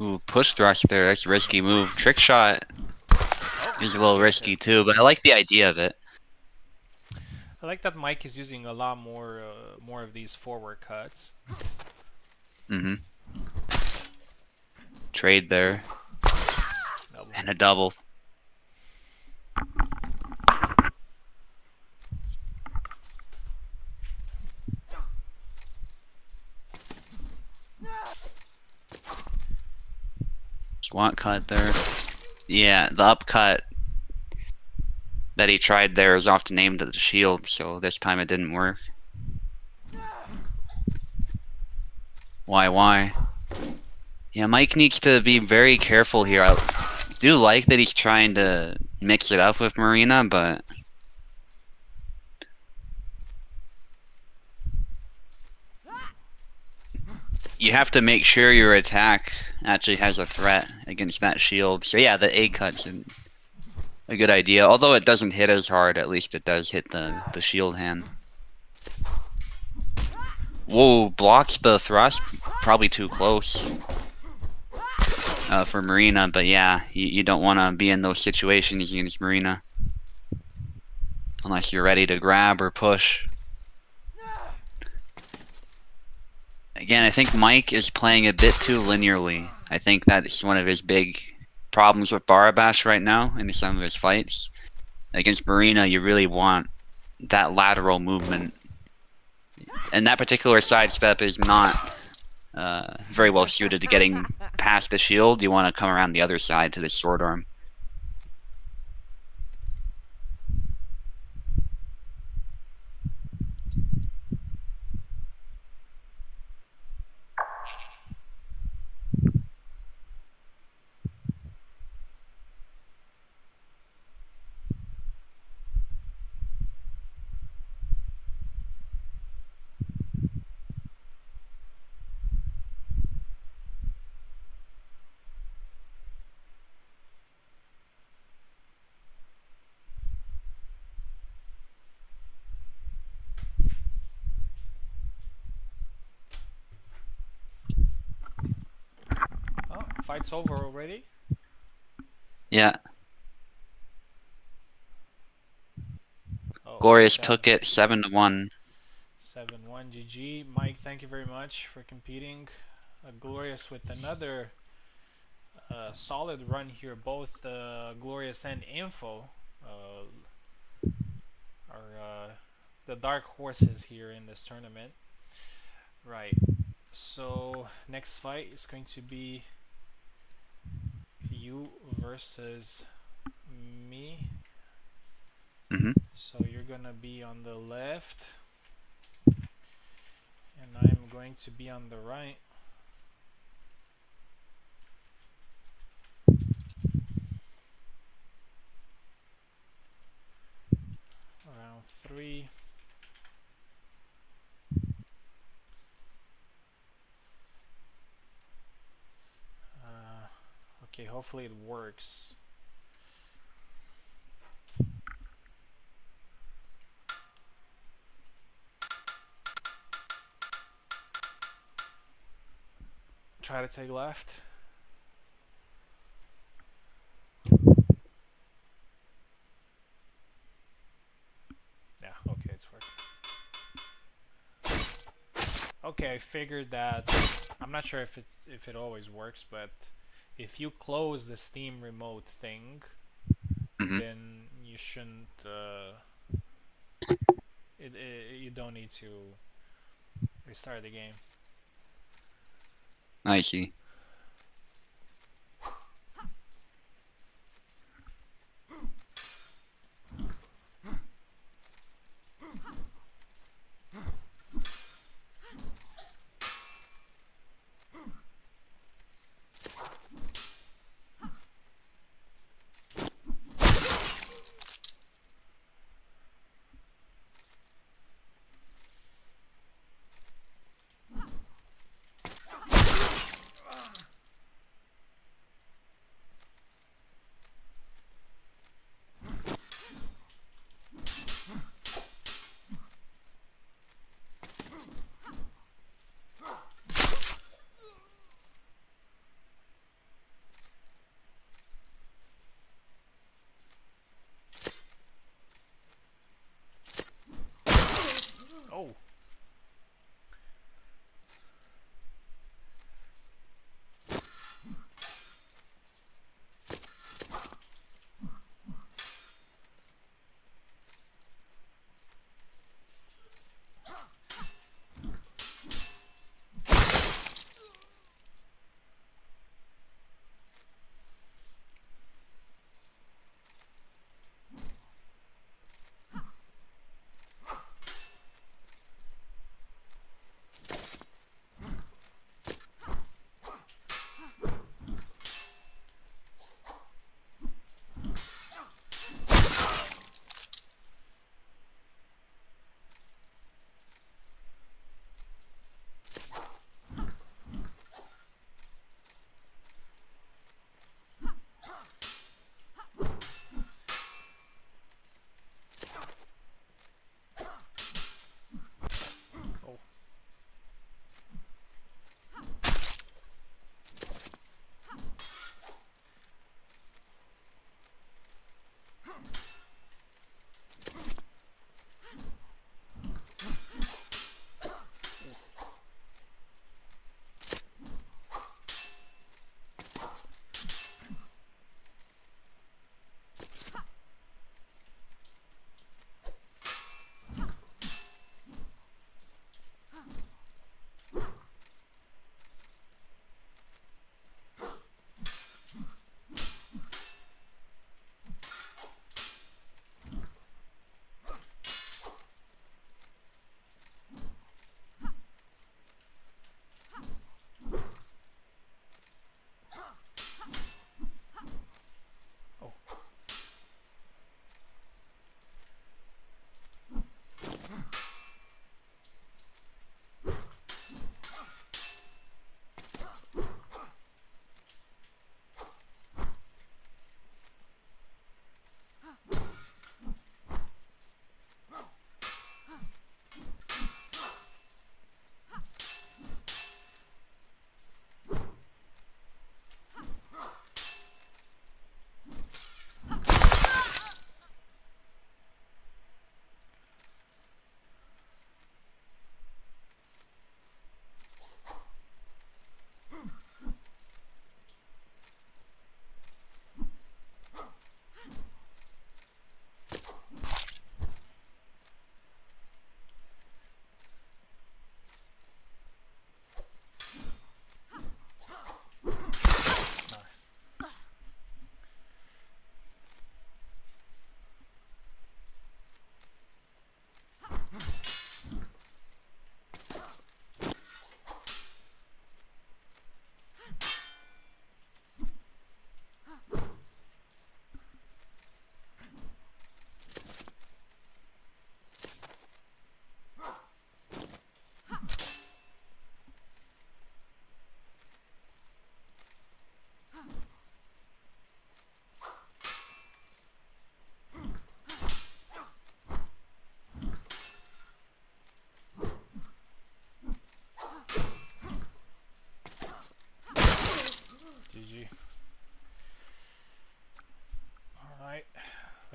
[SPEAKER 2] ooh, push thrust there. That's a risky move. Trick shot
[SPEAKER 1] Oh,
[SPEAKER 2] is a little
[SPEAKER 1] gets
[SPEAKER 2] risky
[SPEAKER 1] hit.
[SPEAKER 2] too, but I like the idea of it.
[SPEAKER 1] I like that Mike is using a lot more of these forward cuts.
[SPEAKER 2] Hmm. Trade there
[SPEAKER 1] Double.
[SPEAKER 2] and a double. Squat cut there. Yeah, the upcut that he tried there is often aimed at the shield, so this time it didn't work. Why? Yeah, Mike needs to be very careful here. I do like that he's trying to mix it up with Marina, but you have to make sure your attack actually has a threat against that shield. So yeah, the A cut's a good idea. Although it doesn't hit as hard, at least it does hit the shield hand. Whoa, blocks the thrust. Probably too close for Marina, but yeah, you don't want to be in those situations against Marina. Unless you're ready to grab or push. Again, I think Mike is playing a bit too linearly. I think that's one of his big problems with Barabash right now in some of his fights. Against Marina, you really want that lateral movement. And that particular sidestep is not very well suited to getting past the shield. You want to come around the other side to the sword arm.
[SPEAKER 1] Oh, fight's over already.
[SPEAKER 2] Yeah,
[SPEAKER 1] Oh,
[SPEAKER 2] Glorious took it 7-1.
[SPEAKER 1] 7-1 GG. Mike, thank you very much for competing. Glorious with another solid run here. Both Glorious and Info are the dark horses here in this tournament. Right. So next fight is going to be you versus me.
[SPEAKER 2] Hmm.
[SPEAKER 1] So you're gonna be on the left, and I'm going to be on the right. Round 3. Okay, hopefully it works. Try to take left. Yeah, okay, it's working. Okay, I figured that. I'm not sure if it always works, but if you close the Steam remote thing,
[SPEAKER 2] Hmm.
[SPEAKER 1] then you shouldn't. You don't need to restart the game.
[SPEAKER 2] I see.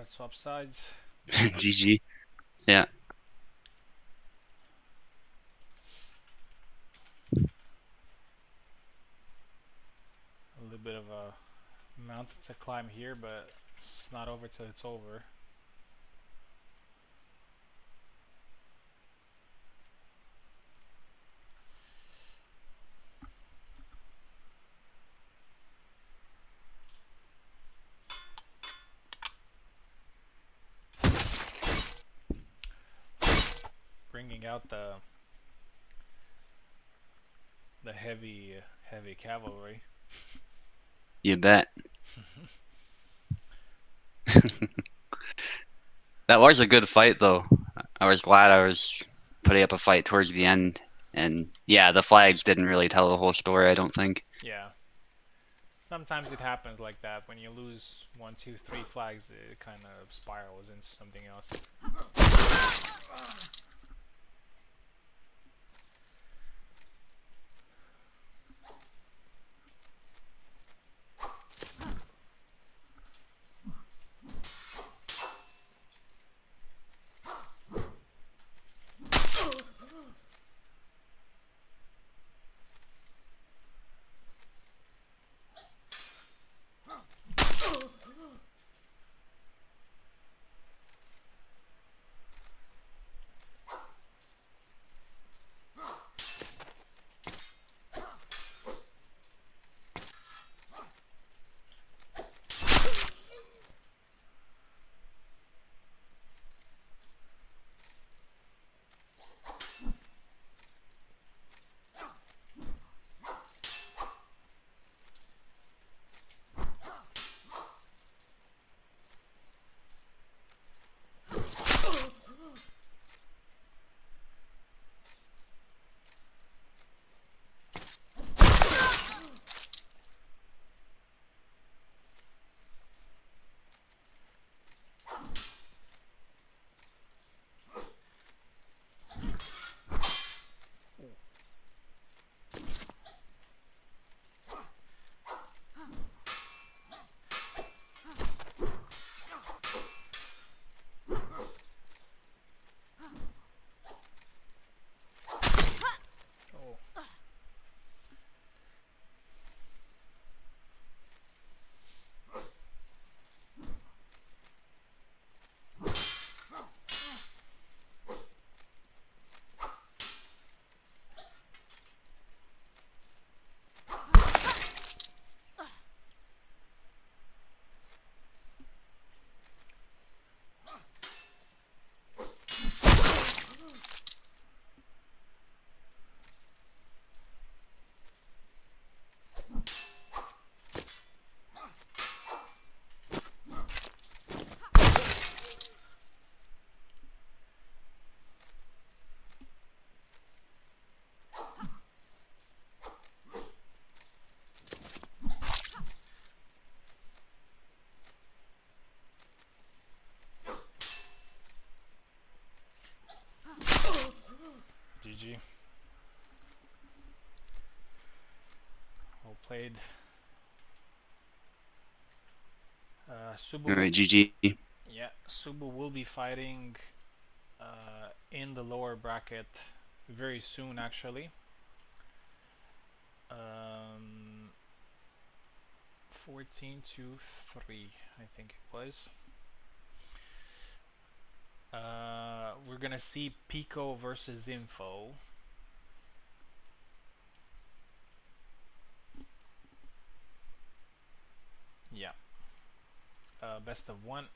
[SPEAKER 1] Let's swap sides.
[SPEAKER 2] GG. Yeah.
[SPEAKER 1] A little bit of a mountain to climb here, but it's not over till it's over. Bringing out the heavy cavalry.
[SPEAKER 2] You bet. That was a good fight, though. I was glad I was putting up a fight towards the end. And yeah, the flags didn't really tell the whole story, I don't think.
[SPEAKER 1] Yeah. Sometimes it happens like that. When you lose one, two, three flags, it kind of spirals into something else. Oh. GG. Well played. Subu
[SPEAKER 2] All
[SPEAKER 1] will,
[SPEAKER 2] right, GG.
[SPEAKER 1] yeah, Subu will be fighting in the lower bracket very soon, actually. Um, 14 to 3, I think it was. We're gonna see Pico versus Info. Yeah. Best of one.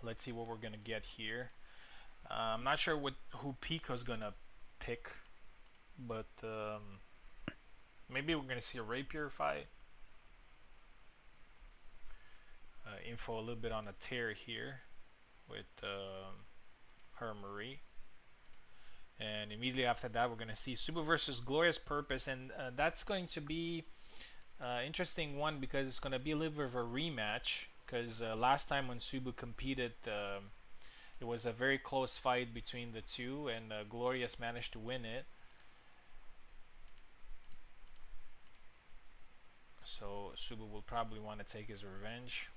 [SPEAKER 1] Let's see what we're gonna get here. I'm not sure who Pico's gonna pick, but maybe we're gonna see a rapier fight. Info a little bit on a tear here. with her Marie. And immediately after that, we're going to see Subu versus Glorious Purpose. And that's going to be interesting one because it's going to be a little bit of a rematch. Because last time when Subu competed, it was a very close fight between the two, and Glorious managed to win it. So Subu will probably want to take his revenge.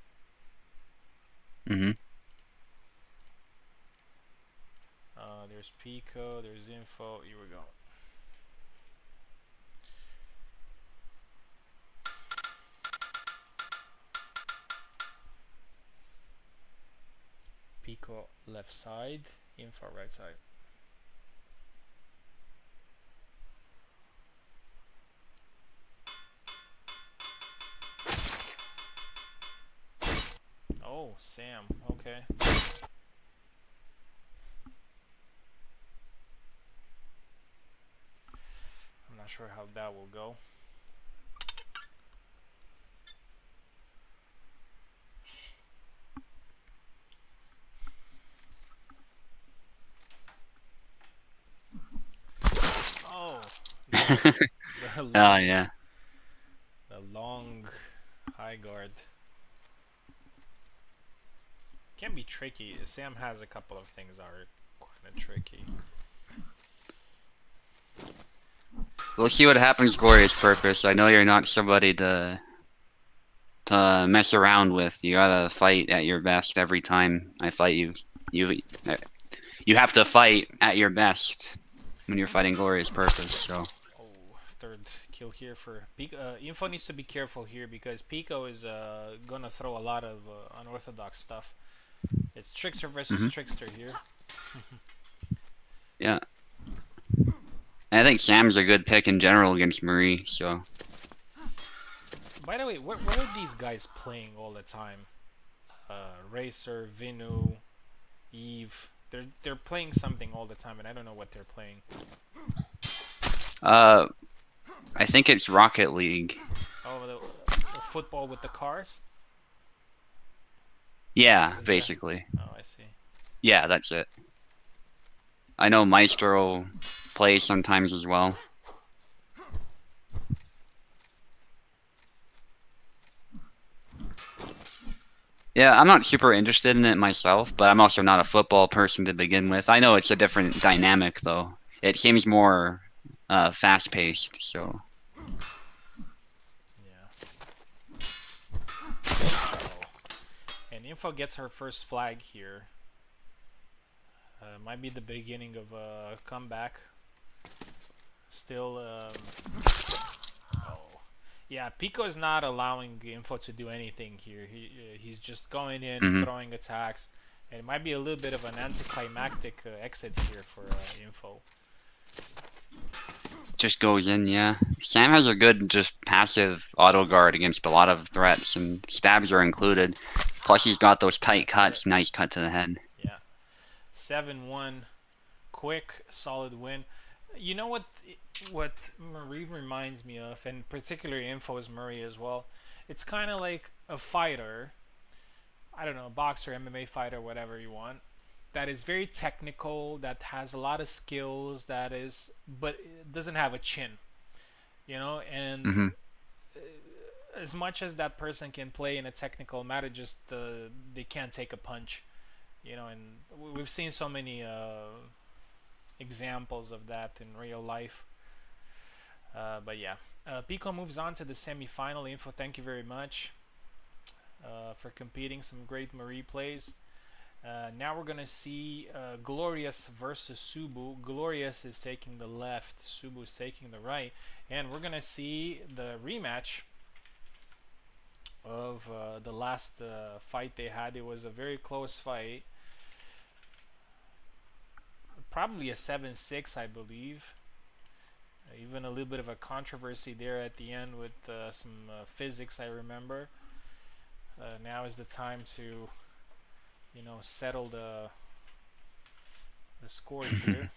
[SPEAKER 2] Hmm.
[SPEAKER 1] There's Pico, there's Info. Here we go. Pico left side, Info right side. Oh, Sam. Okay. I'm not sure how that will go. Oh, the
[SPEAKER 2] Oh
[SPEAKER 1] long,
[SPEAKER 2] yeah.
[SPEAKER 1] the long high guard can be tricky. Sam has a couple of things that are kind of tricky.
[SPEAKER 2] We'll see what happens, Glorious Purpose. I know you're not somebody to mess around with. You gotta fight at your best every time I fight you. You you have to fight at your best when you're fighting Glorious Purpose. So.
[SPEAKER 1] Oh, third kill here for Pico. Info needs to be careful here because Pico is gonna throw a lot of unorthodox stuff. It's Trickster versus
[SPEAKER 2] Hmm.
[SPEAKER 1] Trickster here.
[SPEAKER 2] Yeah. I think Sam's a good pick in general against Marie. So.
[SPEAKER 1] By the way, what are these guys playing all the time? Racer, Vinu, Eve. They're playing something all the time, and I don't know what they're playing.
[SPEAKER 2] Uh, I think it's Rocket League.
[SPEAKER 1] Oh, the football with the cars.
[SPEAKER 2] Yeah,
[SPEAKER 1] Is that?
[SPEAKER 2] basically.
[SPEAKER 1] Oh, I see.
[SPEAKER 2] Yeah, that's it. I know Maestro plays sometimes as well. Yeah, I'm not super interested in it myself, but I'm also not a football person to begin with. I know it's a different dynamic, though. It seems more fast-paced, so.
[SPEAKER 1] Yeah. Oh. And Info gets her first flag here. Might be the beginning of a comeback. Still, oh, yeah. Pico is not allowing Info to do anything here. He's just going in,
[SPEAKER 2] Hmm.
[SPEAKER 1] throwing attacks, and it might be a little bit of an anticlimactic exit here for Info.
[SPEAKER 2] Just goes in, yeah. Sam has a good, just passive auto guard against a lot of threats, and stabs are included. Plus, he's got those tight
[SPEAKER 1] That's it.
[SPEAKER 2] cuts, nice cut to the head.
[SPEAKER 1] Yeah, 7-1, quick, solid win. You know what Marie reminds me of, and particularly Info is Marie as well. It's kind of like a fighter. I don't know, a boxer, MMA fighter, whatever you want. That is very technical. That has a lot of skills. That is, but it doesn't have a chin. And
[SPEAKER 2] Hmm.
[SPEAKER 1] as much as that person can play in a technical matter, just they can't take a punch. And we've seen so many examples of that in real life. But yeah, Pico moves on to the semi-final. Info, thank you very much for competing. Some great Marie plays. Now we're gonna see Glorious versus Subu. Glorious is taking the left, Subu is taking the right, and we're gonna see the rematch of the last fight they had. It was a very close fight, probably a 7-6, I believe. Even a little bit of a controversy there at the end with some physics, I remember. Now is the time to, settle the score here.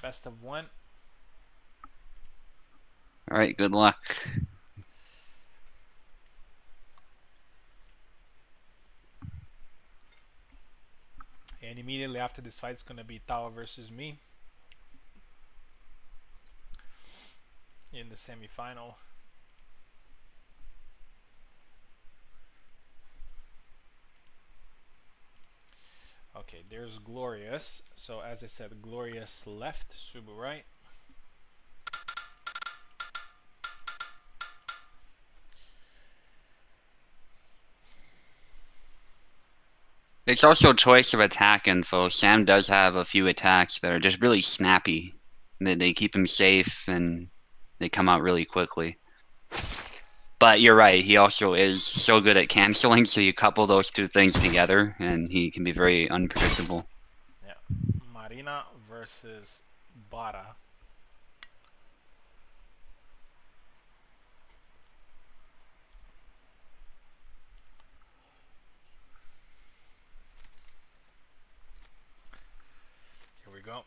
[SPEAKER 1] Best of one.
[SPEAKER 2] All right, good luck.
[SPEAKER 1] And immediately after this fight, it's gonna be Tao versus me in the semi-final. Okay, there's Glorious. So as I said, Glorious left, Subu right.
[SPEAKER 2] It's also choice of attack info. Sam does have a few attacks that are just really snappy. They keep him safe and they come out really quickly. But you're right, he also is so good at canceling, so you couple those two things together and he can be very unpredictable.
[SPEAKER 1] Yeah, Marina versus Bara. Here we go.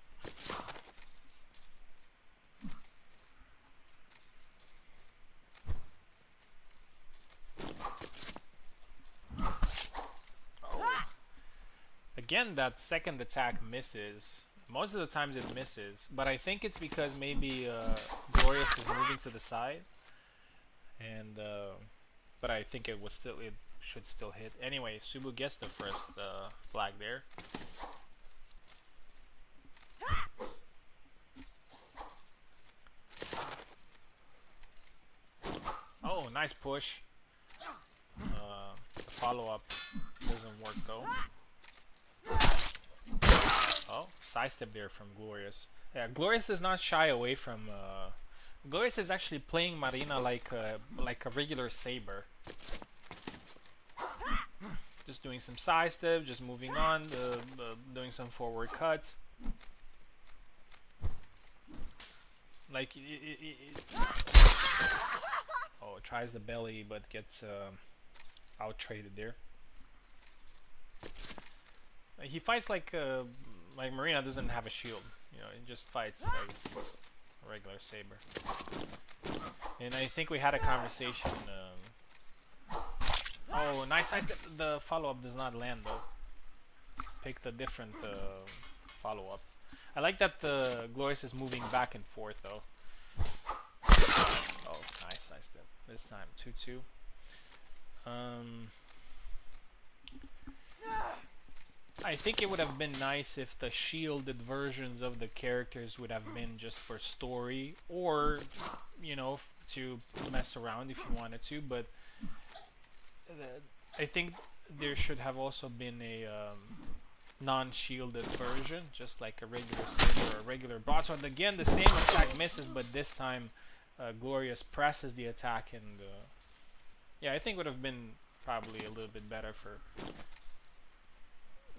[SPEAKER 1] Oh. Again, that second attack misses. Most of the times it misses, but I think it's because maybe Glorious is moving to the side, and but I think it should still hit. Anyway, Subu gets the first flag there. Oh, nice push. The follow-up doesn't work though. Oh, sidestep there from Glorious. Yeah, Glorious is not shy away from. Glorious is actually playing Marina like a regular saber. Just doing some sidestep, just moving on, doing some forward cuts. Like oh, it tries the belly but gets out traded there. He fights like Marina doesn't have a shield. You know, he just fights as a regular saber. And I think we had a conversation. Oh, nice sidestep. The follow-up does not land though. Picked a different follow-up. I like that the Glorious is moving back and forth though. Oh, nice sidestep. This time 2-2. I think it would have been nice if the shielded versions of the characters would have been just for story, or you know, to mess around if you wanted to. But I think there should have also been a non-shielded version, just like a regular saber or a regular broadsword. Again, the same attack misses, but this time Glorious presses the attack, and yeah, I think it would have been probably a little bit better for,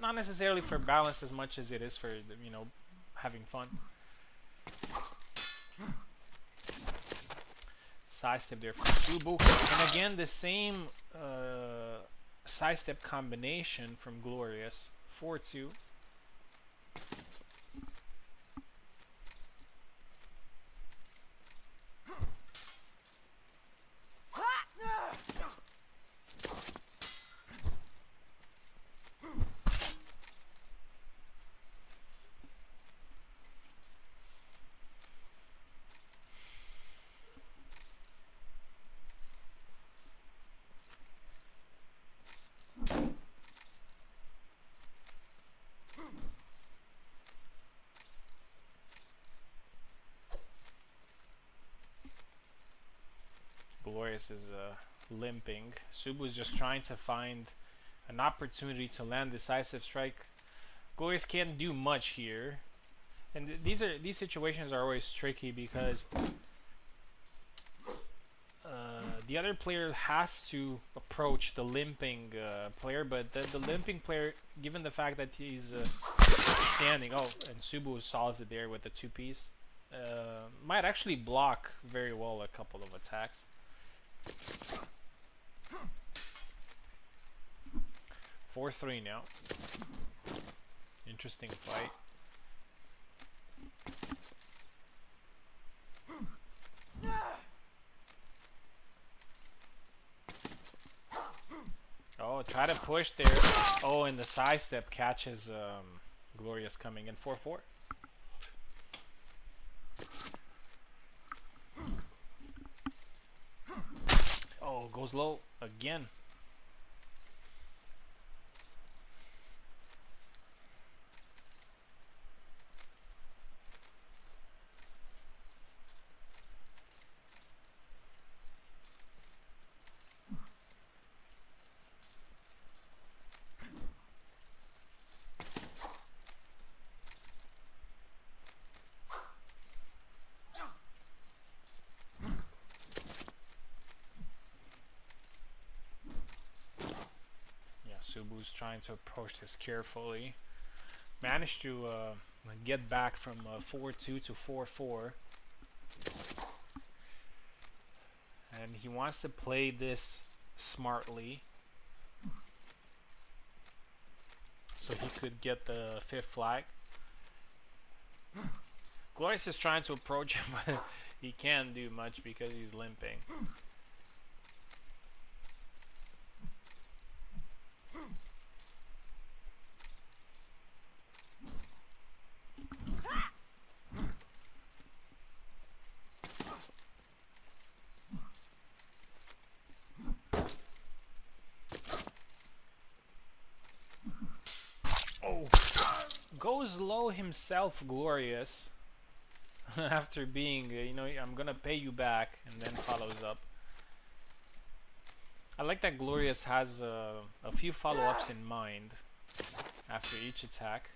[SPEAKER 1] not necessarily for balance as much as it is for, you know, having fun. Sidestep there from Subu, and again the same sidestep combination from Glorious. 4-2. Glorious is limping. Subu is just trying to find an opportunity to land decisive strike. Glorious can't do much here, and these situations are always tricky because the other player has to approach the limping player, but the limping player, given the fact that he's standing, oh, and Subu solves it there with the two-piece, might actually block very well a couple of attacks. 4-3 now. Interesting fight. Oh, try to push there. Oh, and the side step catches Glorious coming in 4-4. Oh, goes low again. Subu's trying to approach this carefully. Managed to get back from 4-2 to 4-4. And he wants to play this smartly, so he could get the 5th flag. Glorious is trying to approach him, but he can't do much because he's limping. Oh, goes low himself, Glorious. After being, you know, I'm gonna pay you back, and then follows up. I like that Glorious has a few follow-ups in mind after each attack.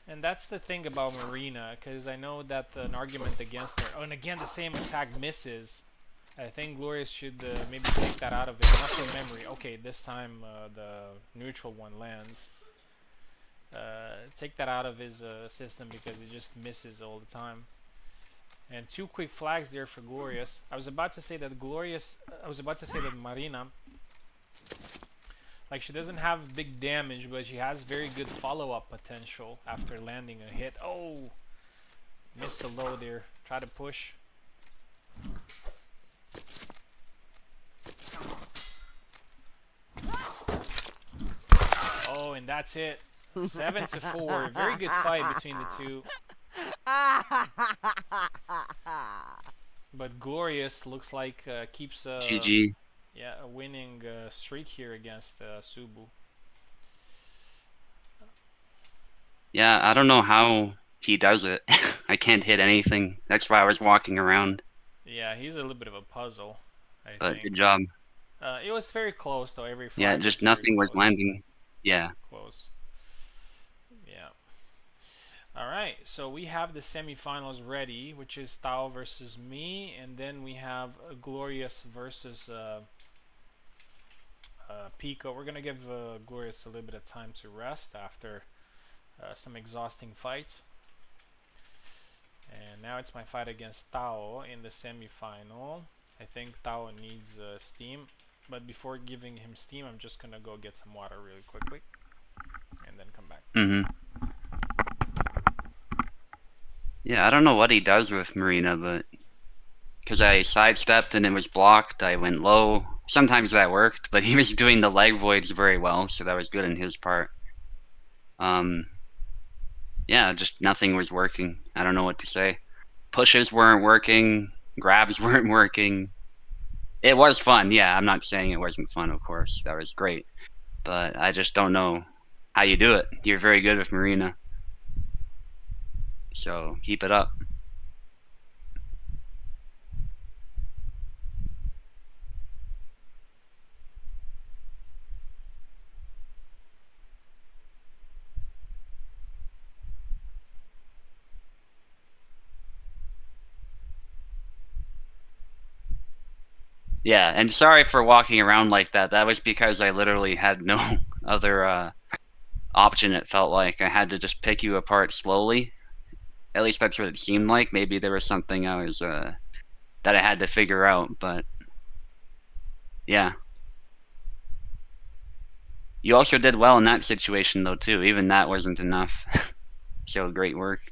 [SPEAKER 1] And that's the thing about Marina, because I know that an argument against her, oh, and again the same attack misses. I think Glorious should maybe take that out of his muscle memory. Okay, this time the neutral one lands. Take that out of his system because it just misses all the time. And 2 quick flags there for Glorious. I was about to say that Marina, like, she doesn't have big damage, but she has very good follow-up potential after landing a hit. Oh, missed the low there. Try to push. Oh, and that's it. 7-4. Very good fight between the two. But Glorious looks like keeps
[SPEAKER 2] GG.
[SPEAKER 1] Yeah, a winning streak here against Subu.
[SPEAKER 2] Yeah, I don't know how he does it. I can't hit anything. That's why I was walking around.
[SPEAKER 1] Yeah, he's a little bit of a puzzle, I
[SPEAKER 2] But
[SPEAKER 1] think.
[SPEAKER 2] good job.
[SPEAKER 1] It was very close though. Every flag
[SPEAKER 2] Yeah, just nothing was landing. Yeah.
[SPEAKER 1] Close. Yeah. All right, so we have the semifinals ready, which is Tao versus me, and then we have Glorious versus Pico. We're gonna give Glorious a little bit of time to rest after some exhausting fights. And now it's my fight against Tao in the semifinal. I think Tao needs steam, but before giving him steam, I'm just gonna go get some water really quickly, and then come back.
[SPEAKER 2] Yeah, I don't know what he does with Marina, but because I sidestepped and it was blocked, I went low. Sometimes that worked, but he was doing the leg voids very well, so that was good in his part. Yeah, just nothing was working. I don't know what to say. Pushes weren't working, grabs weren't working. It was fun, yeah, I'm not saying it wasn't fun, of course. That was great. But I just don't know how you do it. You're very good with Marina. So keep it up. Yeah, and sorry for walking around like that. That was because I literally had no other option, it felt like. I had to just pick you apart slowly. At least that's what it seemed like. Maybe there was something I was that I had to figure out, but yeah. You also did well in that situation though too. Even that wasn't enough. So great work.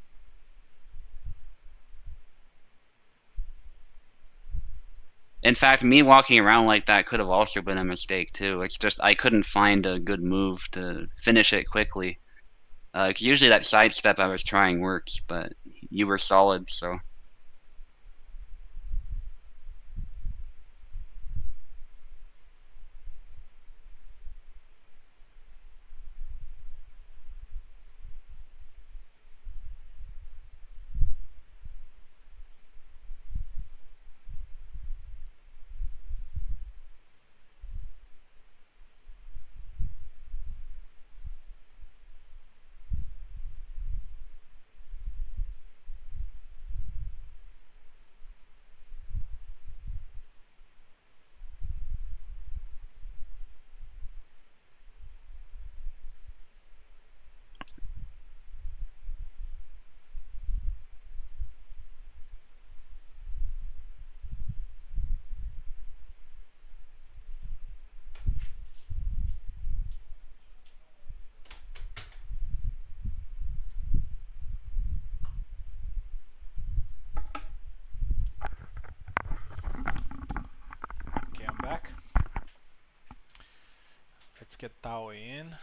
[SPEAKER 2] In fact, me walking around like that could have also been a mistake too. It's just I couldn't find a good move to finish it quickly. 'Cause usually that sidestep I was trying works, but you were solid, so.
[SPEAKER 1] Okay, I'm back. Let's get Tao in.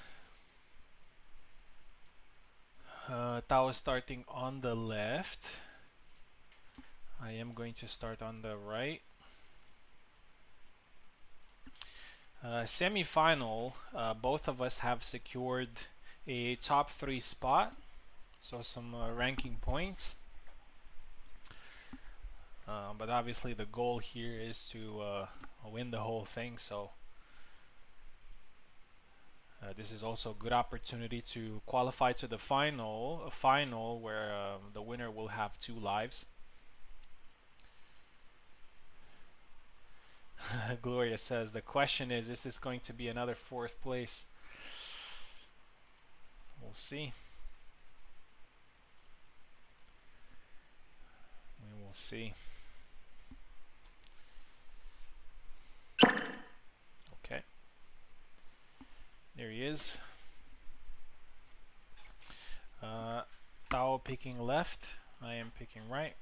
[SPEAKER 1] Tao is starting on the left. I am going to start on the right. Semi-final, both of us have secured a top 3 spot, so some ranking points. But obviously the goal here is to win the whole thing, so this is also a good opportunity to qualify to the final, a final where the winner will have 2 lives. Gloria says, the question is this going to be another 4th place? We'll see. We will see. Okay. There he is. Tao picking left. I am picking right.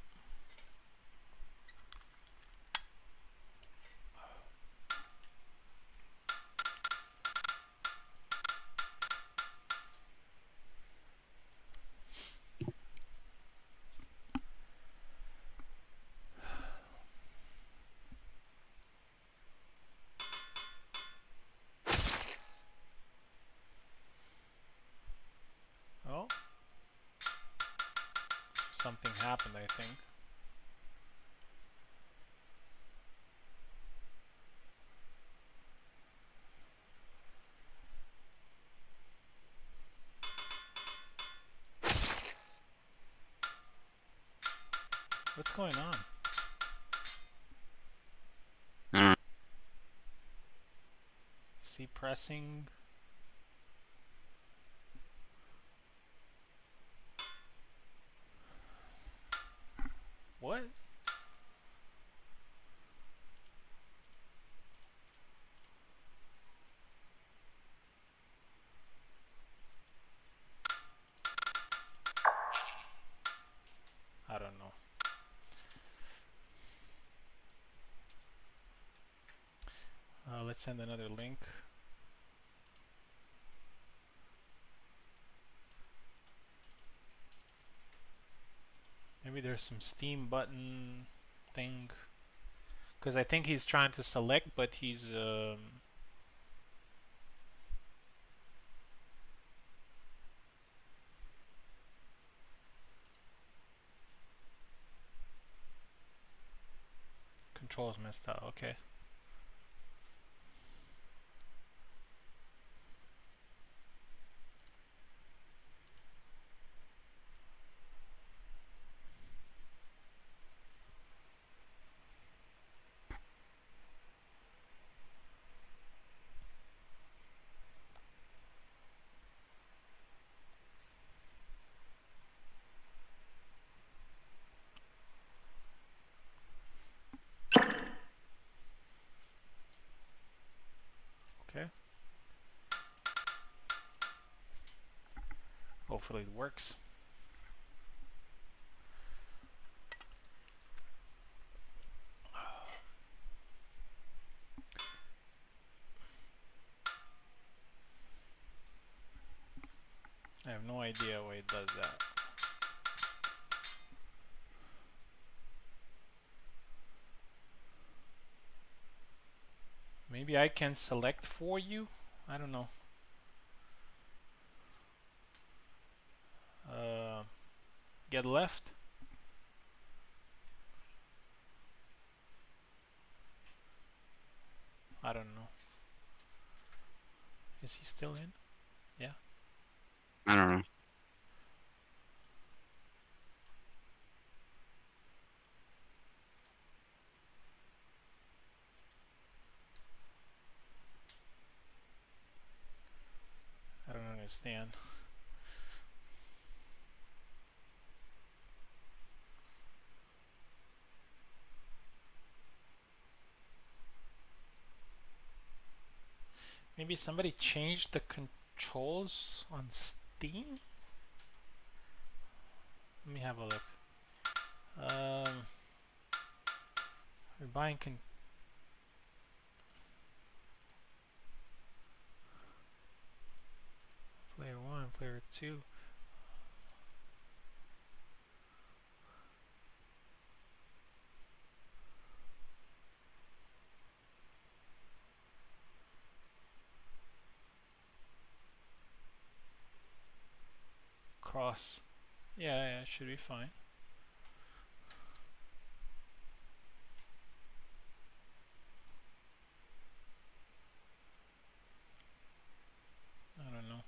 [SPEAKER 1] Oh. Something happened, I think. What's going on?
[SPEAKER 2] Mm.
[SPEAKER 1] Is he pressing? What? I don't know. Let's send another link. Maybe there's some Steam button thing. Because I think he's trying to select, but he's controls messed up. Okay. Okay. Hopefully it works. idea why it does that. Maybe I can select for you? I don't know. Get left? I don't know. Is he still in? Yeah.
[SPEAKER 2] I don't know.
[SPEAKER 1] I don't understand. Maybe somebody changed the controls on Steam? Let me have a look. We're buying player 1, player 2. Cross. Yeah, it should be fine. I don't know.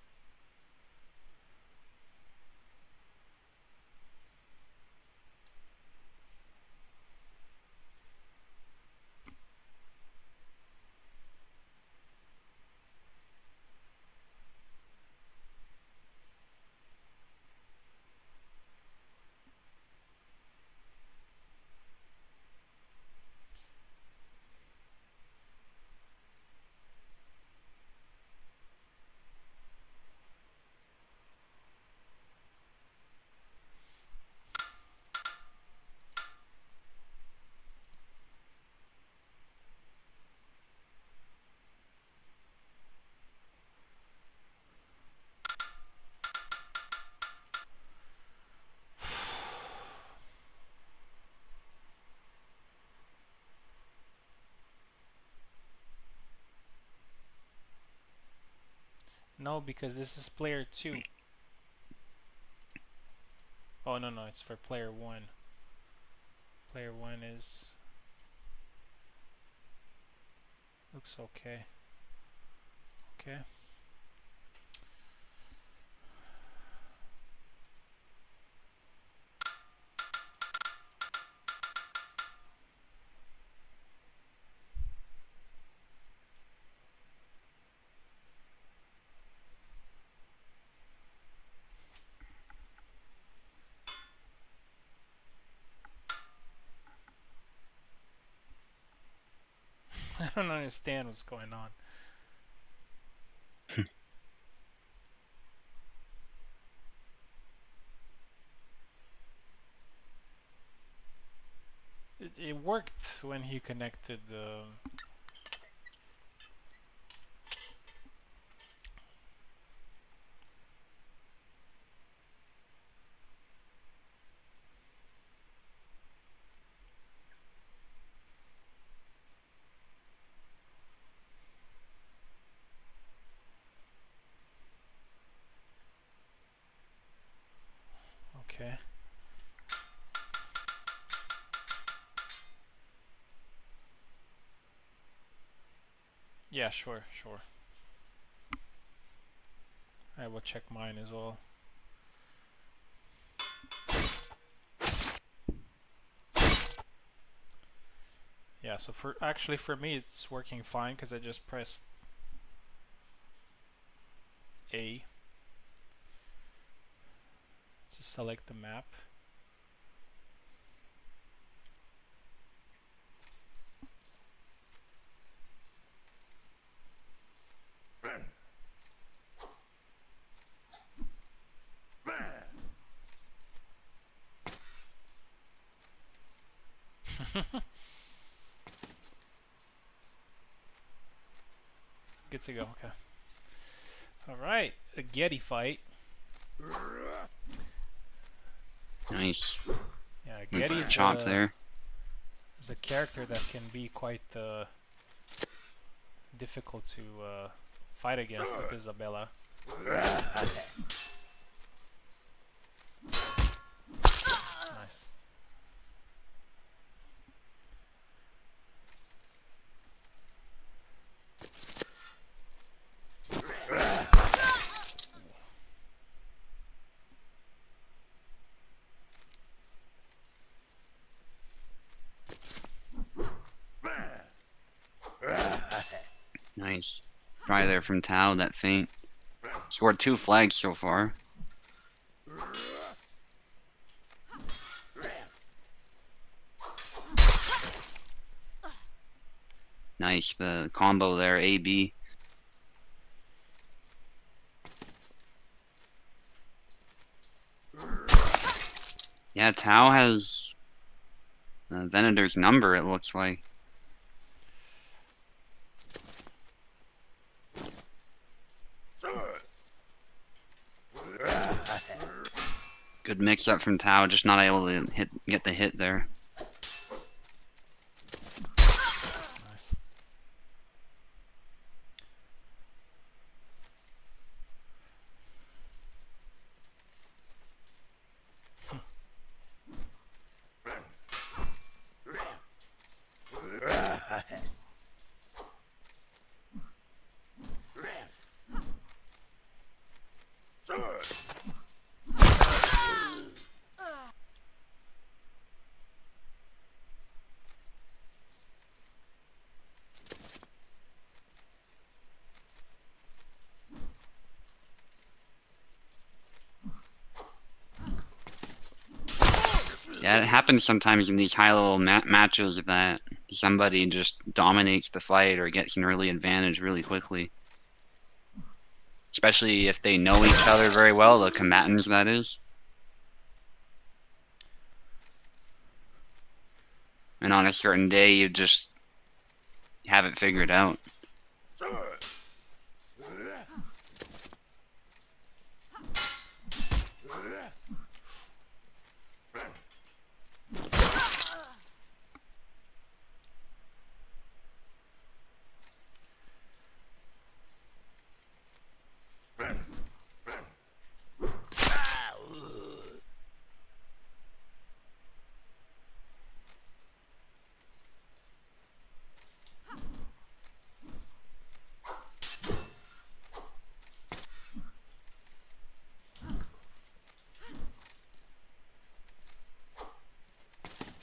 [SPEAKER 1] No, because this is player 2. Oh, no, it's for player 1. Player 1 is... looks okay. Okay. I don't understand what's going on. It worked when he connected the... Okay. Yeah, sure. I will check mine as well. Yeah, so for me it's working fine because I just pressed A to select the map. Good to go. Okay. All right, a Getty fight.
[SPEAKER 2] Nice.
[SPEAKER 1] Yeah,
[SPEAKER 2] Went for a
[SPEAKER 1] Getty's
[SPEAKER 2] chop there.
[SPEAKER 1] is a character that can be quite difficult to fight against with Isabella. Nice.
[SPEAKER 2] Nice. Try there from Tao, that feint. Scored 2 flags so far. Nice, the combo there, AB. Yeah, Tao has Venator's number, it looks like. Good mix-up from Tao, just not able to get the hit there.
[SPEAKER 1] Nice.
[SPEAKER 2] Yeah, it happens sometimes in these high-level matches that somebody just dominates the fight or gets an early advantage really quickly. Especially if they know each other very well, the combatants, that is. And on a certain day, you just have it figured out.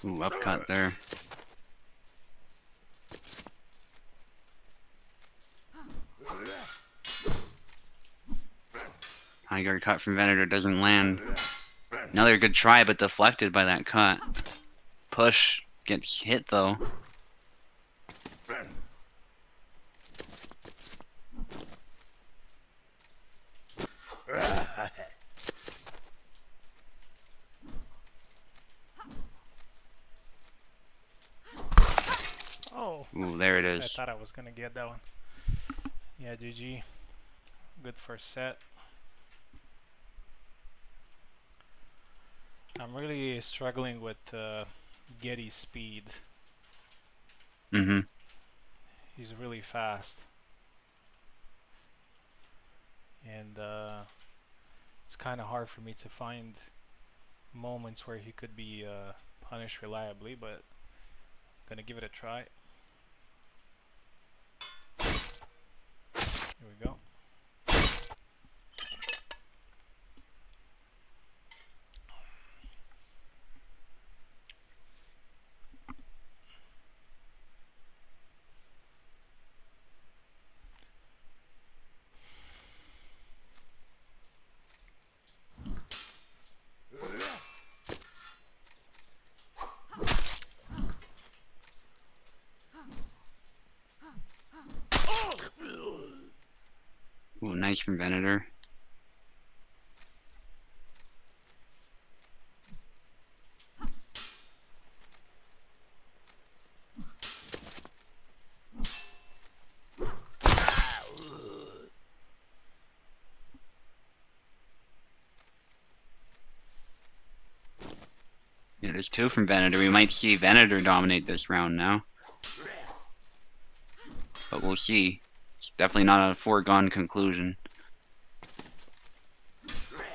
[SPEAKER 2] Ooh, upcut there. High guard cut from Venator doesn't land. Another good try, but deflected by that cut. Push gets hit though.
[SPEAKER 1] Oh.
[SPEAKER 2] Ooh, there it
[SPEAKER 1] I
[SPEAKER 2] is.
[SPEAKER 1] thought I was gonna get that one. Yeah, GG. Good first set. I'm really struggling with Getty's speed.
[SPEAKER 2] Mm-hmm.
[SPEAKER 1] He's really fast. And it's kind of hard for me to find moments where he could be punished reliably, but I'm gonna give it a try. Here we go.
[SPEAKER 2] Ooh, nice from Venator. There's two from Venator. We might see Venator dominate this round now. But we'll see. It's definitely not a foregone conclusion.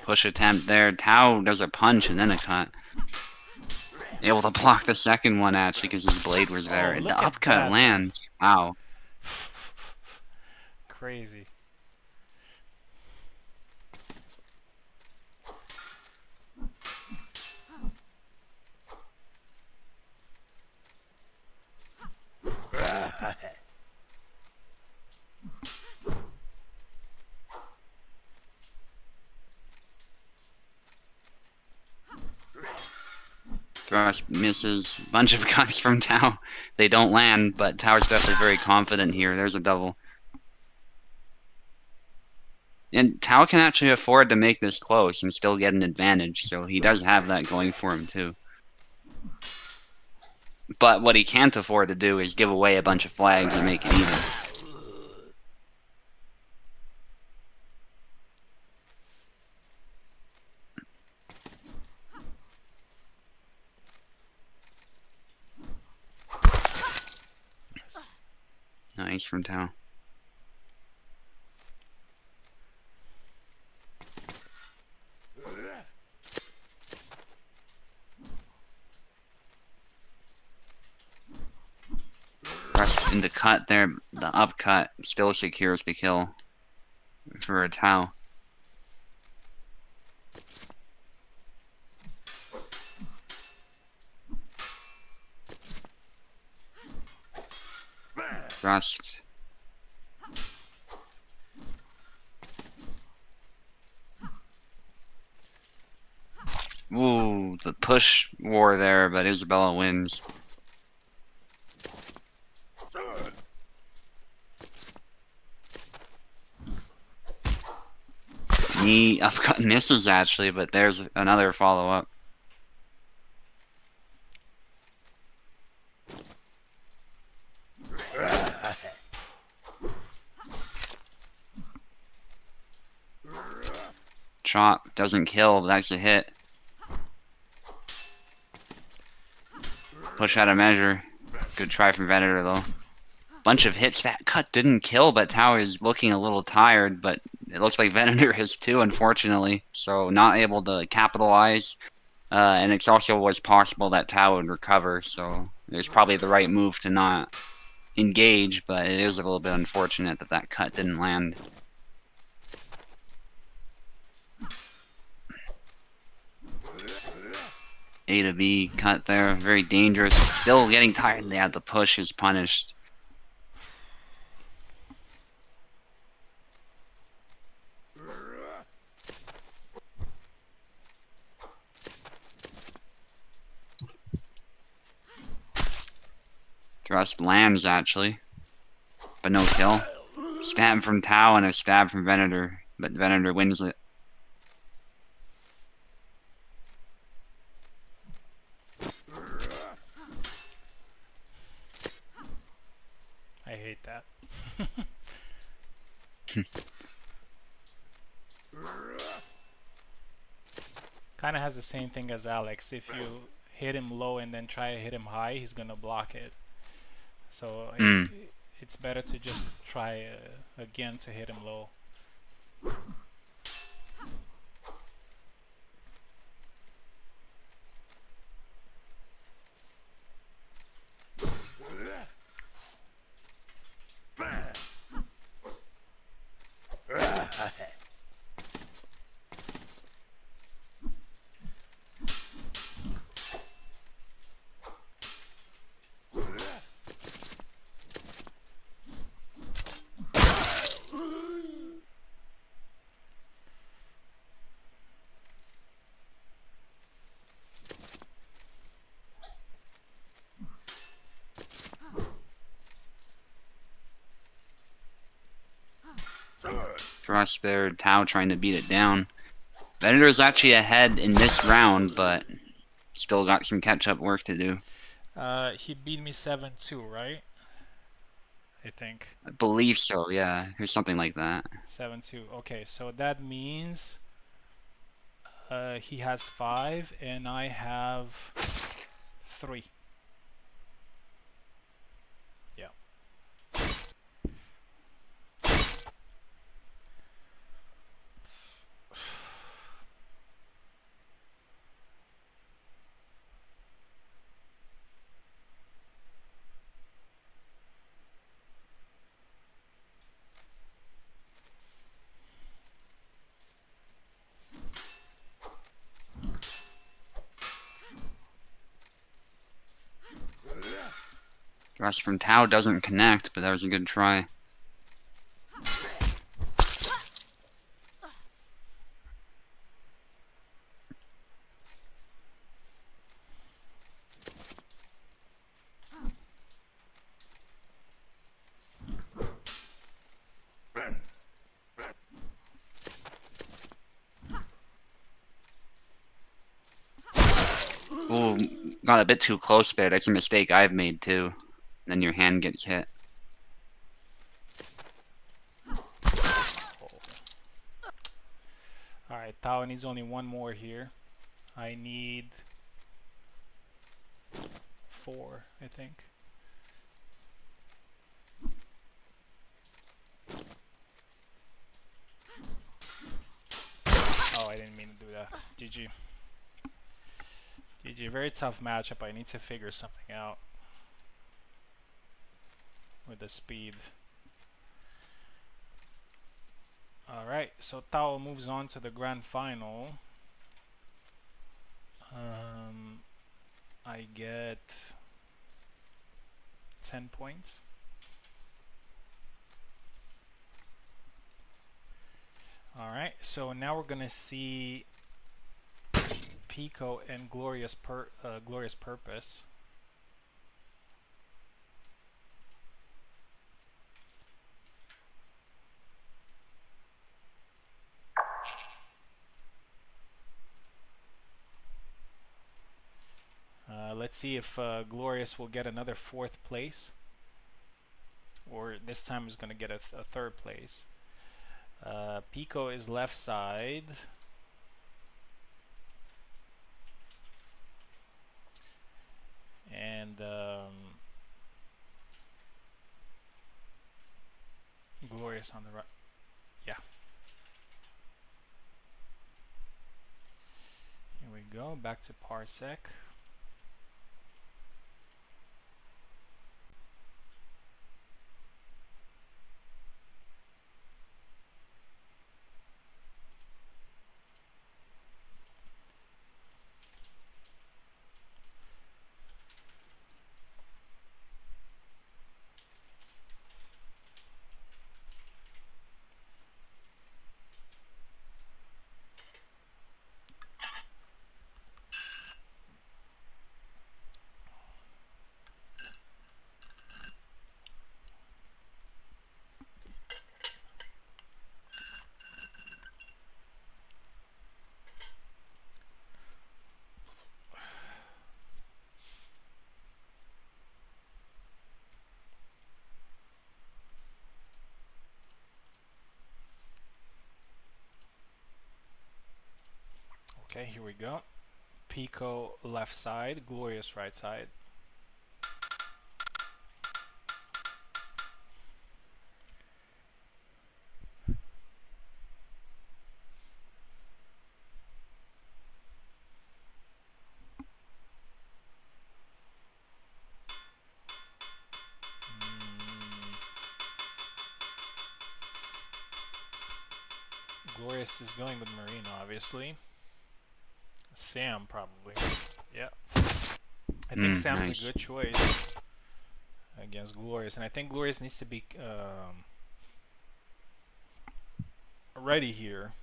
[SPEAKER 2] Push attempt there. Tao does a punch and then a cut. Able to block the second one actually because his blade was there.
[SPEAKER 1] Oh,
[SPEAKER 2] And
[SPEAKER 1] look
[SPEAKER 2] the
[SPEAKER 1] at
[SPEAKER 2] upcut
[SPEAKER 1] that, man.
[SPEAKER 2] lands. Wow.
[SPEAKER 1] Crazy.
[SPEAKER 2] Thrust misses. Bunch of cuts from Tao. They don't land, but Tao's definitely very confident here. There's a double. And Tao can actually afford to make this close and still get an advantage, so he does have that going for him too. But what he can't afford to do is give away a bunch of flags and make it even. Nice from Tao. Press into cut there. The upcut still secures the kill for a Tao. Thrust. Ooh, the push war there, but Isabella wins. Knee upcut misses actually, but there's another follow-up. Chop doesn't kill, but that's a hit. Push out of measure. Good try from Venator though. Bunch of hits. That cut didn't kill, but Tao is looking a little tired, but it looks like Venator is too, unfortunately. So not able to capitalize. And it's also was possible that Tao would recover, so there's probably the right move to not engage, but it is a little bit unfortunate that that cut didn't land. A to B cut there, very dangerous. Still getting tired. Yeah, the push is punished. Thrust lands actually, but no kill. Stab from Tao and a stab from Venator, but Venator wins it.
[SPEAKER 1] I hate that. Kind of has the same thing as Alex. If you hit him low and then try to hit him high, he's gonna block it. So it's better to just try again to hit him low.
[SPEAKER 2] Thrust there, Tao trying to beat it down. Venator is actually ahead in this round, but still got some catch-up work to do.
[SPEAKER 1] He beat me 7-2, right? I think.
[SPEAKER 2] I believe so, yeah. Or something like that.
[SPEAKER 1] 7-2. Okay, so that means he has 5 and I have 3. Yeah.
[SPEAKER 2] Thrust from Tau doesn't connect, but that was a good try. Ooh, got a bit too close there. That's a mistake I've made too. Then your hand gets hit.
[SPEAKER 1] Alright, Tao needs only one more here. I need 4, I think. Oh, I didn't mean to do that. GG. GG, very tough matchup. I need to figure something out with the speed. Alright, so Tao moves on to the grand final. I get 10 points. Alright, so now we're gonna see Pico and Glorious Purpose. Let's see if Glorious will get another 4th place, or this time is going to get a 3rd place. Pico is left side. And Glorious on the right. Yeah. Here we go, back to Parsec. Okay, here we go. Pico left side, Glorious right side. Glorious is going with Marina, obviously. Sam, probably. Yeah. I think Sam's
[SPEAKER 2] Nice.
[SPEAKER 1] a good choice against Glorious, and I think Glorious needs to be ready here.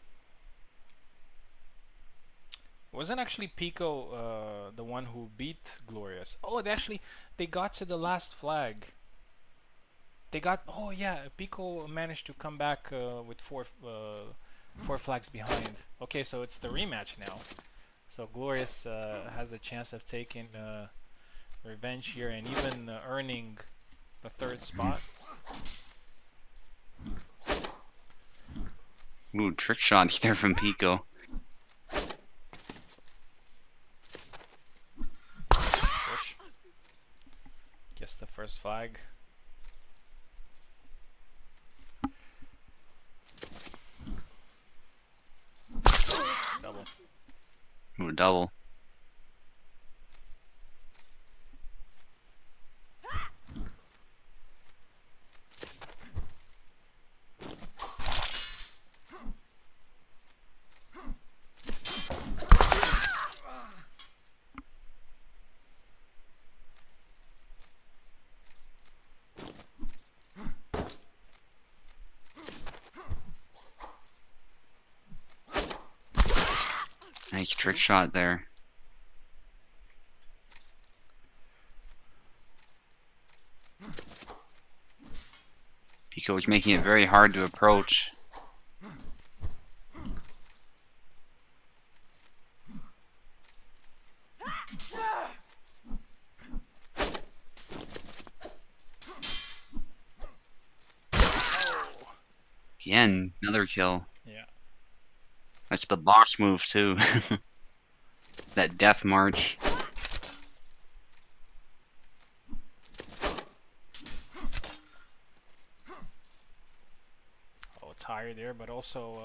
[SPEAKER 1] Wasn't actually Pico the one who beat Glorious? Oh, they got to the last flag. Oh yeah, Pico managed to come back with 4 flags behind. Okay, so it's the rematch now. So Glorious has the chance of taking revenge here and even earning the 3rd spot.
[SPEAKER 2] Ooh, trick shots there from Pico.
[SPEAKER 1] Push. Guess the first flag. Double.
[SPEAKER 2] Ooh, double. Nice trick shot there. Pico was making it very hard to approach. Again, another kill.
[SPEAKER 1] Yeah.
[SPEAKER 2] That's the boss move too. That death march.
[SPEAKER 1] Oh, tired there, but also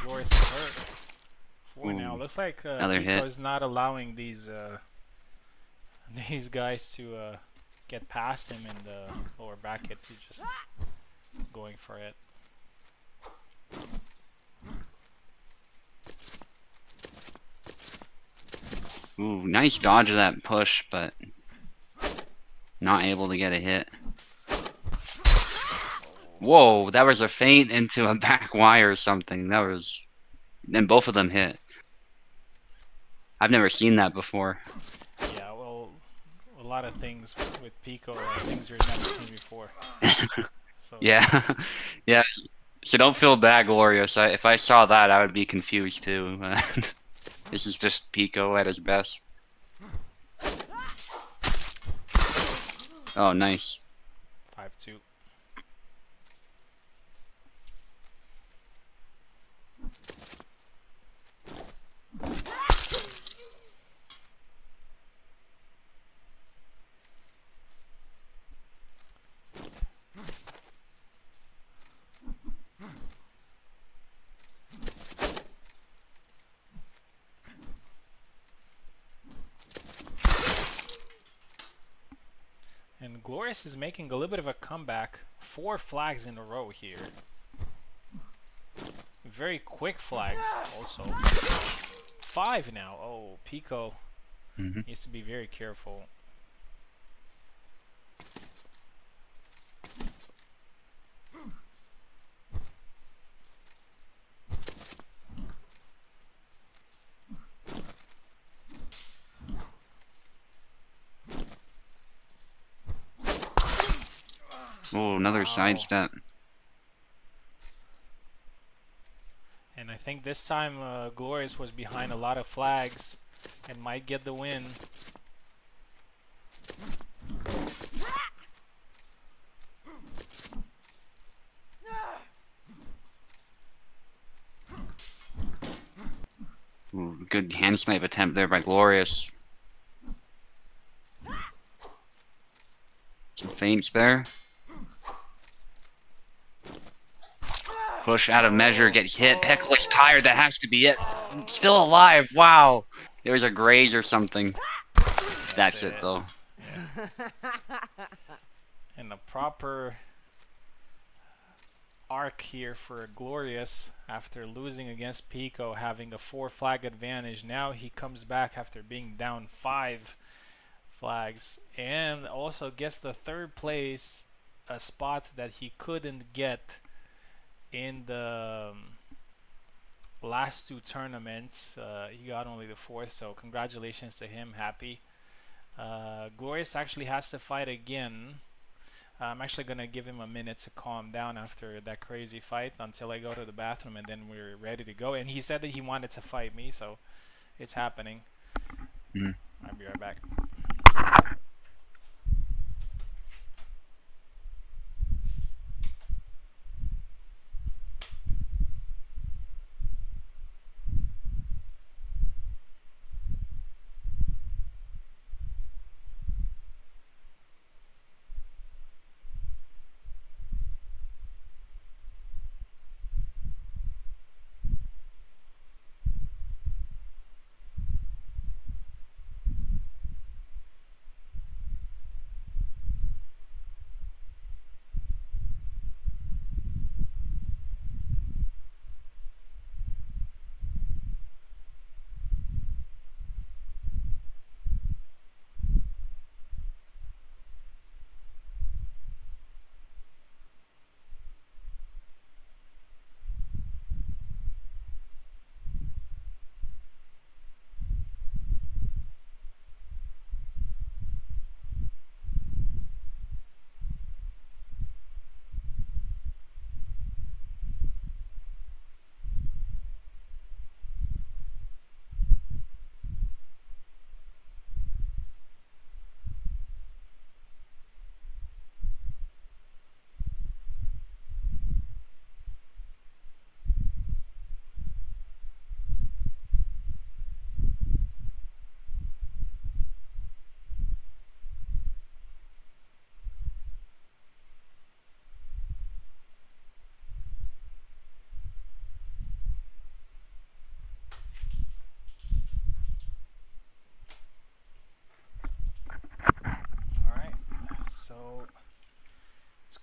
[SPEAKER 1] Glorious is hurt. For now,
[SPEAKER 2] Ooh,
[SPEAKER 1] looks like
[SPEAKER 2] another
[SPEAKER 1] Pico
[SPEAKER 2] hit.
[SPEAKER 1] is not allowing these these guys to get past him in the lower bracket. He's just going for it.
[SPEAKER 2] Ooh, nice dodge of that push, but not able to get a hit. Whoa, that was a feint into a back wire or something. That was... Then both of them hit. I've never seen that before.
[SPEAKER 1] Yeah, well, a lot of things with Pico are things you've never seen before. So
[SPEAKER 2] Yeah. Yeah. So don't feel bad, Glorious. If I saw that, I would be confused too. This is just Pico at his best. Oh, nice.
[SPEAKER 1] 5-2. And Glorious is making a little bit of a comeback. 4 flags in a row here. Very quick flags also. 5 now. Oh, Pico needs to be very careful.
[SPEAKER 2] Oh, another
[SPEAKER 1] Wow.
[SPEAKER 2] sidestep.
[SPEAKER 1] And I think this time Glorious was behind a lot of flags and might get the win.
[SPEAKER 2] Ooh, good hand snipe attempt there by Glorious. Some feints there. Push out of measure, gets hit. Peck looks tired, that has to be it. Still alive, wow. There was a graze or something. That's it though.
[SPEAKER 1] And a proper arc here for Glorious after losing against Pico, having a 4 flag advantage. Now he comes back after being down 5 flags and also gets the 3rd place, a spot that he couldn't get in the last 2 tournaments. He got only the 4th, so congratulations to him. Happy. Glorious actually has to fight again. I'm actually gonna give him a minute to calm down after that crazy fight until I go to the bathroom, and then we're ready to go. And he said that he wanted to fight me, so it's happening. I'll be right back.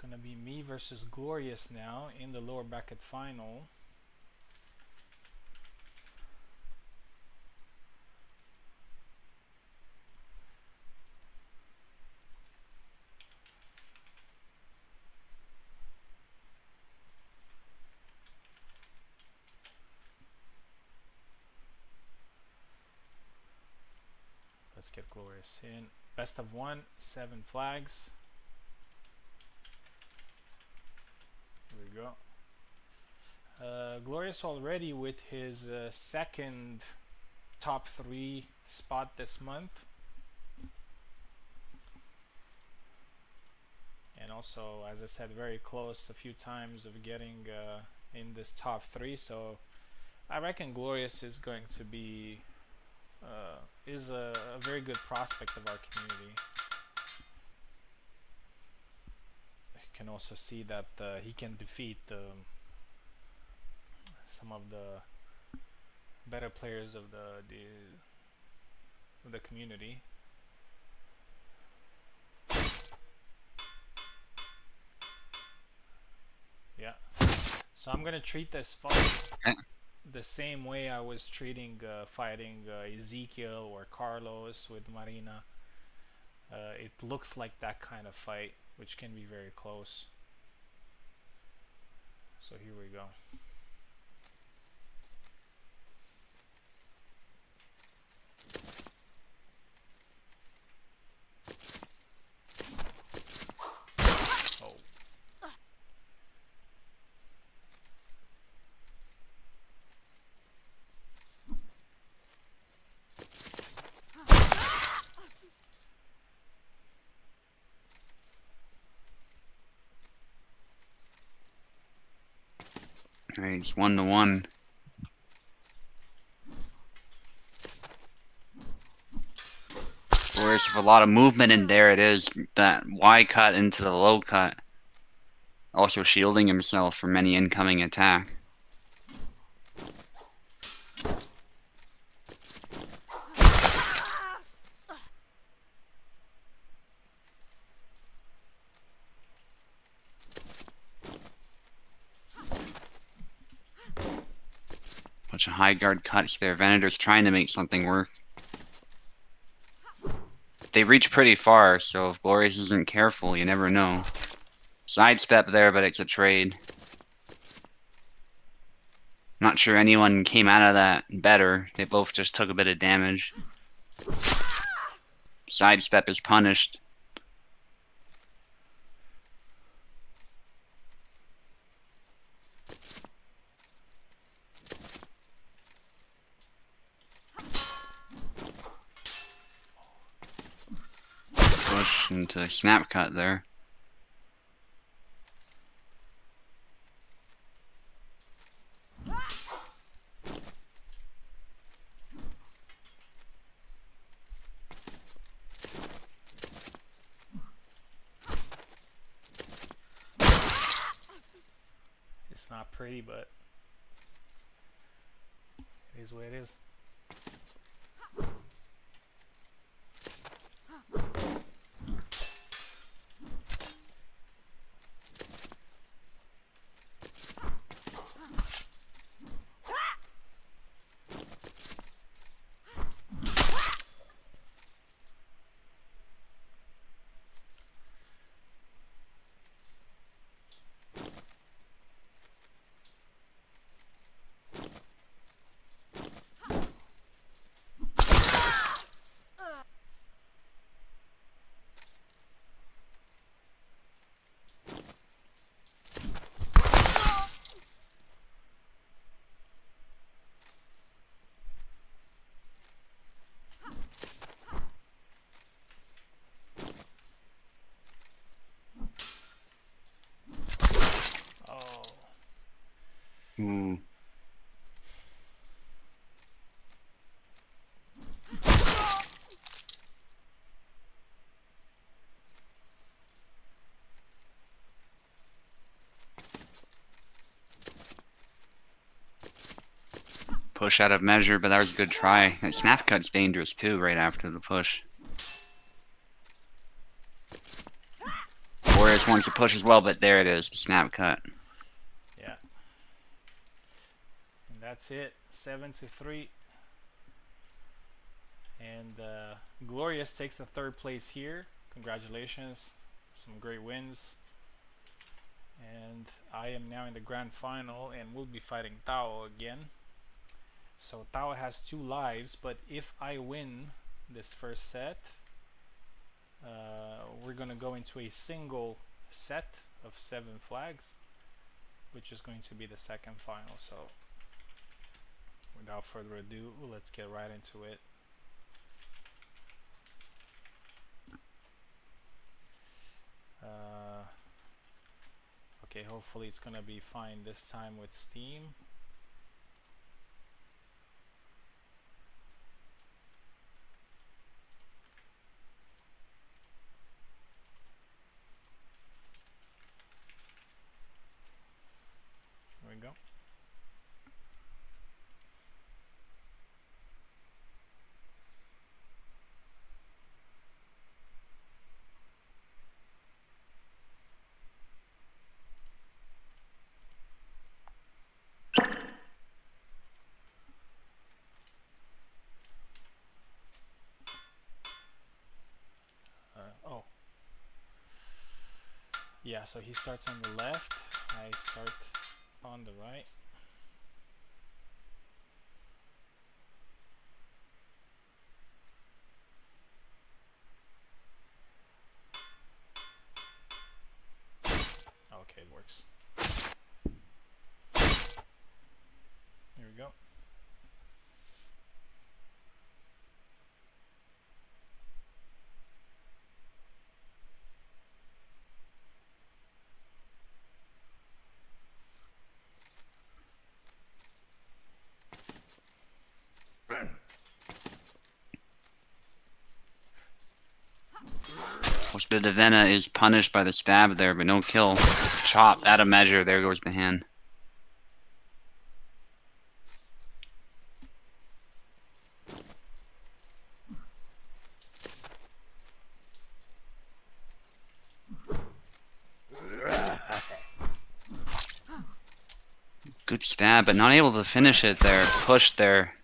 [SPEAKER 1] gonna be me versus Glorious now in the lower bracket final. Let's get Glorious in. Best of 1, 7 flags. Here we go. Glorious already with his second top 3 spot this month. And also, as I said, very close a few times of getting in this top 3. So I reckon Glorious is going to be is a very good prospect of our community. You can also see that he can defeat some of the better players of the community. Yeah. So I'm gonna treat this fight the same way I was treating fighting Ezekiel or Carlos with Marina. It looks like that kind of fight, which can be very close. So here we go.
[SPEAKER 2] Alright, it's 1-1. Whereas with a lot of movement in there, it is that Y cut into the low cut. Also shielding himself from any incoming attack. Bunch of high guard cuts there. Venator's trying to make something work. They reach pretty far, so if Glorious isn't careful, you never know. Sidestep there, but it's a trade. Not sure anyone came out of that better. They both just took a bit of damage. Sidestep is punished. Push into snap cut there.
[SPEAKER 1] It's not pretty, but it is what it is.
[SPEAKER 2] Ooh. Push out of measure, but that was a good try. That snap cut's dangerous too, right after the push. Boris just wants to push as well, but there it is, the snap cut.
[SPEAKER 1] Yeah. And that's it. 7-3. And Glorious takes the third place here. Congratulations. Some great wins. And I am now in the grand final and we'll be fighting Tao again. So Tao has 2 lives, but if I win this first set, we're gonna go into a single set of 7 flags, which is going to be the second final. So without further ado, let's get right into it. Okay, hopefully it's gonna be fine this time with Steam. There we go. Oh. Yeah, so he starts on the left, I start on the right. Okay, it works. Here we go.
[SPEAKER 2] The Davena is punished by the stab there, but no kill. Chop, out of measure, there goes the hand. Good stab, but not able to finish it there. Push there.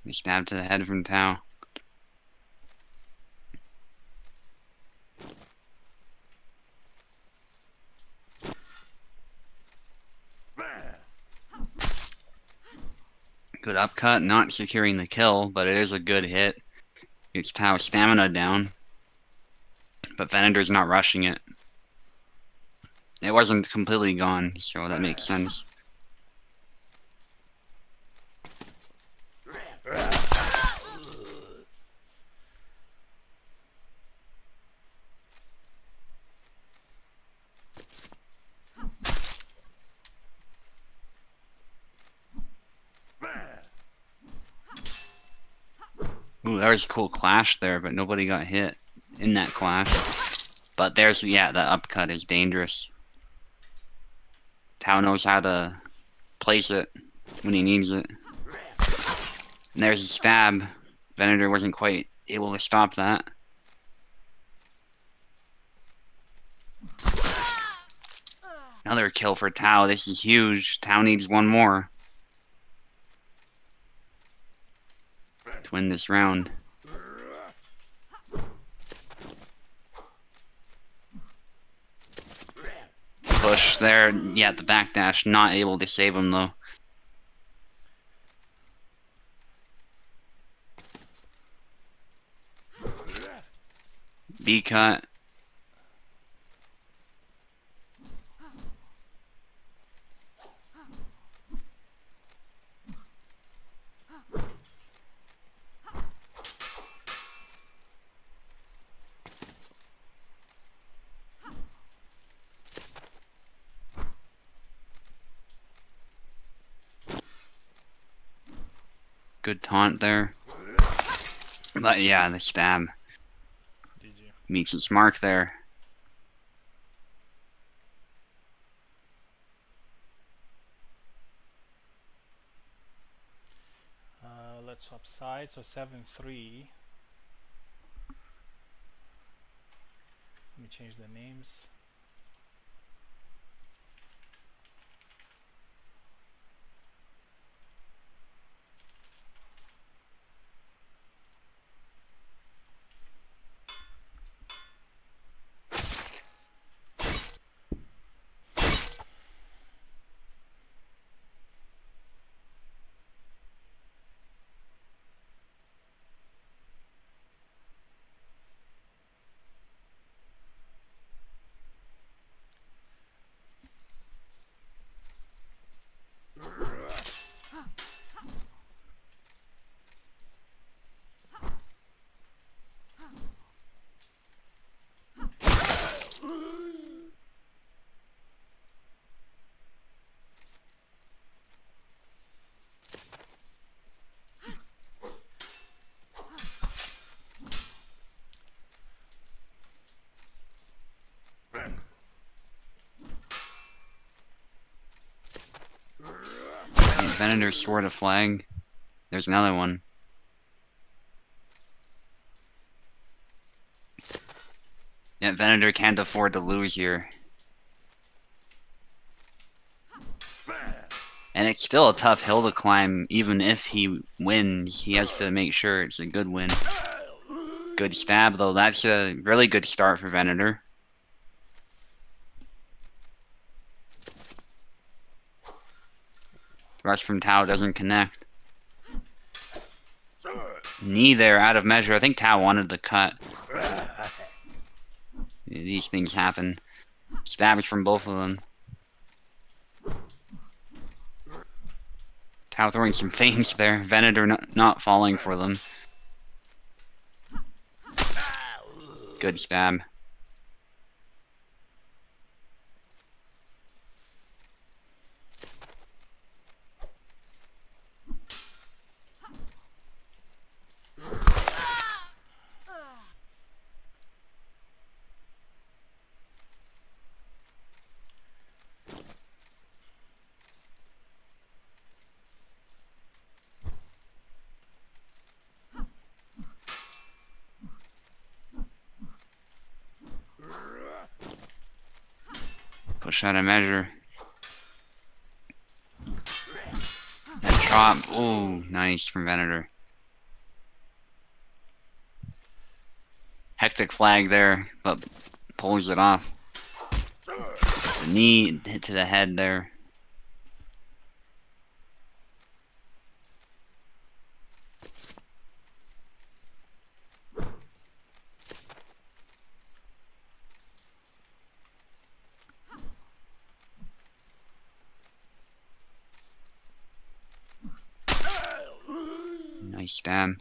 [SPEAKER 2] He stabbed to the head from Tao. Good upcut, not securing the kill, but it is a good hit. It's Tao's stamina down. But Venator's not rushing it. It wasn't completely gone, so that makes sense. Ooh, that was a cool clash there, but nobody got hit in that clash. But there's, yeah, the upcut is dangerous. Tao knows how to place it when he needs it. And there's a stab. Venator wasn't quite able to stop that. Another kill for Tao. This is huge. Tao needs one more to win this round. push there. Yeah, the backdash not able to save him though. B cut. Good taunt there. But yeah, the stab
[SPEAKER 1] GG.
[SPEAKER 2] meets its mark there.
[SPEAKER 1] Let's swap sides. So 7-3. Let me change the names.
[SPEAKER 2] Venator sword a flag. There's another one. Yeah, Venator can't afford to lose here. And it's still a tough hill to climb. Even if he wins, he has to make sure it's a good win. Good stab, though. That's a really good start for Venator. Thrust from Tau doesn't connect. Knee there, out of measure. I think Tau wanted the cut. These things happen. Stabs from both of them. Tau throwing some feints there. Venator not falling for them. Good stab. Push out of measure. That chop. Ooh, nice from Venator. Hectic flag there, but pulls it off. The knee hit to the head there. Nice stab.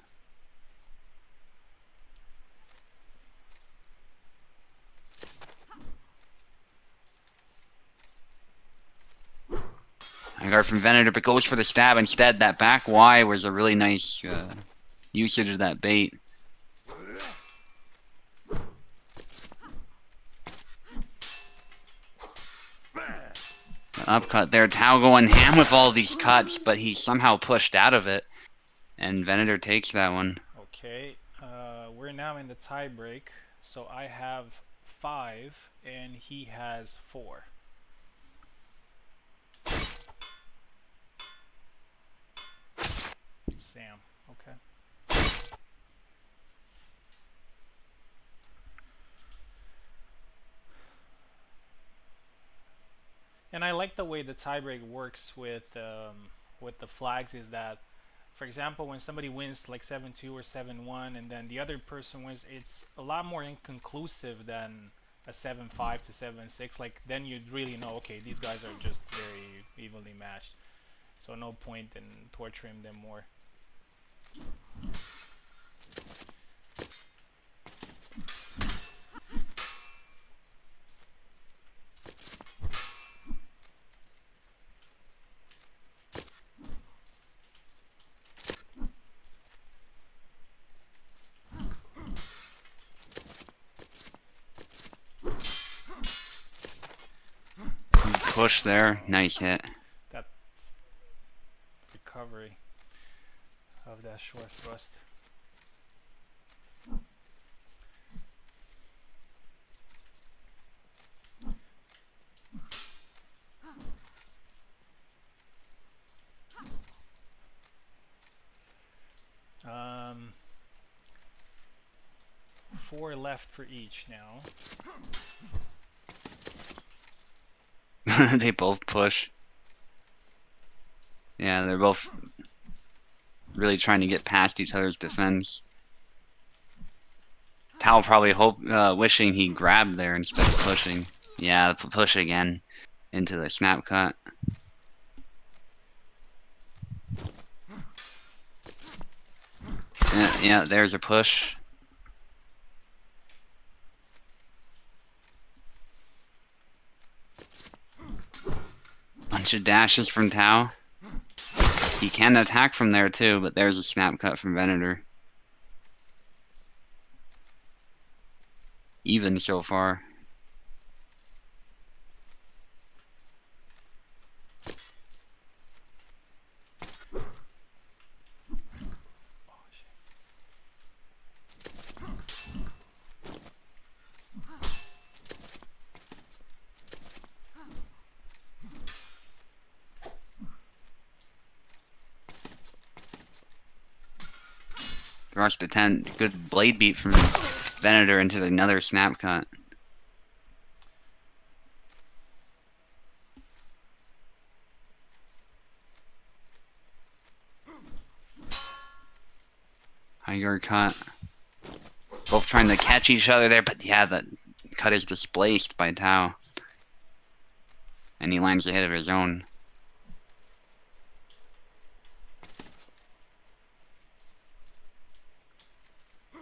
[SPEAKER 2] I guard from Venator, but goes for the stab instead. That back Y was a really nice usage of that bait. An upcut there. Tau going ham with all these cuts, but he's somehow pushed out of it. And Venator takes that one.
[SPEAKER 1] Okay, we're now in the tie break. So I have 5 and he has 4. Sam, okay. And I like the way the tiebreak works with the flags is that, for example, when somebody wins like 7-2 or 7-1, and then the other person wins, it's a lot more inconclusive than a 7-5 to 7-6. Like then you'd really know, okay, these guys are just very evenly matched. So no point in torturing them more.
[SPEAKER 2] Push there. Nice hit.
[SPEAKER 1] That recovery of that short thrust. Um, 4 left for each now.
[SPEAKER 2] They both push. Yeah, they're both really trying to get past each other's defense. Tao probably wishing he grabbed there instead of pushing. Yeah, push again into the snap cut. Yeah, there's a push. Bunch of dashes from Tao. He can attack from there too, but there's a snap cut from Venator. Even so far. Rush to 10. Good blade beat from Venator into another snap cut. High guard cut. Both trying to catch each other there, but yeah, the cut is displaced by Tao. And he lands a hit of his own.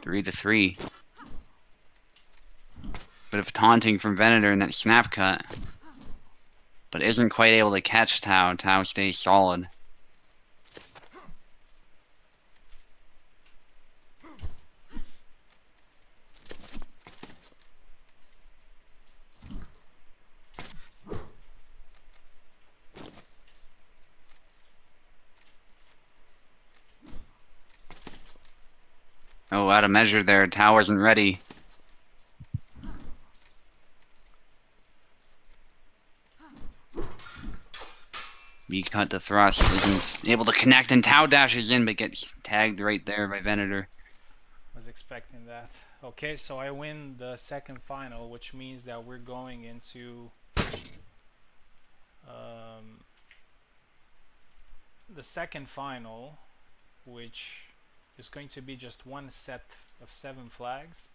[SPEAKER 2] Three to 3. Bit of taunting from Venator in that snap cut. But isn't quite able to catch Tao. Tao stays solid. Oh, out of measure there. Tao wasn't ready. V-cut to thrust. Isn't able to connect, and Tao dashes in, but gets tagged right there by Venator.
[SPEAKER 1] Was expecting that. Okay, so I win the second final, which means that we're going into the second final, which is going to be just one set of 7 flags.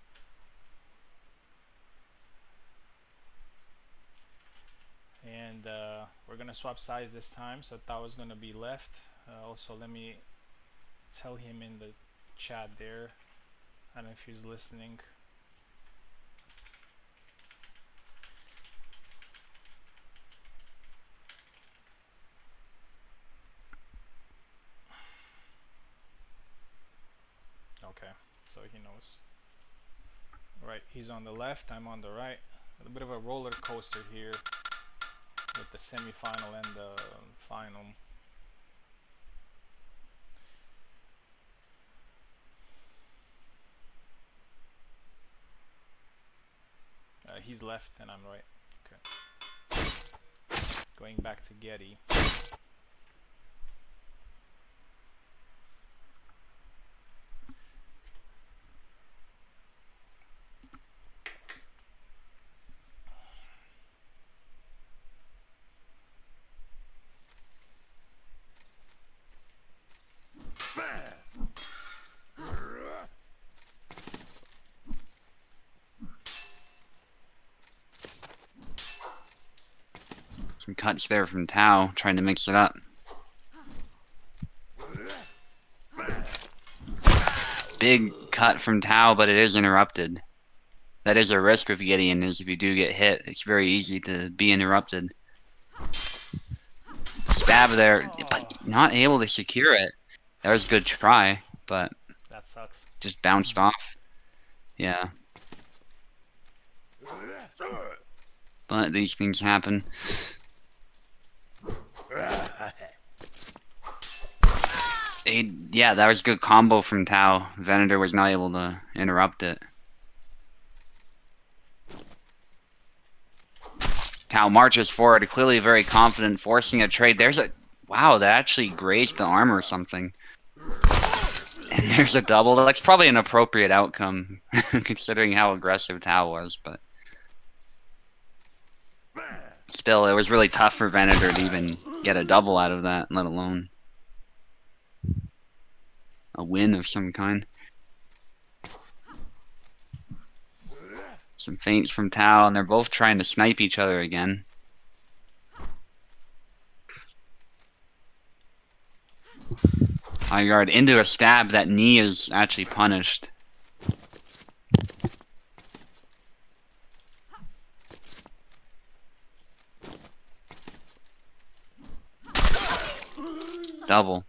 [SPEAKER 1] And we're gonna swap sides this time, so Tao is gonna be left. Also, let me tell him in the chat there. I don't know if he's listening. Okay, so he knows. Right, he's on the left, I'm on the right. A bit of a roller coaster here with the semi-final and the final. He's left and I'm right. Okay. Going back to Getty.
[SPEAKER 2] Some cuts there from Tao, trying to mix it up. Big cut from Tao, but it is interrupted. That is a risk with Gideon, is if you do get hit, it's very easy to be interrupted. Stab there, but not able to secure it. That was a good try, but
[SPEAKER 1] That sucks.
[SPEAKER 2] just bounced off. Yeah. But these things happen. Yeah, that was a good combo from Tao. Venator was not able to interrupt it. Tao marches forward, clearly very confident, forcing a trade. There's a... Wow, that actually grazed the arm or something. And there's a double. That's probably an appropriate outcome, considering how aggressive Tao was, but... Still, it was really tough for Venator to even get a double out of that, let alone a win of some kind. Some feints from Tao, and they're both trying to snipe each other again. High guard into a stab. That knee is actually punished. Double.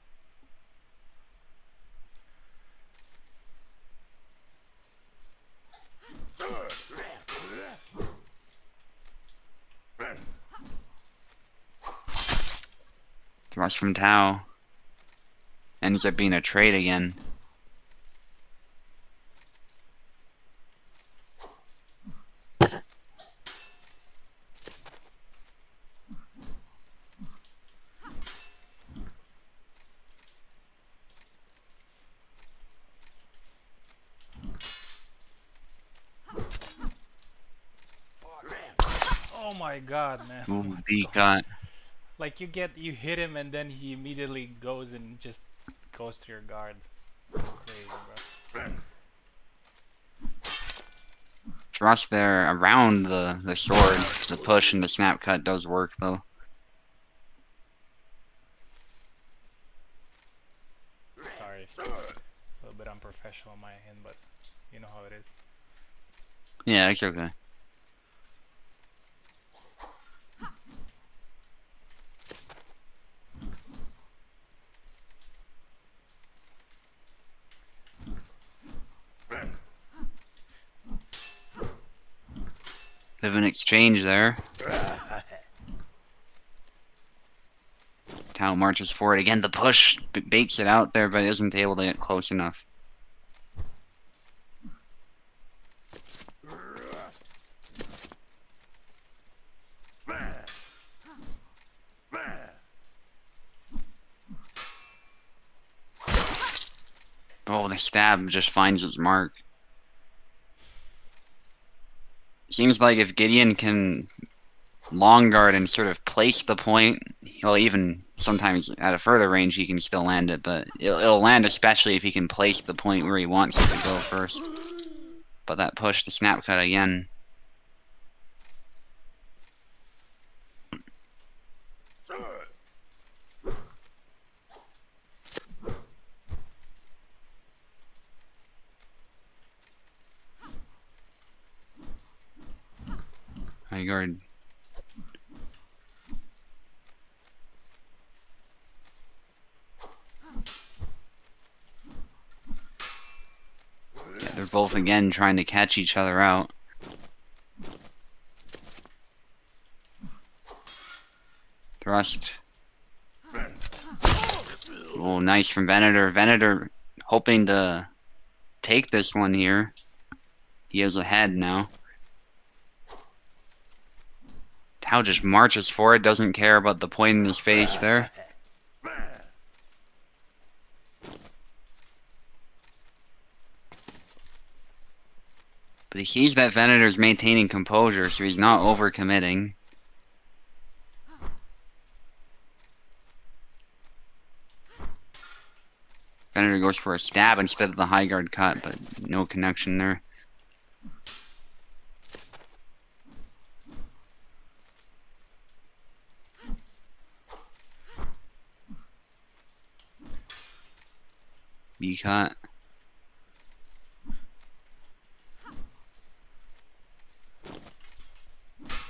[SPEAKER 2] Thrust from Tao. Ends up being a trade again.
[SPEAKER 1] Oh my god, man.
[SPEAKER 2] Ooh,
[SPEAKER 1] What's
[SPEAKER 2] D
[SPEAKER 1] going-
[SPEAKER 2] cut.
[SPEAKER 1] Like you hit him and then he immediately goes and just goes to your guard. That's crazy, bro.
[SPEAKER 2] Thrust there around the sword. The push and the snap cut does work though.
[SPEAKER 1] Sorry. A little bit unprofessional on my end, but you know how it is.
[SPEAKER 2] Yeah, it's okay. Bit of an exchange there. Tao marches forward again. The push baits it out there, but isn't able to get close enough. Oh, the stab just finds its mark. Seems like if Gideon can long guard and sort of place the point, well, even sometimes at a further range he can still land it, but it'll land especially if he can place the point where he wants it to go first. But that push to snap cut again. High guard. Yeah, they're both again trying to catch each other out. Thrust. Oh, nice from Venator. Venator hoping to take this one here. He is ahead now. Tao just marches forward, doesn't care about the point in his face there. But he sees that Venator's maintaining composure, so he's not overcommitting. Venator goes for a stab instead of the high guard cut, but no connection there. B cut.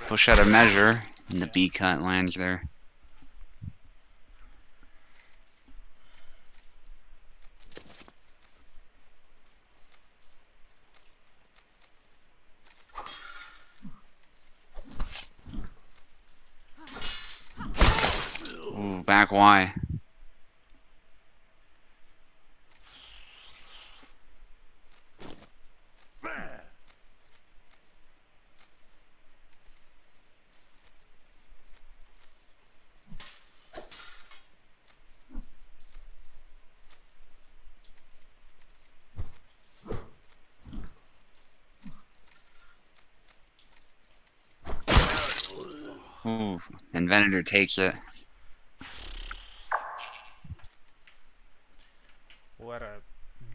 [SPEAKER 2] Push out of measure, and the
[SPEAKER 1] Yeah.
[SPEAKER 2] B cut lands there. Ooh, back Y. Ooh, and Venator takes it.
[SPEAKER 1] What a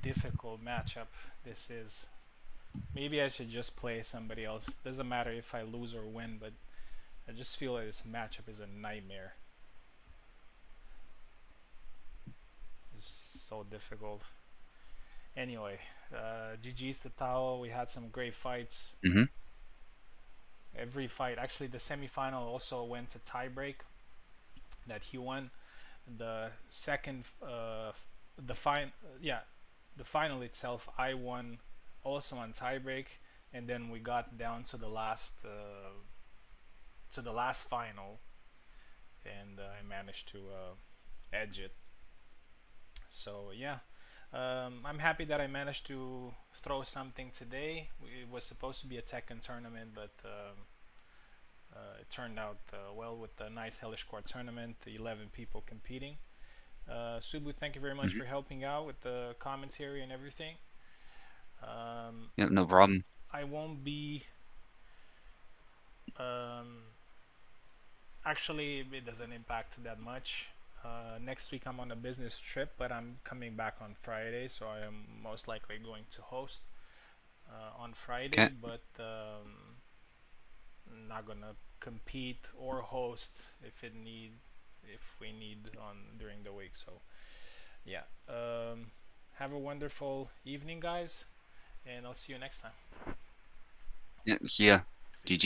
[SPEAKER 1] difficult matchup this is. Maybe I should just play somebody else. Doesn't matter if I lose or win, but I just feel like this matchup is a nightmare. It's so difficult. Anyway, GG's to Tao. We had some great fights.
[SPEAKER 2] Hmm.
[SPEAKER 1] Every fight, actually, the semifinal also went to tiebreak that he won. The second, the yeah, the final itself, I won also on tiebreak, and then we got down to the last final, and I managed to edge it. So yeah, I'm happy that I managed to throw something today. It was supposed to be a Tekken tournament, but it turned out well with the nice Hellish Quart tournament. 11 people competing. Subu, thank you very much for
[SPEAKER 2] Hmm.
[SPEAKER 1] helping out with the commentary and everything. Um,
[SPEAKER 2] Yep, no problem.
[SPEAKER 1] I won't be. Um, Actually, it doesn't impact that much. Next week I'm on a business trip, but I'm coming back on Friday, so I am most likely going to host on Friday,
[SPEAKER 2] Okay.
[SPEAKER 1] but not gonna compete or host if we need on during the week. So yeah, have a wonderful evening, guys, and I'll see you next time.
[SPEAKER 2] Yeah, see ya.
[SPEAKER 1] See you.
[SPEAKER 2] GG.